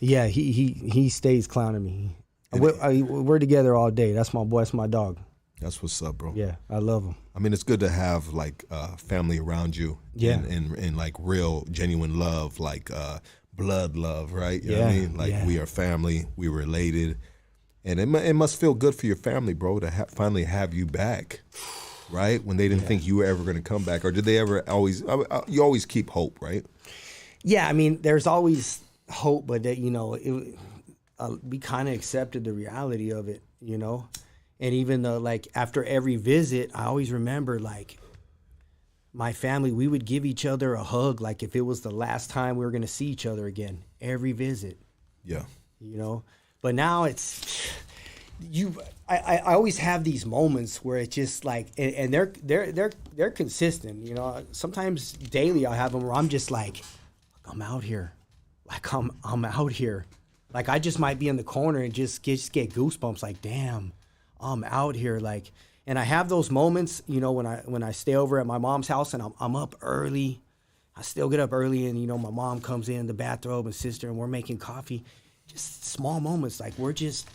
Speaker 4: Yeah, he stays clowning me. We're together all day. That's my boy. That's my dog.
Speaker 1: That's what's up, bro.
Speaker 4: Yeah, I love him.
Speaker 1: I mean, it's good to have like family around you.
Speaker 4: Yeah.
Speaker 1: And like real, genuine love, like blood love, right? You know what I mean? Like we are family. We related, and it must feel good for your family, bro, to finally have you back, right? When they didn't think you were ever going to come back, or did they ever always? You always keep hope, right?
Speaker 4: Yeah, I mean, there's always hope, but that we kind of accepted the reality of it, and even though like after every visit, I always remember like my family, we would give each other a hug like if it was the last time we were going to see each other again, every visit.
Speaker 1: Yeah.
Speaker 4: But now it's I always have these moments where it's just like, and they're consistent, sometimes daily I'll have them where I'm just like, I'm out here. Like I'm out here. Like I just might be in the corner and just get goosebumps. Like damn, I'm out here. Like, and I have those moments, when I stay over at my mom's house and I'm up early. I still get up early and my mom comes in the bathrobe and sister and we're making coffee. Just small moments like we're just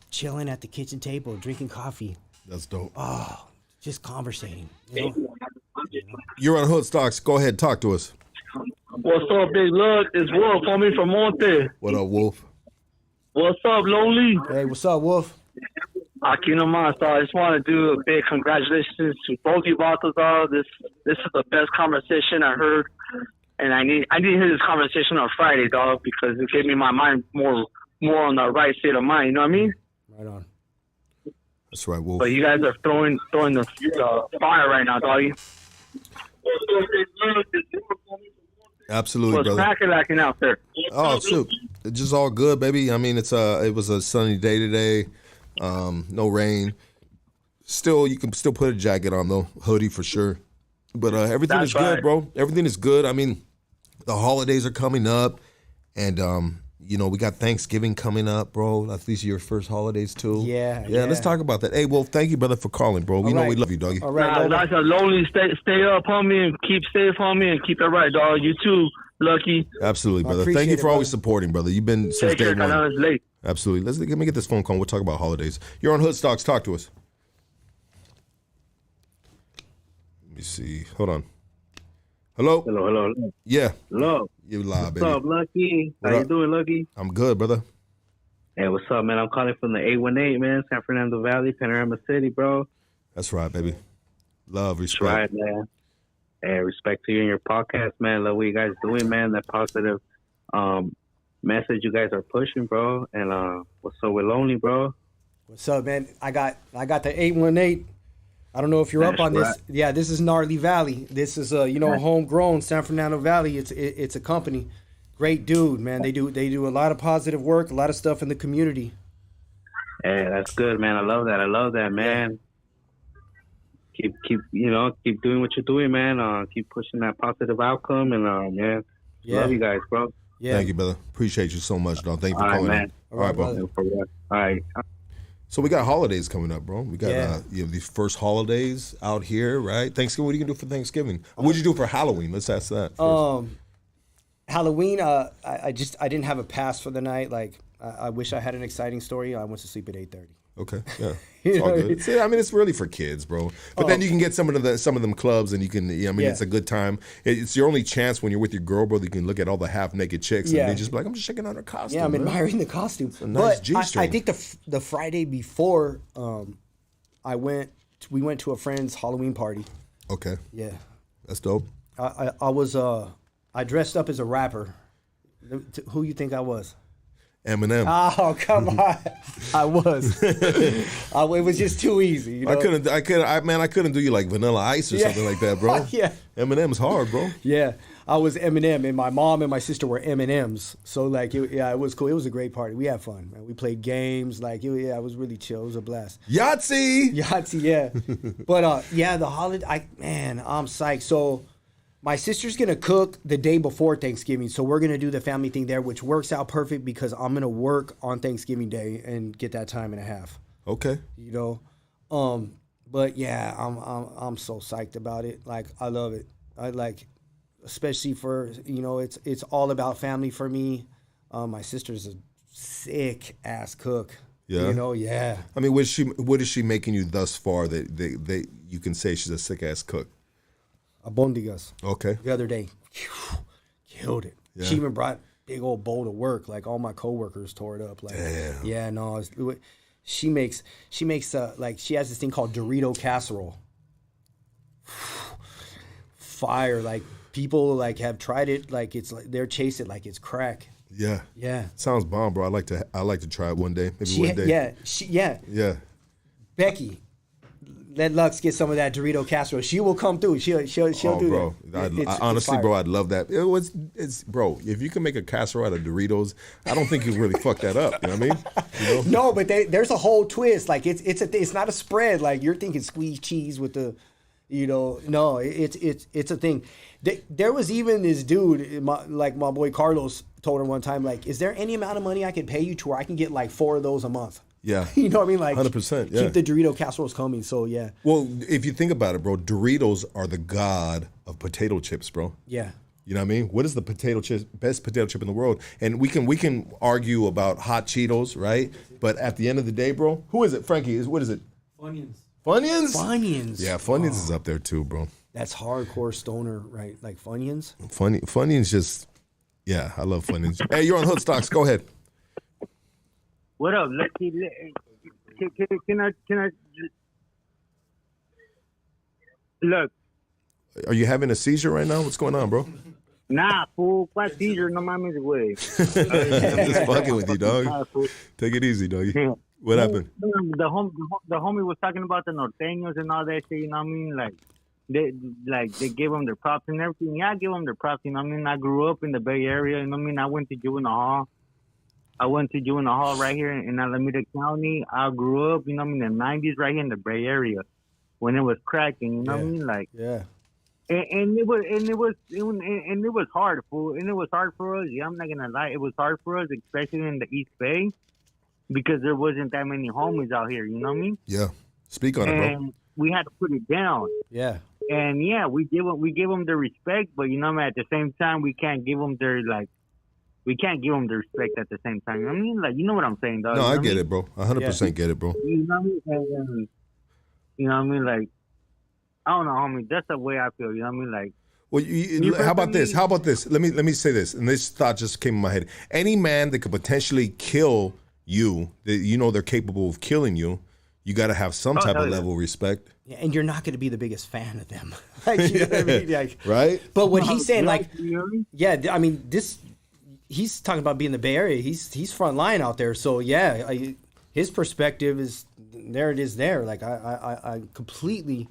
Speaker 4: chilling at the kitchen table drinking coffee.
Speaker 1: That's dope.
Speaker 4: Oh, just conversating.
Speaker 1: You're on Hood Stocks. Go ahead, talk to us.
Speaker 5: What's up, Big Lug? It's Wolf homie from Monte.
Speaker 1: What up, Wolf?
Speaker 5: What's up, Lonely?
Speaker 4: Hey, what's up, Wolf?
Speaker 5: Aquí nomás. So I just want to do a big congratulations to both you bottles. This is the best conversation I heard, and I need to hear this conversation on Friday, dog, because it gave me my mind more on the right state of mind. You know what I mean?
Speaker 4: Right on.
Speaker 1: That's right, Wolf.
Speaker 5: But you guys are throwing the fire right now, doggy.
Speaker 1: Absolutely,
Speaker 5: What's
Speaker 1: brother.
Speaker 5: cracking lacking out there?
Speaker 1: Oh shoot, it's just all good, baby. I mean, it was a sunny day today, no rain. Still, you can still put a jacket on though, hoodie for sure. But everything
Speaker 5: That's
Speaker 1: is good,
Speaker 5: right.
Speaker 1: bro. Everything is good. I mean, the holidays are coming up, and we got Thanksgiving coming up, bro. These are your first holidays too.
Speaker 4: Yeah.
Speaker 1: Let's talk about that. Hey, Wolf, thank you, brother, for calling, bro. We know we love you, doggy.
Speaker 4: All right,
Speaker 5: Nah, Lonely, stay up, homie, and keep safe, homie, and keep it right, dog. You too, Lucky.
Speaker 1: Absolutely, brother.
Speaker 4: appreciate
Speaker 1: Thank you
Speaker 4: it,
Speaker 1: for always
Speaker 4: brother.
Speaker 1: supporting, brother. You've been since
Speaker 5: Take
Speaker 1: day
Speaker 5: care, I know
Speaker 1: one.
Speaker 5: it's late.
Speaker 1: Absolutely. Let me get this phone call. We'll talk about holidays. You're on Hood Stocks. Talk to us. Let me see. Hold on. Hello?
Speaker 6: Hello.
Speaker 1: Yeah.
Speaker 6: Hello.
Speaker 1: You live,
Speaker 6: What's
Speaker 1: baby.
Speaker 6: up, Lucky?
Speaker 1: What
Speaker 6: How
Speaker 1: up?
Speaker 6: you doing, Lucky?
Speaker 1: I'm good, brother.
Speaker 6: Hey, what's up, man? I'm calling from the 818, man. San Fernando Valley, Panorama City, bro.
Speaker 1: That's right, baby. Love,
Speaker 6: That's
Speaker 1: respect.
Speaker 6: right, man. Hey, respect to you and your podcast, man. Love what you guys doing, man. That positive message you guys are pushing, bro. And what's up with Lonely, bro?
Speaker 4: What's up, man? I got the 818. I don't know if you're up
Speaker 6: That's
Speaker 4: on this.
Speaker 6: right.
Speaker 4: Yeah, this is Gnarly Valley. This is homegrown San Fernando Valley. It's a company. Great dude, man. They do a lot of positive work, a lot of stuff in the community.
Speaker 6: Hey, that's good, man. I love that, man. Keep doing what you're doing, man. Keep pushing that positive outcome, and man,
Speaker 4: Yeah.
Speaker 6: love you guys, bro.
Speaker 4: Yeah.
Speaker 1: Thank you, brother. Appreciate you so much, dog. Thank you for
Speaker 6: All right,
Speaker 1: calling.
Speaker 6: man.
Speaker 1: All right, bro.
Speaker 4: brother.
Speaker 6: All right.
Speaker 1: So we got holidays coming up, bro. We got
Speaker 4: Yeah.
Speaker 1: these first holidays out here, right? Thanksgiving. What are you gonna do for Thanksgiving? What did you do for Halloween? Let's ask that first.
Speaker 4: Halloween, I didn't have a pass for the night. Like, I wish I had an exciting story. I went to sleep at 8:30.
Speaker 1: Okay, yeah, it's all good. See, I mean, it's really for kids, bro. But then you can get some of them clubs, and you can. I mean,
Speaker 4: Yeah.
Speaker 1: it's a good time. It's your only chance when you're with your girl, bro. You can look at all the half naked chicks,
Speaker 4: Yeah.
Speaker 1: and they just be like, I'm just checking out her costume.
Speaker 4: Yeah, I'm
Speaker 1: man.
Speaker 4: admiring the costume.
Speaker 1: a nice
Speaker 4: But
Speaker 1: G-string.
Speaker 4: I think the Friday before, we went to a friend's Halloween party.
Speaker 1: Okay,
Speaker 4: Yeah,
Speaker 1: that's dope.
Speaker 4: I dressed up as a rapper. Who you think I was?
Speaker 1: Eminem.
Speaker 4: Oh, come on. I was. It was just too easy. You know?
Speaker 1: I couldn't do you like Vanilla Ice or
Speaker 4: Yeah.
Speaker 1: something like that, bro.
Speaker 4: Yeah.
Speaker 1: Eminem's hard, bro.
Speaker 4: Yeah, I was Eminem, and my mom and my sister were M&Ms. So, like, it was cool. It was a great party. We had fun, man. We played games. Like, it was really chill. It was a blast.
Speaker 1: Yahtzee.
Speaker 4: Yahtzee, yeah. But, the holiday, I'm psyched. So, my sister's going to cook the day before Thanksgiving. So, we're going to do the family thing there, which works out perfect because I'm going to work on Thanksgiving Day and get that time and a half.
Speaker 1: Okay.
Speaker 4: You know? But, yeah, I'm so psyched about it. Like, I love it. I like, especially for, it's all about family for me. My sister's a sick ass cook.
Speaker 1: Yeah.
Speaker 4: Yeah.
Speaker 1: I mean, what is she making you thus far that you can say she's a sick ass cook?
Speaker 4: Albondigas.
Speaker 1: Okay.
Speaker 4: The other day, killed it.
Speaker 1: Yeah.
Speaker 4: She even brought big old bowl to work. Like all my coworkers tore it up. Like,
Speaker 1: Damn.
Speaker 4: yeah, no. She makes like she has this thing called Dorito casserole. Fire. Like people like have tried it. Like it's like they're chasing it like it's crack.
Speaker 1: Yeah.
Speaker 4: Yeah.
Speaker 1: Sounds bomb, bro. I like to try it one day. Maybe one day.
Speaker 4: Yeah. Becky, let Lux get some of that Dorito casserole. She will come through. She'll do
Speaker 1: bro.
Speaker 4: that.
Speaker 1: I honestly, bro, I'd love that. It's bro. If you can make a casserole out of Doritos, I don't think you really fuck that up. You know what I mean?
Speaker 4: No, but there's a whole twist. Like it's not a spread. Like you're thinking squeezed cheese with the, no, it's a thing. There was even this dude, my boy Carlos told her one time, like, is there any amount of money I can pay you to where I can get like 4 of those a month?
Speaker 1: Yeah.
Speaker 4: You know what I mean? Like
Speaker 1: 100%. Yeah.
Speaker 4: Keep the Dorito casseroles coming. So yeah.
Speaker 1: Well, if you think about it, bro, Doritos are the god of potato chips, bro.
Speaker 4: Yeah.
Speaker 1: You know what I mean? What is the best potato chip in the world? And we can argue about hot Cheetos, right? But at the end of the day, bro, who is it? Frankie, what is it?
Speaker 7: Funyuns.
Speaker 1: Funyuns?
Speaker 4: Funyuns.
Speaker 1: Yeah, Funyuns is up there too, bro.
Speaker 4: That's hardcore stoner, right? Like Funyuns.
Speaker 1: Funyuns just, yeah, I love Funyuns. Hey, you're on Hoodstocks. Go ahead.
Speaker 6: What up? Let's see. Can I? Look.
Speaker 1: Are you having a seizure right now? What's going on, bro?
Speaker 6: Nah, fool. What seizure? No mames, güey.
Speaker 1: I'm just fucking with you, dog. Take it easy, dog. What happened?
Speaker 6: The homie was talking about the norteños and all that shit. You know what I mean? They give them their props and everything. Yeah, I give them their props. You know what I mean? I grew up in the Bay Area. You know what I mean? I went to juvenile hall. Right here in Alameda County. I grew up, you know what I mean, in the 90s right here in the Bay Area when it was cracking. You know what I mean? Like,
Speaker 4: yeah.
Speaker 6: And it was hard, fool. And it was hard for us. Yeah, I'm not gonna lie. It was hard for us, especially in the East Bay, because there wasn't that many homies out here. You know what I mean?
Speaker 1: Yeah. Speak on it, bro.
Speaker 6: And we had to put it down.
Speaker 4: Yeah.
Speaker 6: And yeah, we give them their respect, but you know what I mean, at the same time, we can't give them their the respect at the same time. You know what I mean? Like, you know what I'm saying, dog?
Speaker 1: No,
Speaker 6: you know
Speaker 1: I get it, bro. 100% get it, bro.
Speaker 6: You know what I mean? And, you know what I mean? Like, I don't know, homie. That's the way I feel. You know what I mean? Like,
Speaker 1: well, how about this? Let me say this, and this thought just came in my head. Any man that could potentially kill you, that you know they're capable of killing you, you got to have some type of level of respect.
Speaker 4: Yeah, and you're not going to be the biggest fan of them. Like, you know what I mean? Like,
Speaker 1: right?
Speaker 4: But what he's saying, like,
Speaker 6: you know what I mean?
Speaker 4: yeah, I mean, he's talking about being the Bay Area. He's front line out there. So yeah, his perspective is there. It is there. Like I completely.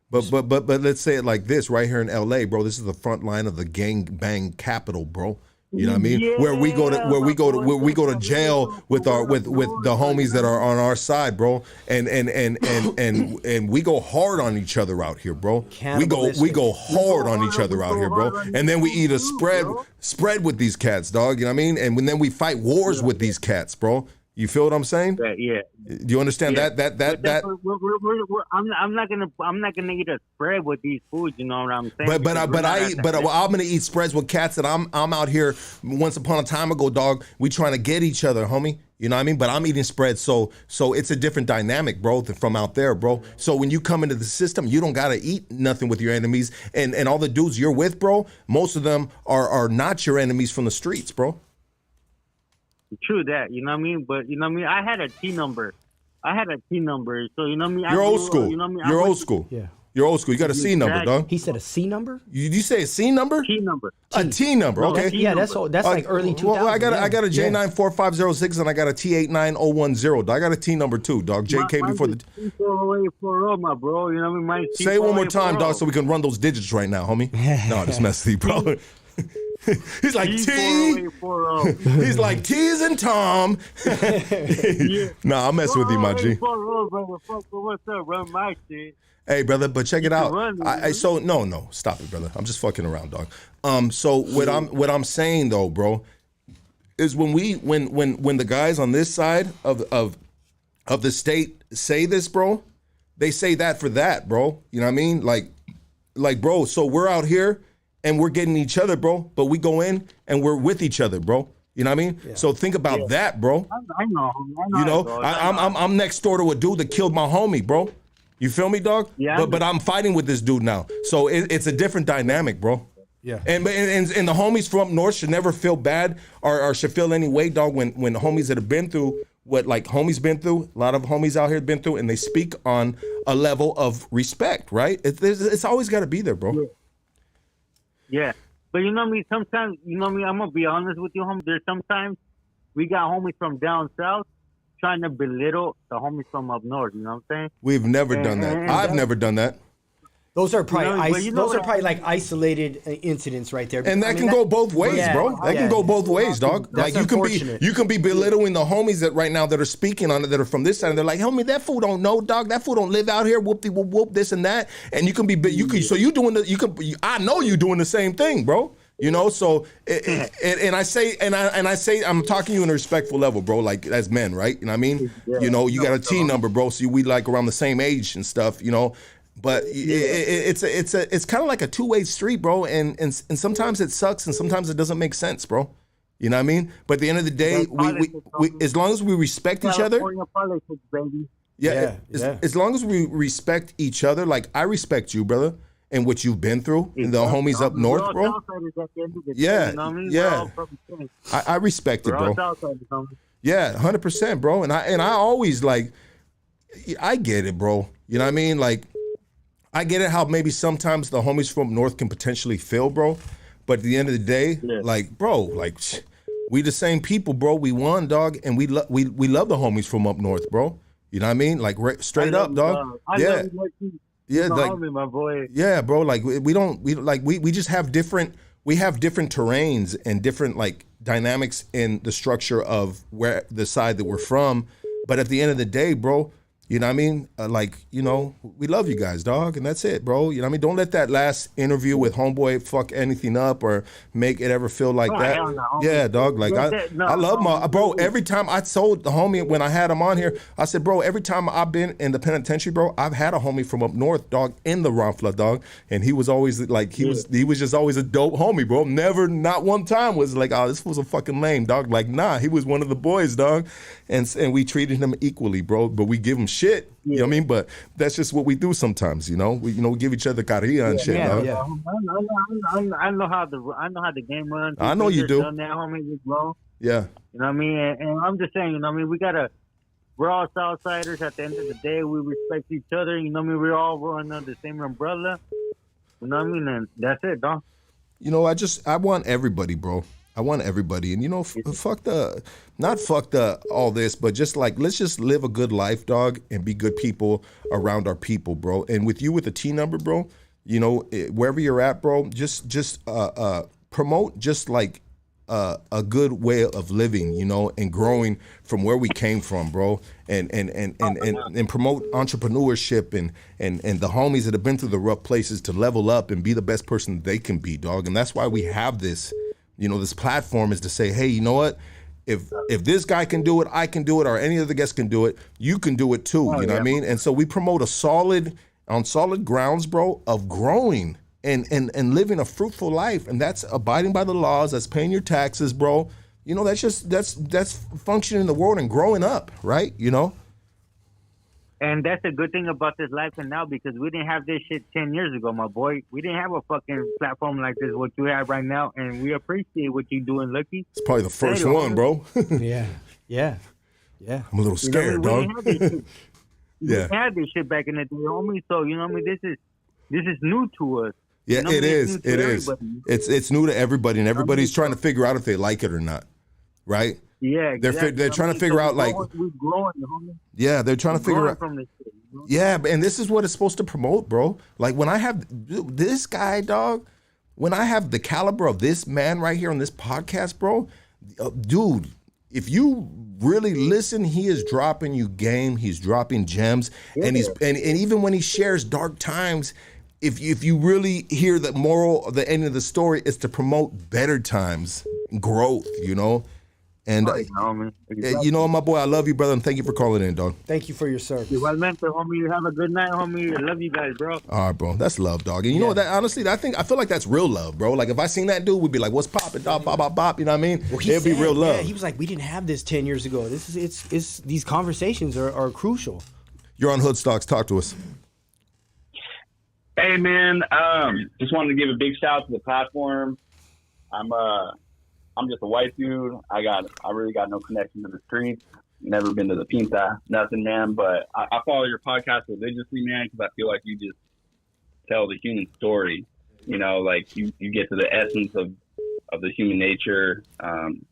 Speaker 1: But let's say it like this: right here in L.A., bro. This is the front line of the gang bang capital, bro. You know what I mean?
Speaker 6: Yeah,
Speaker 1: where we go to jail with the homies that are on our side, bro. And we go hard on each other out here, bro. We go hard on each other out here, bro. And then we eat a spread with these cats, dog. You know what I mean? And then we fight wars with these cats, bro. You feel what I'm saying?
Speaker 6: Yeah.
Speaker 1: Do you understand that?
Speaker 6: I'm not gonna eat a spread with these foods. You know what I'm saying?
Speaker 1: But I'm gonna eat spreads with cats that I'm out here. Once upon a time ago, dog. We trying to get each other, homie. You know what I mean? But I'm eating spreads, so it's a different dynamic, bro, from out there, bro. So when you come into the system, you don't gotta eat nothing with your enemies, and all the dudes you're with, bro. Most of them are not your enemies from the streets, bro.
Speaker 6: True that, you know what I mean? But, you know what I mean? I had a T number. So, you know what I mean?
Speaker 1: You're old school.
Speaker 6: You know what I mean?
Speaker 1: You're old school.
Speaker 4: Yeah.
Speaker 1: You're old school. You got a C number, dog.
Speaker 4: He said a C number?
Speaker 1: You say a C number?
Speaker 6: T number.
Speaker 1: A T number, okay.
Speaker 4: That's like early 2000s.
Speaker 1: Well, I got a J94506 and I got a T89010, dog. I got a T number too, dog. JK before the...
Speaker 6: T40840, my bro. You know what I mean?
Speaker 1: Say it one more time, dog, so we can run those digits right now, homie. No, just messy, bro. He's like T. He's like T's and Tom. Nah, I'll mess with you, my G.
Speaker 6: What's up, run my shit?
Speaker 1: Hey, brother, but check it out. No, stop it, brother. I'm just fucking around, dog. So what I'm saying though, bro, is when the guys on this side of the state say this, bro, they say that for that, bro. You know what I mean? Like, bro. So we're out here. And we're getting each other, bro. But we go in and we're with each other, bro. You know what I mean? Yeah. So think about that, bro.
Speaker 6: I know.
Speaker 1: You know, I'm next door to a dude that killed my homie, bro. You feel me, dog?
Speaker 6: Yeah.
Speaker 1: But I'm fighting with this dude now. So it's a different dynamic, bro.
Speaker 4: Yeah.
Speaker 1: And the homies from up north should never feel bad or should feel any way, dog, when the homies that have been through what like homies been through, a lot of homies out here have been through, and they speak on a level of respect, right? It's always got to be there, bro.
Speaker 6: Yeah. Yeah, but you know what I mean? Sometimes, you know what I mean? I'm going to be honest with you, homie. There's sometimes we got homies from down south trying to belittle the homies from up north, you know what I'm saying?
Speaker 1: We've never done that. I've never done that.
Speaker 4: Those are probably like isolated incidents right there.
Speaker 1: And that can go both ways, bro. That can go both ways, dog.
Speaker 4: That's
Speaker 1: like you can be belittling the homies that right now that are speaking on it that are from this side, and they're like, homie, that fool don't know, dog. That fool don't live out here. Whoop de whoop whoop, this and that. And I know you doing the same thing, bro. You know, so and I say I'm talking to you in a respectful level, bro, like as men, right? You know what I mean?
Speaker 6: Yeah.
Speaker 1: You know, you got a T number, bro, so we like around the same age and stuff, you know. But it's kind of like a two-way street, bro, and sometimes it sucks and sometimes it doesn't make sense, bro. You know what I mean? But at the end of the day, we as long as we respect each other,
Speaker 6: politics, baby.
Speaker 1: As long as we respect each other, like I respect you, brother, and what you've been through, and the homies up north, bro. I respect it, bro. Yeah, 100%, bro. And I always like, I get it, bro. You know what I mean? Like, I get it how maybe sometimes the homies from north can potentially feel, bro. But at the end of the day, like, bro, like, we the same people, bro. We won, dog, and we love the homies from up north, bro. You know what I mean? Like, straight up, dog.
Speaker 6: My boy.
Speaker 1: Yeah, bro. Like, we just have different. We have different terrains and different like dynamics in the structure of where the side that we're from. But at the end of the day, bro. You know what I mean? Like, you know, we love you guys, dog, and that's it, bro. You know what I mean? Don't let that last interview with homeboy fuck anything up or make it ever feel like that. Yeah, dog. Like, I love my bro. Every time I told the homie when I had him on here, I said, bro, every time I've been in the penitentiary, bro, I've had a homie from up north, dog, in the Ronfla, dog, and he was always like, he was just always a dope homie, bro. Never, not one time was like, oh, this was a fucking lame, dog. Like, nah, he was one of the boys, dog, and we treated him equally, bro. But we give him shit, you know what I mean? But that's just what we do sometimes, you know. We give each other carilla and shit.
Speaker 6: I know how the game runs.
Speaker 1: I know you do.
Speaker 6: Done that, homie, bro.
Speaker 1: Yeah.
Speaker 6: You know what I mean? And I'm just saying, you know what I mean? We're all Southsiders. At the end of the day, we respect each other. You know what I mean? We're all under the same umbrella. You know what I mean? And that's it, dog.
Speaker 1: You know, I want everybody, bro. I want everybody, and you know, fuck all this, but just like, let's just live a good life, dog, and be good people around our people, bro. And with you with the T number, bro, you know, wherever you're at, bro, just promote just like a good way of living, you know, and growing from where we came from, bro, and promote entrepreneurship and the homies that have been through the rough places to level up and be the best person they can be, dog. And that's why we have this, you know, this platform is to say, hey, you know what? If this guy can do it, I can do it, or any other guest can do it, you can do it too. You know what I mean? And so we promote on solid grounds, bro, of growing and living a fruitful life. And that's abiding by the laws, that's paying your taxes, bro. You know, that's functioning in the world and growing up, right? You know?
Speaker 6: And that's a good thing about this life and now, because we didn't have this shit 10 years ago, my boy. We didn't have a fucking platform like this, what you have right now, and we appreciate what you're doing, Lucky.
Speaker 1: It's probably the first one, bro.
Speaker 4: Yeah.
Speaker 1: I'm a little scared, dog.
Speaker 6: We had this shit back in the day, homie. So, you know what I mean? This is new to us.
Speaker 1: Yeah,
Speaker 6: you know
Speaker 1: it is. It is. It's new to everybody, and everybody's trying to figure out if they like it or not, right?
Speaker 6: Yeah, exactly.
Speaker 1: They're trying to figure out, like,
Speaker 6: we're growing, homie.
Speaker 1: Yeah, they're trying to figure out
Speaker 6: from this shit, you know?
Speaker 1: Yeah, and this is what it's supposed to promote, bro. Like, when I have this guy, dog, when I have the caliber of this man right here on this podcast, bro, dude, if you really listen, he is dropping you game, he's dropping gems, and and even when he shares dark times, if you really hear the moral, the end of the story is to promote better times, growth, you know. And you know, my boy, I love you, brother, and thank you for calling in, dog.
Speaker 4: Thank you for your service.
Speaker 6: Igualmente, homie. You have a good night, homie. I love you guys, bro.
Speaker 1: All right, bro. That's love, dog. And you know what? That honestly, I feel like that's real love, bro. Like, if I seen that dude, we'd be like, "What's poppin', dog? Bop, bop, bop." You know what I mean?
Speaker 4: Well,
Speaker 1: it'd be real love.
Speaker 4: Yeah, he was like, "We didn't have this 10 years ago. It's these conversations are crucial."
Speaker 1: You're on Hood Stocks. Talk to us.
Speaker 7: Hey, man. Just wanted to give a big shout out to the platform. I'm just a white dude. I really got no connection to the streets. Never been to the Pinta, nothing, man. But I follow your podcast religiously, man, because I feel like you just tell the human story. You know, like you get to the essence of the human nature,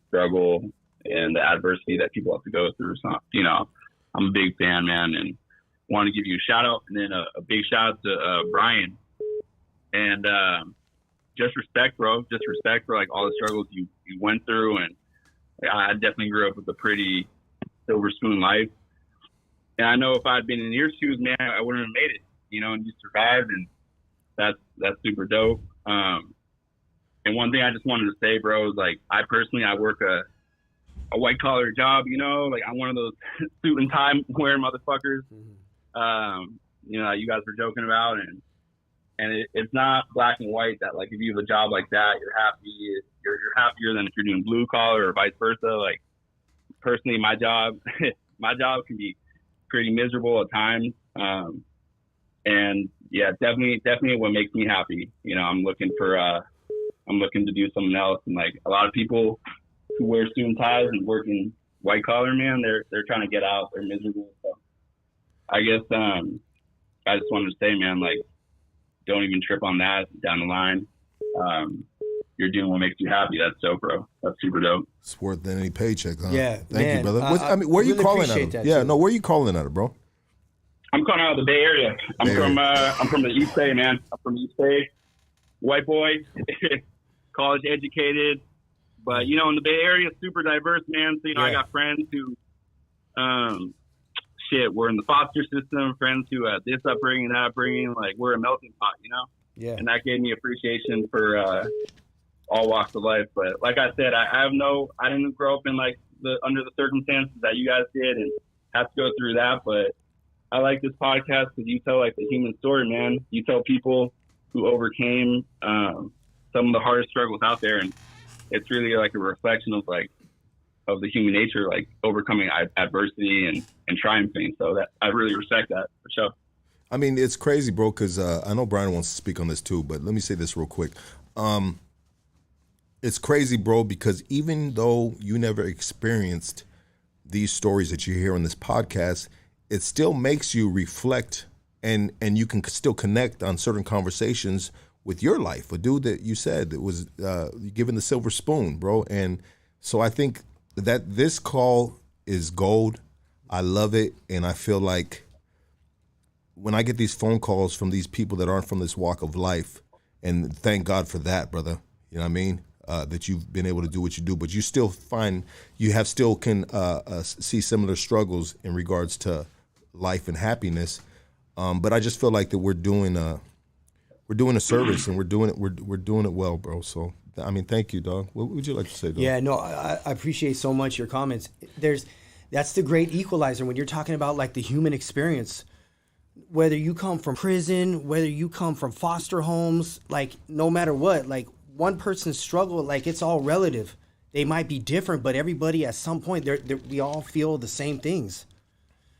Speaker 7: struggle, and the adversity that people have to go through. So, you know, I'm a big fan, man, and want to give you a shout out, and then a big shout out to Brian. And just respect, bro. Just respect for like all the struggles you went through, and I definitely grew up with a pretty silver spoon life. And I know if I'd been in your shoes, man, I wouldn't have made it. You know, and you survived, and that's super dope. And one thing I just wanted to say, bro, is like I work a white collar job. You know, like I'm one of those suit and tie wearing motherfuckers. You know, you guys were joking about, and it's not black and white that like if you have a job like that, you're happy. You're happier than if you're doing blue collar or vice versa. Like personally, my job can be pretty miserable at times. And yeah, definitely what makes me happy. You know, I'm looking to do something else. And like a lot of people who wear suit and ties and work in white collar, man, they're trying to get out. They're miserable. So I guess I just wanted to say, man, like, don't even trip on that down the line. You're doing what makes you happy. That's dope, bro. That's super dope.
Speaker 1: It's worth any paycheck, huh?
Speaker 4: Yeah,
Speaker 1: Thank you, brother. I mean, where are you calling at? Where are you calling at, bro?
Speaker 7: I'm calling out of the Bay Area. I'm from the East Bay, man. I'm from the East Bay. White boy, college educated, but you know, in the Bay Area, super diverse, man. So you know, I got friends who, we're in the foster system. Friends who had this upbringing, that upbringing. Like we're a melting pot, you know.
Speaker 4: Yeah.
Speaker 7: And that gave me appreciation for all walks of life. But like I said, I didn't grow up in like under the circumstances that you guys did, and have to go through that. But I like this podcast because you tell like the human story, man. You tell people who overcame some of the hardest struggles out there, and it's really like a reflection of the human nature, like overcoming adversity and triumphing. So that I really respect that for sure.
Speaker 1: I mean, it's crazy, bro, because I know Brian wants to speak on this too, but let me say this real quick. It's crazy, bro, because even though you never experienced these stories that you hear on this podcast, it still makes you reflect, and you can still connect on certain conversations with your life. A dude that you said that was given the silver spoon, bro. And so I think that this call is gold. I love it, and I feel like when I get these phone calls from these people that aren't from this walk of life, and thank God for that, brother. You know what I mean? that you've been able to do what you do, but you still can see similar struggles in regards to life and happiness. But I just feel like that we're doing a service, and we're doing it well, bro. So I mean, thank you, dog. What would you like to say, dog?
Speaker 4: Yeah, no, I appreciate so much your comments. That's the great equalizer when you're talking about like the human experience. Whether you come from prison, whether you come from foster homes, like no matter what, like one person's struggle, like it's all relative. They might be different, but everybody at some point, we all feel the same things.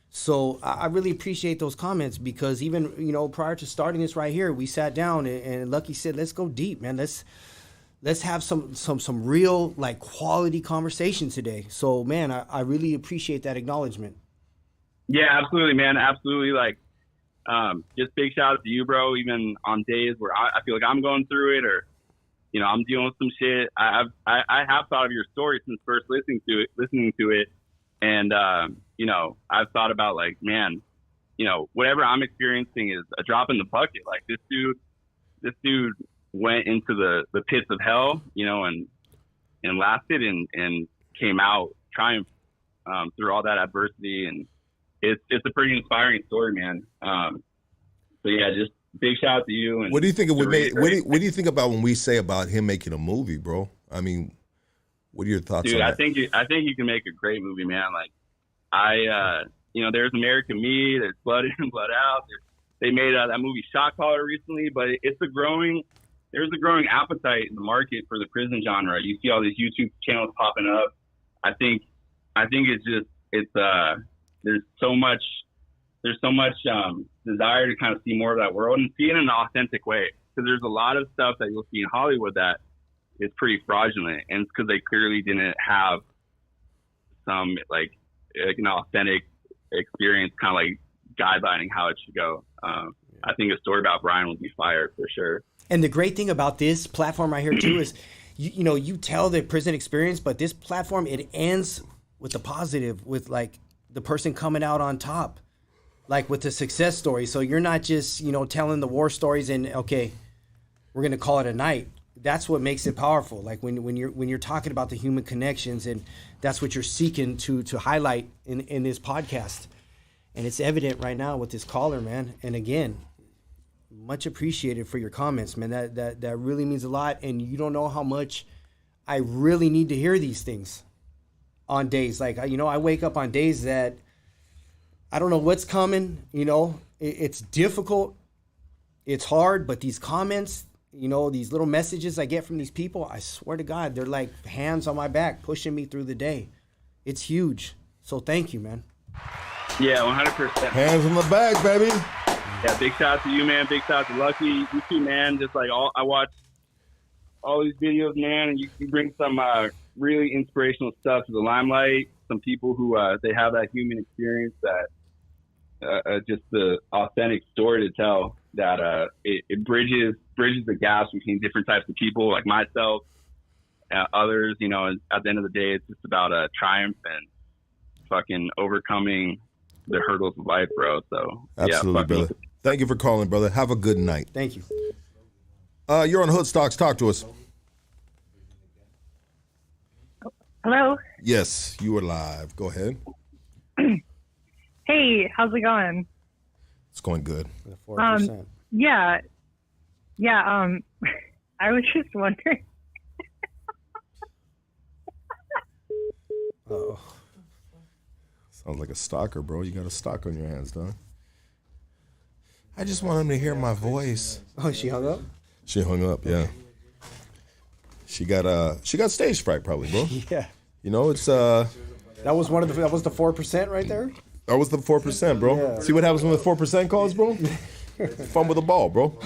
Speaker 4: So I really appreciate those comments, because even, prior to starting this right here, we sat down and Lucky said, let's go deep, man. Let's have some real like quality conversation today. So man, I really appreciate that acknowledgement.
Speaker 7: Yeah, absolutely, man. Absolutely. Like, just big shout out to you, bro. Even on days where I feel like I'm going through it, or, I'm dealing with some shit. I have thought of your story since first listening to it. And, I've thought about like, man, whatever I'm experiencing is a drop in the bucket. Like this dude went into the pits of hell, and lasted and came out triumph through all that adversity, and it's a pretty inspiring story, man. So yeah, just big shout out to you. And
Speaker 1: what do you think what do you think about when we say about him making a movie, bro? I mean, what are your thoughts on that?
Speaker 7: I think you can make a great movie, man. Like there's American Me, there's Blood In, Blood Out. They made that movie Shot Caller recently, but there's a growing appetite in the market for the prison genre. You see all these YouTube channels popping up. I think there's so much desire to kind of see more of that world and see it in an authentic way. Because there's a lot of stuff that you'll see in Hollywood that is pretty fraudulent, and it's because they clearly didn't have some like an authentic experience, kind of like guidelining how it should go. I think a story about Brian would be fire for sure.
Speaker 4: And the great thing about this platform right here too is, you tell the prison experience, but this platform, it ends with the positive, with like the person coming out on top, like with the success story. So you're not just, telling the war stories and okay, we're going to call it a night. That's what makes it powerful. Like when you're talking about the human connections, and that's what you're seeking to highlight in this podcast. And it's evident right now with this caller, man. And again, much appreciated for your comments, man. That really means a lot. And you don't know how much I really need to hear these things on days. Like, I wake up on days that I don't know what's coming. It's difficult. It's hard. But these comments, these little messages I get from these people, I swear to God, they're like hands on my back pushing me through the day. It's huge. So thank you, man.
Speaker 7: Yeah, 100%.
Speaker 1: Hands on the back, baby.
Speaker 7: Yeah, big shout out to you, man. Big shout out to Lucky. You too, man. Just like I watch all these videos, man, and you bring some really inspirational stuff to the limelight. Some people who they have that human experience, that just the authentic story to tell, that it bridges the gaps between different types of people, like myself, others. And at the end of the day, it's just about triumph and fucking overcoming the hurdles of life, bro. So
Speaker 1: absolutely,
Speaker 7: yeah,
Speaker 1: brother. Thank you for calling, brother. Have a good night.
Speaker 4: Thank you.
Speaker 1: You're on Hood Stocks. Talk to us.
Speaker 8: Hello.
Speaker 1: Yes, you are live. Go ahead.
Speaker 8: Hey, how's it going?
Speaker 1: It's going good.
Speaker 4: 4%.
Speaker 8: Yeah. I was just wondering.
Speaker 1: Oh, sounds like a stalker, bro. You got a stalk on your hands, dog. I just want him to hear my voice.
Speaker 4: Oh, she hung up?
Speaker 1: She hung up, yeah. She got stage fright, probably, bro.
Speaker 4: Yeah.
Speaker 1: It's
Speaker 4: that was that was the 4% right there?
Speaker 1: That was the 4%, bro. Yeah. See what happens when the 4% calls, bro? Fun with the ball, bro.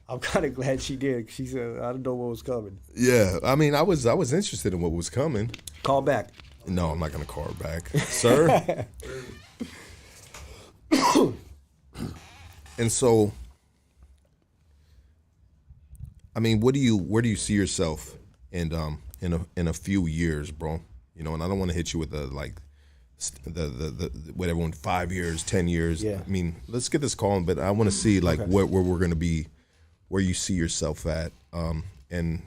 Speaker 4: I'm kind of glad she did. She said, I don't know what was coming.
Speaker 1: Yeah, I mean, I was interested in what was coming.
Speaker 4: Call back.
Speaker 1: No, I'm not going to call her back, sir. And so, I mean, where do you see yourself in a few years, bro? And I don't want to hit you with the whatever, 5 years, 10 years.
Speaker 4: Yeah.
Speaker 1: I mean, let's get this calling, but I want to see where we're going to be, where you see yourself at, and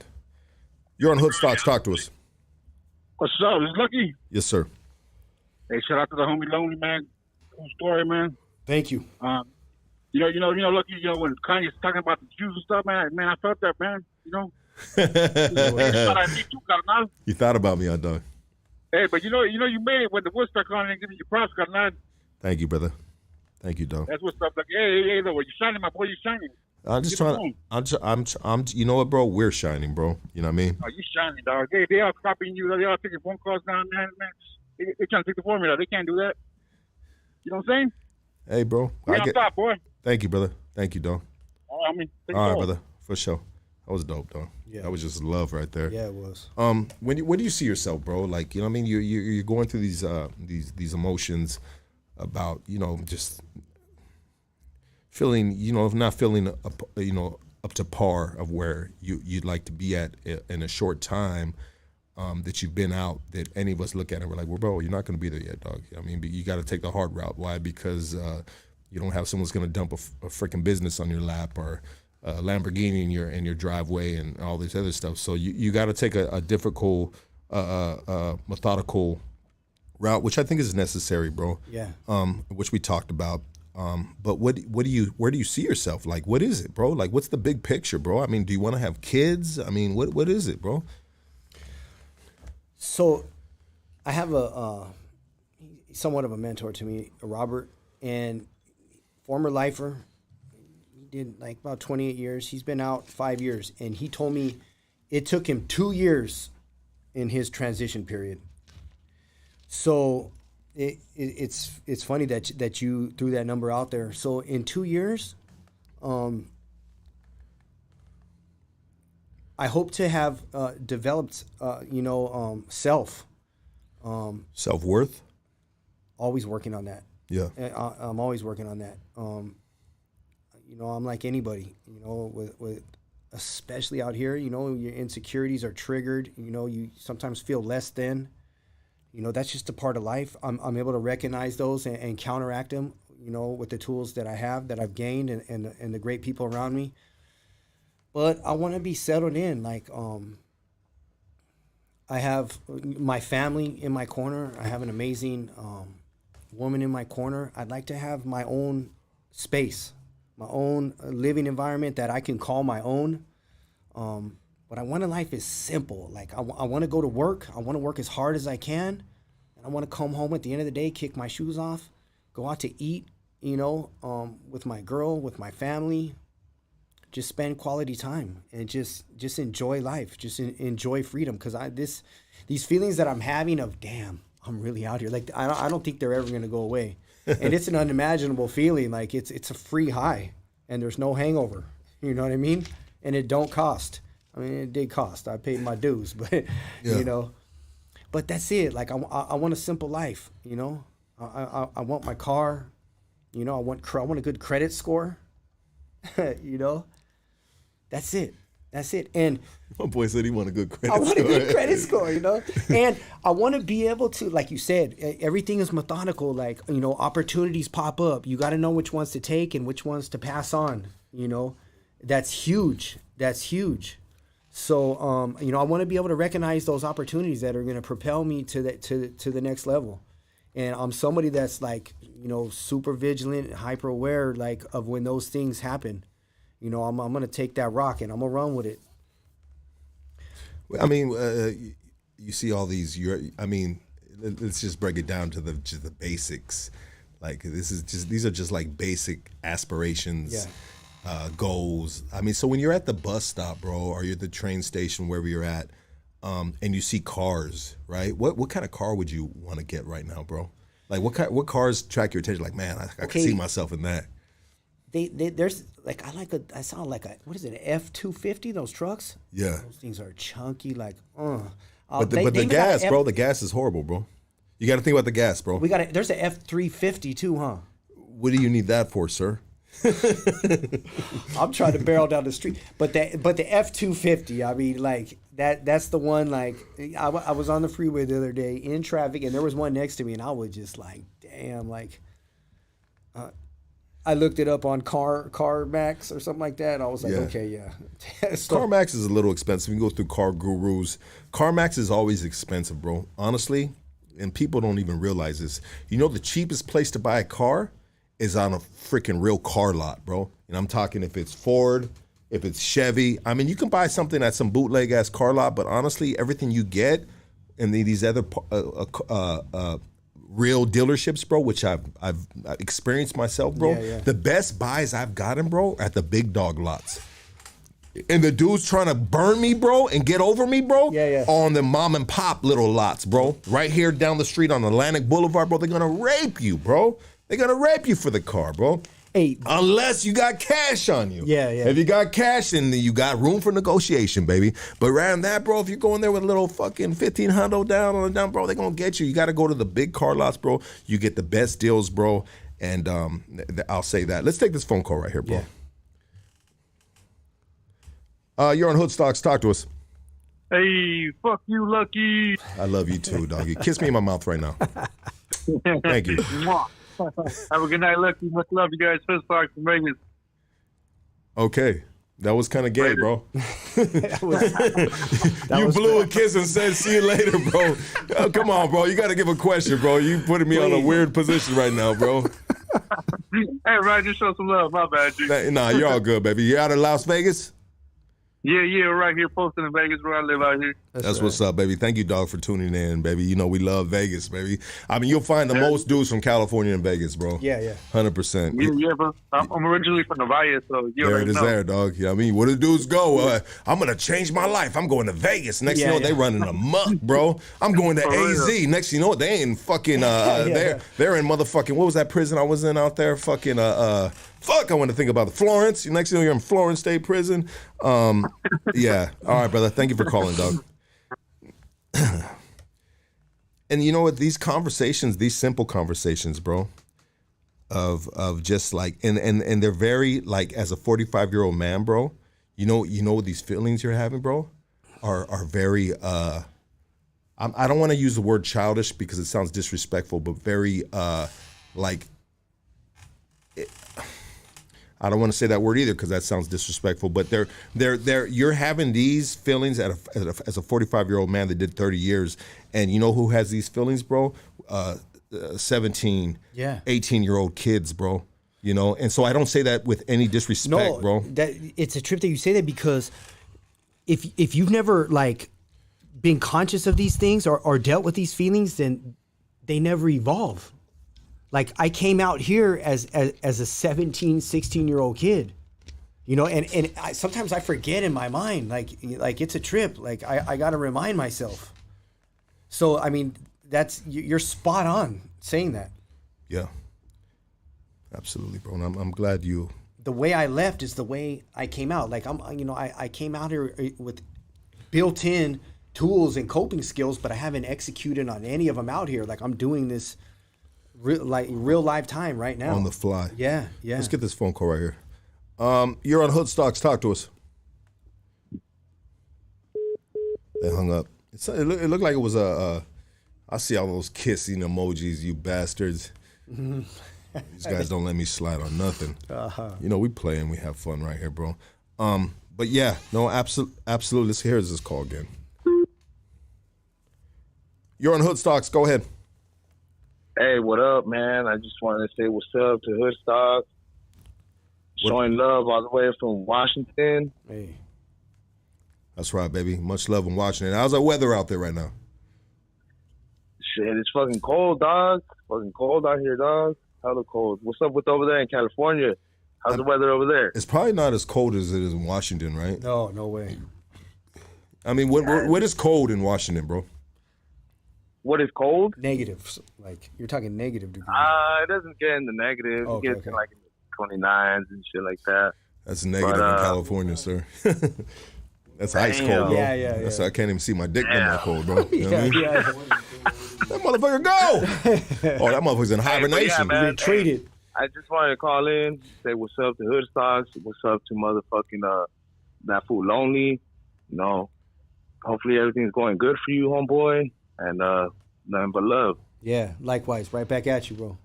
Speaker 1: You're on Hood Stocks. Talk to us.
Speaker 9: What's up? Is Lucky?
Speaker 1: Yes, sir.
Speaker 9: Hey, shout out to the homie Lonely, man. Cool story, man.
Speaker 4: Thank you.
Speaker 9: Lucky, when Kanye's talking about the Jews and stuff, man, I felt that, man.
Speaker 1: You thought about me, dog.
Speaker 9: Hey, but you made it when the Woodstock on and give you your props, carnal.
Speaker 1: Thank you, brother. Thank you, dog.
Speaker 9: That's what's up. Like, hey, look, you shining, my boy, you shining.
Speaker 1: I'm just trying. I'm. You know what, bro? We're shining, bro. You know what I mean?
Speaker 9: Oh, you shining, dog. They all copying you. They all taking phone calls down, man. They trying to take the formula. They can't do that. You know what I'm saying?
Speaker 1: Hey, bro.
Speaker 9: We're on top, boy.
Speaker 1: Thank you, brother. Thank you, dog.
Speaker 9: All
Speaker 1: right, brother. For sure. That was dope, dog.
Speaker 4: Yeah.
Speaker 1: That was just love right there.
Speaker 4: Yeah, it was.
Speaker 1: Where do you see yourself, bro? Like, you know what I mean? You're going through these emotions about, just feeling, not feeling up to par of where you'd like to be at in a short time that you've been out, that any of us look at and we're like, well, bro, you're not going to be there yet, dog. I mean, you got to take the hard route. Why? Because you don't have someone's going to dump a freaking business on your lap or a Lamborghini in your driveway and all this other stuff. So you got to take a difficult, methodical route, which I think is necessary, bro.
Speaker 4: Yeah.
Speaker 1: Which we talked about. But where do you see yourself? Like, what is it, bro? Like, what's the big picture, bro? I mean, do you want to have kids? I mean, what is it, bro?
Speaker 4: So, I have somewhat of a mentor to me, Robert, and former lifer. He did like about 28 years. He's been out 5 years, and he told me it took him 2 years in his transition period. So it's funny that you threw that number out there. So in 2 years, I hope to have developed,
Speaker 1: Self-worth.
Speaker 4: Always working on that.
Speaker 1: Yeah.
Speaker 4: I'm always working on that. I'm like anybody, with especially out here, your insecurities are triggered. You sometimes feel less than. That's just a part of life. I'm able to recognize those and counteract them, with the tools that I have, that I've gained, and the great people around me. But I want to be settled in. Like, I have my family in my corner. I have an amazing woman in my corner. I'd like to have my own space, my own living environment that I can call my own. What I want in life is simple. Like, I want to go to work. I want to work as hard as I can. And I want to come home at the end of the day, kick my shoes off, go out to eat, with my girl, with my family, just spend quality time and just enjoy life, just enjoy freedom. Because these feelings that I'm having of, damn, I'm really out here. Like, I don't think they're ever going to go away. And it's an unimaginable feeling. Like, it's a free high and there's no hangover. You know what I mean? And it don't cost. I mean, it did cost. I paid my dues, but but that's it. Like, I want a simple life. I want my car. I want a good credit score. That's it. And
Speaker 1: my boy said he want a good credit
Speaker 4: score. I want
Speaker 1: score.
Speaker 4: a good credit score, And I want to be able to, like you said, everything is methodical. Like, opportunities pop up. You got to know which ones to take and which ones to pass on. That's huge. So, I want to be able to recognize those opportunities that are going to propel me to the next level. And I'm somebody that's like, super vigilant, hyper aware, like, of when those things happen. I'm going to take that rock and I'm going to run with it.
Speaker 1: I mean, you see all these, let's just break it down to the basics. Like, these are just like basic aspirations. Yeah. Goals. I mean, so when you're at the bus stop, bro, or you're at the train station, wherever you're at, and you see cars, right? What kind of car would you want to get right now, bro? Like, what cars attract your attention? Like, man, I can see myself in that.
Speaker 4: There's like, I saw like what is it, an F-250? Those trucks?
Speaker 1: Yeah.
Speaker 4: Those things are chunky, like,
Speaker 1: But the gas, bro, the gas is horrible, bro. You got to think about the gas, bro.
Speaker 4: There's an F-350 too, huh?
Speaker 1: What do you need that for, sir?
Speaker 4: I'm trying to barrel down the street, but the F-250, I mean, like that's the one. Like, I was on the freeway the other day in traffic, and there was one next to me, and I was just like, damn, like, I looked it up on CarMax or something like that. I was like, okay, yeah. So,
Speaker 1: CarMax is a little expensive. You go through Car Gurus. CarMax is always expensive, bro. Honestly, and people don't even realize this. You know, the cheapest place to buy a car is on a freaking real car lot, bro. And I'm talking if it's Ford, if it's Chevy. I mean, you can buy something at some bootleg ass car lot, but honestly, everything you get in these other real dealerships, bro, which I've experienced myself, bro.
Speaker 4: Yeah.
Speaker 1: The best buys I've gotten, bro, are at the big dog lots. And the dudes trying to burn me, bro, and get over me, bro, on the mom and pop little lots, bro. Right here down the street on Atlantic Boulevard, bro. They're gonna rape you, bro. They're gonna rape you for the car, bro.
Speaker 4: Hey,
Speaker 1: unless you got cash on you.
Speaker 4: Yeah.
Speaker 1: If you got cash, then you got room for negotiation, baby. But rather than that, bro, if you're going there with a little fucking 1500 down on the down, bro, they're gonna get you. You gotta go to the big car lots, bro. You get the best deals, bro. And I'll say that. Let's take this phone call right here, bro. You're on Hood Stocks. Talk to us.
Speaker 9: Hey, fuck you, Lucky.
Speaker 1: I love you too, doggy. Kiss me in my mouth right now. Thank you.
Speaker 9: Have a good night, Lucky. Much love, you guys. Hood Stocks from Vegas.
Speaker 1: Okay. That was kind of gay, bro.
Speaker 4: That
Speaker 1: you
Speaker 4: was
Speaker 1: blew
Speaker 4: bad.
Speaker 1: a kiss and said, see you later, bro. Oh, come on, bro. You got to give a question, bro. You putting me on a weird position right now, bro.
Speaker 9: Hey, Ryan, just show some love. My bad, dude.
Speaker 1: Nah, you're all good, baby. You out of Las Vegas?
Speaker 9: Yeah, right here, posting in Vegas where I live out here.
Speaker 1: That's what's up, baby. Thank you, dog, for tuning in, baby. You know we love Vegas, baby. I mean, you'll find the most dudes from California in Vegas, bro.
Speaker 4: Yeah.
Speaker 1: 100%.
Speaker 9: Yeah, bro. I'm originally from Nevada, so you
Speaker 1: There
Speaker 9: already
Speaker 1: it is
Speaker 9: know.
Speaker 1: there, dog. You know what I mean? Where the dudes go? I'm going to change my life. I'm going to Vegas. Next thing you know, they running amok, bro. I'm going to AZ. Next thing you know, they ain't fucking, they're in motherfucking, what was that prison I was in out there? Fucking, I want to think about the Florence. Next thing you know, you're in Florence State Prison. Yeah. All right, brother. Thank you for calling, dog. And you know what? These conversations, these simple conversations, bro, of just like, and they're very, like, as a 45-year-old man, bro, you know these feelings you're having, bro, are very, I don't want to use the word childish because it sounds disrespectful, but very, I don't want to say that word either because that sounds disrespectful. But you're having these feelings as a 45-year-old man that did 30 years, and you know who has these feelings, bro? 17, 18-year-old kids, bro. You know, and so I don't say that with any disrespect, bro.
Speaker 4: It's a trip that you say that because if you've never like been conscious of these things or dealt with these feelings, then they never evolve. Like I came out here as a 17, 16-year-old kid, you know, and sometimes I forget in my mind, like it's a trip. Like I got to remind myself. So, I mean, you're spot on saying that.
Speaker 1: Yeah, absolutely, bro. And I'm glad you.
Speaker 4: The way I left is the way I came out. Like I came out here with built-in tools and coping skills, but I haven't executed on any of them out here. Like I'm doing this real live time right now.
Speaker 1: On the fly.
Speaker 4: Yeah.
Speaker 1: Let's get this phone call right here. You're on Hood Stocks. Talk to us. They hung up. It looked like it was I see all those kissing emojis, you bastards. These guys don't let me slide on nothing. You know, we play and we have fun right here, bro. But yeah, no, absolutely. Let's hear this call again. You're on Hood Stocks. Go ahead.
Speaker 10: Hey, what up, man? I just wanted to say what's up to Hood Stocks. Showing love all the way from Washington.
Speaker 4: Hey.
Speaker 1: That's right, baby. Much love in Washington. How's the weather out there right now?
Speaker 10: Shit, it's fucking cold, dog. Fucking cold out here, dog. Hella cold. What's up with over there in California? How's the weather over there?
Speaker 1: It's probably not as cold as it is in Washington, right?
Speaker 4: No way.
Speaker 1: I mean, what is cold in Washington, bro?
Speaker 10: What is cold?
Speaker 4: Negative. Like, you're talking negative degrees.
Speaker 10: It doesn't get in the negative.
Speaker 4: Okay,
Speaker 10: it gets in like in the 29s and shit like that.
Speaker 1: That's negative in California, sir. That's ice cold, bro.
Speaker 4: Yeah.
Speaker 1: That's, I can't even see my dick in that cold, bro. You know what I mean?
Speaker 4: Yeah.
Speaker 1: That motherfucker go! Oh, that motherfucker's in hibernation.
Speaker 10: Man,
Speaker 4: Retreated.
Speaker 10: I just wanted to call in, say what's up to Hood Stocks, what's up to motherfucking that fool Lonely. You know, hopefully everything's going good for you, homeboy, and nothing but love.
Speaker 4: Yeah, likewise. Right back at you, bro.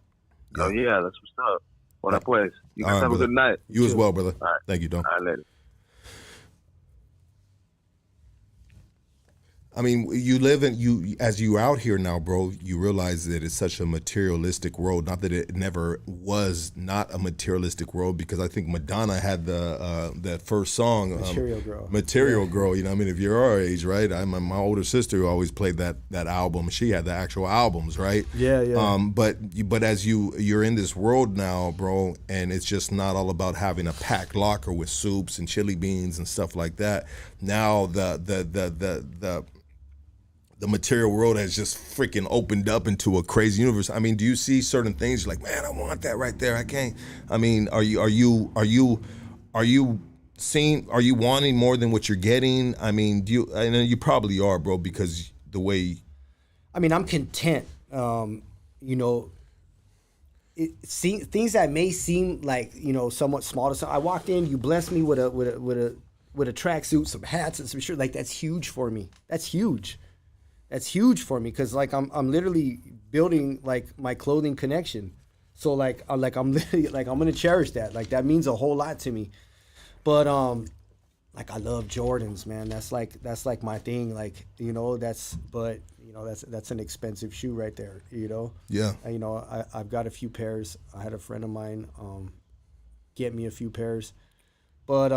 Speaker 10: Oh yeah, that's what's up. Hola pues. You guys
Speaker 1: All right,
Speaker 10: have a
Speaker 1: brother.
Speaker 10: good night.
Speaker 1: You as well, brother.
Speaker 10: All right.
Speaker 1: Thank you, Don.
Speaker 10: All right, later.
Speaker 1: I mean, as you out here now, bro, you realize that it's such a materialistic world. Not that it never was not a materialistic world, because I think Madonna had that first song, Material Girl. You know, I mean, if you're our age, right? My older sister who always played that album. She had the actual albums, right?
Speaker 4: Yeah.
Speaker 1: But as you're in this world now, bro, and it's just not all about having a packed locker with soups and chili beans and stuff like that. Now the material world has just freaking opened up into a crazy universe. I mean, do you see certain things you're like, man, I want that right there. I can't. I mean, are you wanting more than what you're getting? I mean, I know you probably are, bro, because the way.
Speaker 4: I mean, I'm content. You know, things that may seem like, you know, somewhat small to some. I walked in, you blessed me with a tracksuit, some hats, and some shirt. Like, that's huge for me. That's huge. That's huge for me, because like I'm literally building like my clothing connection. So like I'm literally like, I'm gonna cherish that. Like, that means a whole lot to me. But like, I love Jordans, man. That's like my thing. Like, you know, that's an expensive shoe right there. You know.
Speaker 1: Yeah.
Speaker 4: You know, I've got a few pairs. I had a friend of mine get me a few pairs, but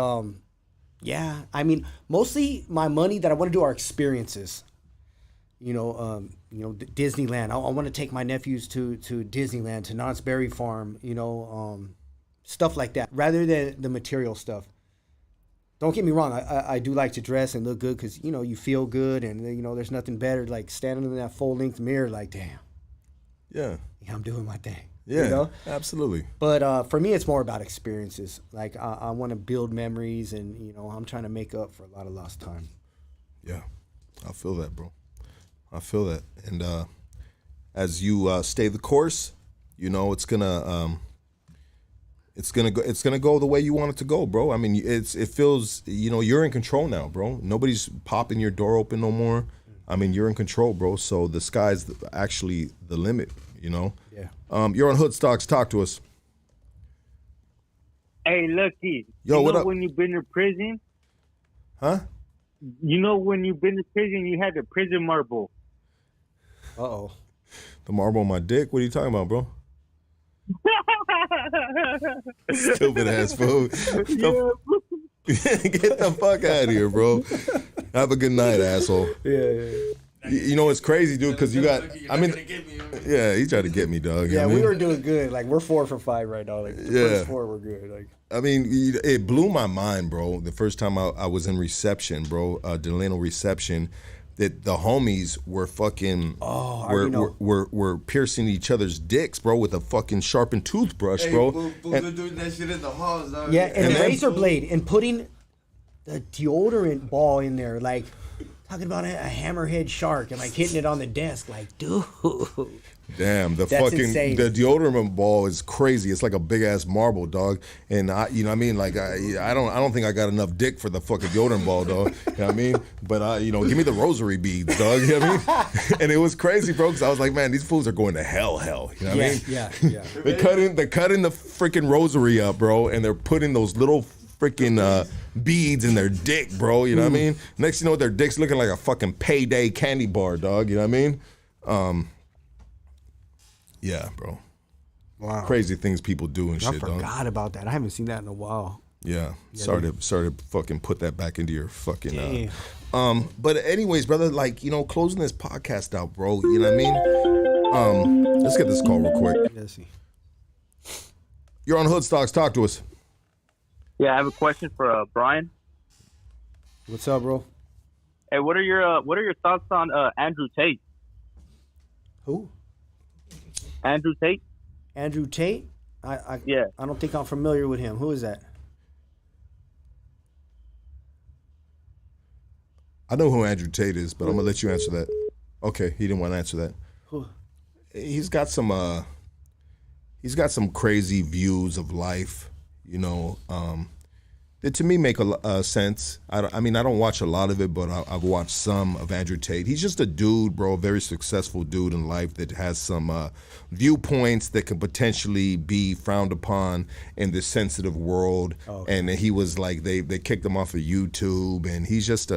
Speaker 4: yeah. I mean, mostly my money that I want to do are experiences. You know, Disneyland. I want to take my nephews to Disneyland, to Knott's Berry Farm, you know, stuff like that, rather than the material stuff. Don't get me wrong. I do like to dress and look good, because, you know, you feel good, and, you know, there's nothing better like standing in that full-length mirror like, damn.
Speaker 1: Yeah,
Speaker 4: I'm doing my thing.
Speaker 1: Yeah,
Speaker 4: you know?
Speaker 1: Absolutely.
Speaker 4: But for me, it's more about experiences. Like, I want to build memories, and, you know, I'm trying to make up for a lot of lost time.
Speaker 1: Yeah, I feel that, bro. I feel that, and as you stay the course, you know, it's gonna go the way you want it to go, bro. I mean, it feels, you know, you're in control now, bro. Nobody's popping your door open no more. I mean, you're in control, bro. So the sky's actually the limit, you know.
Speaker 4: Yeah.
Speaker 1: You're on Hood Stocks. Talk to us.
Speaker 6: Hey, Lucky.
Speaker 1: Yo, what
Speaker 6: know
Speaker 1: up?
Speaker 6: When you've been to prison?
Speaker 1: Huh?
Speaker 6: You know, when you've been to prison, you had the prison marble.
Speaker 4: Uh-oh.
Speaker 1: The marble on my dick? What are you talking about, bro? Stupid ass fool. Get the fuck out of here, bro. Have a good night, asshole.
Speaker 4: Yeah.
Speaker 1: You know what's crazy, dude? Because you got. I mean, yeah, he tried to get me, dog.
Speaker 4: Yeah,
Speaker 1: you know
Speaker 4: we
Speaker 1: what I
Speaker 4: were
Speaker 1: mean?
Speaker 4: doing good. Like, we're 4 for 5 right now. Like, the first 4 were good. Like,
Speaker 1: I mean, it blew my mind, bro. The first time I was in reception, bro, Delano reception, that the homies were fucking were piercing each other's dicks, bro, with a fucking sharpened toothbrush, bro.
Speaker 11: Been doing that shit in the halls, dog.
Speaker 4: yeah, and the razor blade, and putting the deodorant ball in there, like, talking about a hammerhead shark, and like hitting it on the desk, like, dude.
Speaker 1: Damn, the
Speaker 4: That's
Speaker 1: fucking
Speaker 4: insane.
Speaker 1: the deodorant ball is crazy. It's like a big ass marble, dog. And you know what I mean? Like I don't think I got enough dick for the fucking deodorant ball, dog. You know what I mean? But you know, give me the rosary beads, dog. You know what I mean? And it was crazy, bro, because I was like, man, these fools are going to hell. You know what I mean?
Speaker 4: Yeah.
Speaker 1: They're cutting the freaking rosary up, bro, and they're putting those little freaking beads in their dick, bro. You know what I mean? Next, you know, their dick's looking like a fucking Payday candy bar, dog. You know what I mean? Yeah, bro.
Speaker 4: Wow.
Speaker 1: Crazy things people do and
Speaker 4: I
Speaker 1: shit, dog.
Speaker 4: forgot about that. I haven't seen that in a while.
Speaker 1: Yeah. Sorry to fucking put that back into your fucking
Speaker 4: Damn.
Speaker 1: but anyways, brother, like, you know, closing this podcast out, bro, you know what I mean? Let's get this call real quick.
Speaker 4: Let's see.
Speaker 1: You're on Hood Stocks. Talk to us.
Speaker 12: Yeah, I have a question for Brian.
Speaker 4: What's up, bro?
Speaker 12: Hey, what are your thoughts on Andrew Tate?
Speaker 4: Who?
Speaker 12: Andrew Tate.
Speaker 4: Andrew Tate?
Speaker 12: Yeah.
Speaker 4: I don't think I'm familiar with him. Who is that?
Speaker 1: I know who Andrew Tate is, but I'm gonna let you answer that. Okay, he didn't want to answer that.
Speaker 4: Who?
Speaker 1: He's got some crazy views of life, you know. that to me make a sense. I mean, I don't watch a lot of it, but I've watched some of Andrew Tate. He's just a dude, bro, a very successful dude in life that has some viewpoints that can potentially be frowned upon in this sensitive world. Okay. And he was like, they kicked him off of YouTube, and he's just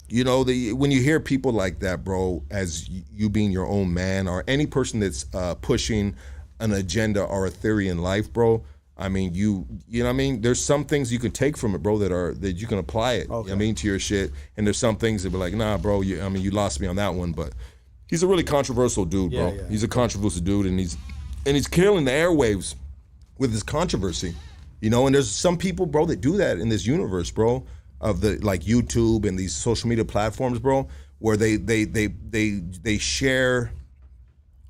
Speaker 1: you know, when you hear people like that, bro, as you being your own man, or any person that's pushing an agenda or a theory in life, bro, I mean, you know what I mean? There's some things you can take from it, bro, that you can apply it, okay. I mean, to your shit. And there's some things that be like, nah, bro, you lost me on that one. But he's a really controversial dude, bro. Yeah. He's a controversial dude, and he's killing the airwaves with his controversy. You know, and there's some people, bro, that do that in this universe, bro, of the like YouTube and these social media platforms, bro, where they share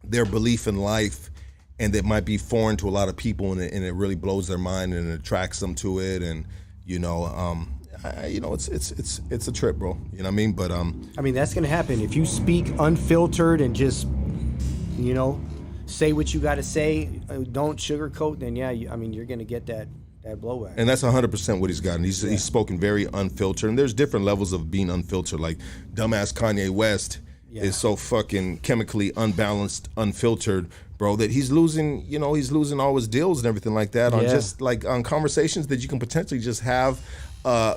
Speaker 1: their belief in life, and that might be foreign to a lot of people, and it really blows their mind and it attracts them to it, and you know, it's a trip, bro. You know what I mean? But
Speaker 4: I mean, that's gonna happen if you speak unfiltered and just, you know, say what you got to say. Don't sugarcoat. Then yeah, I mean, you're gonna get that blowback.
Speaker 1: And that's 100% what he's gotten. He's spoken very unfiltered, and there's different levels of being unfiltered. Like dumbass Kanye West is so fucking chemically unbalanced, unfiltered, bro, that he's losing all his deals and everything like that on just like on conversations that you can potentially just have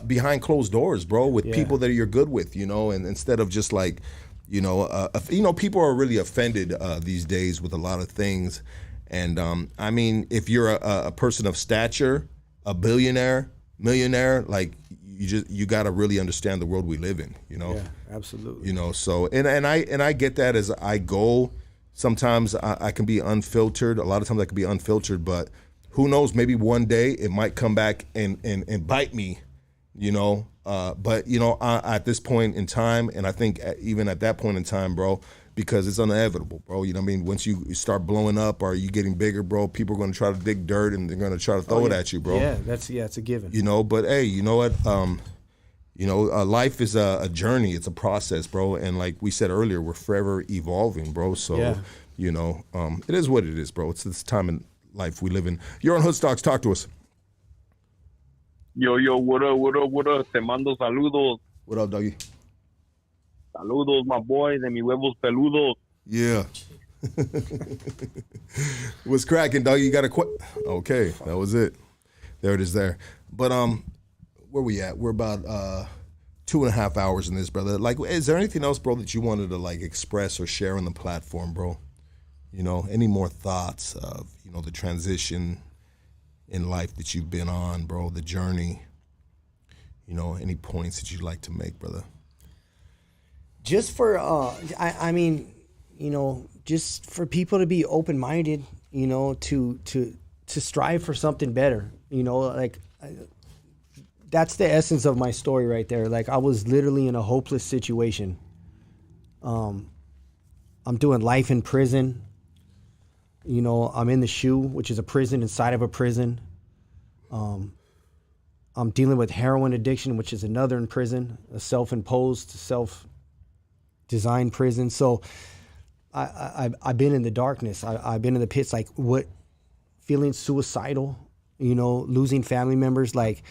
Speaker 1: behind closed doors, bro, with people that you're good with, you know, and instead of just like, you know, people are really offended these days with a lot of things. And I mean, if you're a person of stature, a billionaire, millionaire, like you got to really understand the world we live in, you know?
Speaker 4: Yeah, absolutely.
Speaker 1: You know, so, and I get that as I go. Sometimes I can be unfiltered. A lot of times I can be unfiltered, but who knows, maybe one day it might come back and bite me, you know? But, you know, at this point in time, and I think even at that point in time, bro, because it's inevitable, bro. You know what I mean? Once you start blowing up or you getting bigger, bro, people are going to try to dig dirt and they're going to try to throw it at you, bro.
Speaker 4: Yeah, it's a given.
Speaker 1: You know, but hey, you know what? You know, life is a journey. It's a process, bro. And like we said earlier, we're forever evolving, bro. So, you know, it is what it is, bro. It's this time in life we live in. You're on Hood Stocks. Talk to us.
Speaker 10: Yo, what up? Te mando saludos.
Speaker 1: What up, doggy?
Speaker 10: Saludos, my boy, de mi huevos peludos.
Speaker 1: Yeah. What's cracking, doggy? You got a Okay, that was it. There it is there. But where we at? We're about 2.5 hours in this, brother. Like, is there anything else, bro, that you wanted to like express or share on the platform, bro? You know, any more thoughts of, you know, the transition in life that you've been on, bro, the journey? You know, any points that you'd like to make, brother?
Speaker 4: Just for, I mean, you know, just for people to be open-minded, you know, to strive for something better, you know, like that's the essence of my story right there. Like I was literally in a hopeless situation. I'm doing life in prison. You know, I'm in the SHU, which is a prison inside of a prison. I'm dealing with heroin addiction, which is another in prison, a self-imposed, self-designed prison. So I've been in the darkness. I've been in the pits, like feeling suicidal, you know, losing family members. Like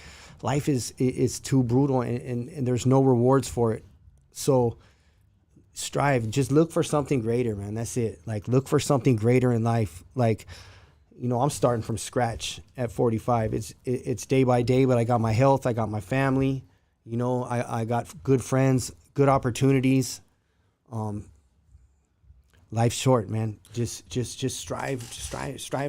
Speaker 4: life is too brutal and there's no rewards for it. So strive, just look for something greater, man. That's it. Like look for something greater in life. Like, you know, I'm starting from scratch at 45. It's day by day, but I got my health, I got my family, you know, I got good friends, good opportunities. Life's short, man. Just strive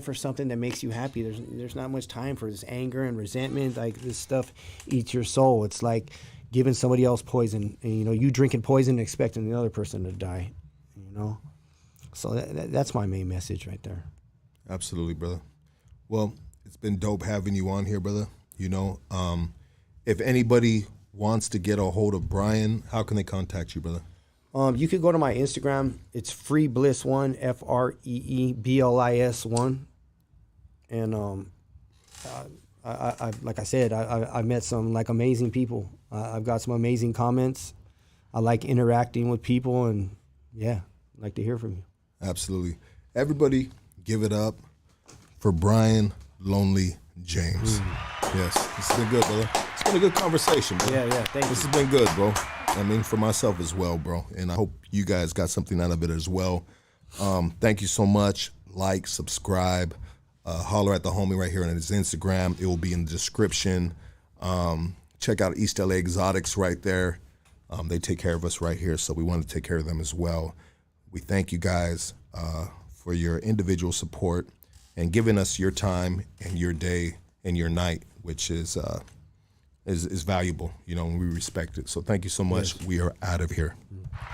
Speaker 4: for something that makes you happy. There's not much time for this anger and resentment. Like this stuff eats your soul. It's like giving somebody else poison, and, you know, you drinking poison and expecting the other person to die, you know? So that's my main message right there.
Speaker 1: Absolutely, brother. Well, it's been dope having you on here, brother. You know, if anybody wants to get a hold of Brian, how can they contact you, brother?
Speaker 4: You could go to my Instagram. It's freebliss1, FREEBLIS1. And I like I said, I met some like amazing people. I've got some amazing comments. I like interacting with people, and yeah, I'd like to hear from you.
Speaker 1: Absolutely. Everybody give it up for Brian Lonely James. Yes, this has been good, brother. It's been a good conversation, bro.
Speaker 4: Yeah, thank you.
Speaker 1: This has been good, bro. I mean, for myself as well, bro. And I hope you guys got something out of it as well. Thank you so much. Like, subscribe, holler at the homie right here on his Instagram. It will be in the description. Check out East LA Exotics right there. They take care of us right here, so we want to take care of them as well. We thank you guys for your individual support and giving us your time and your day and your night, which is valuable, and we respect it. So thank you so much. Yes. We are out of here.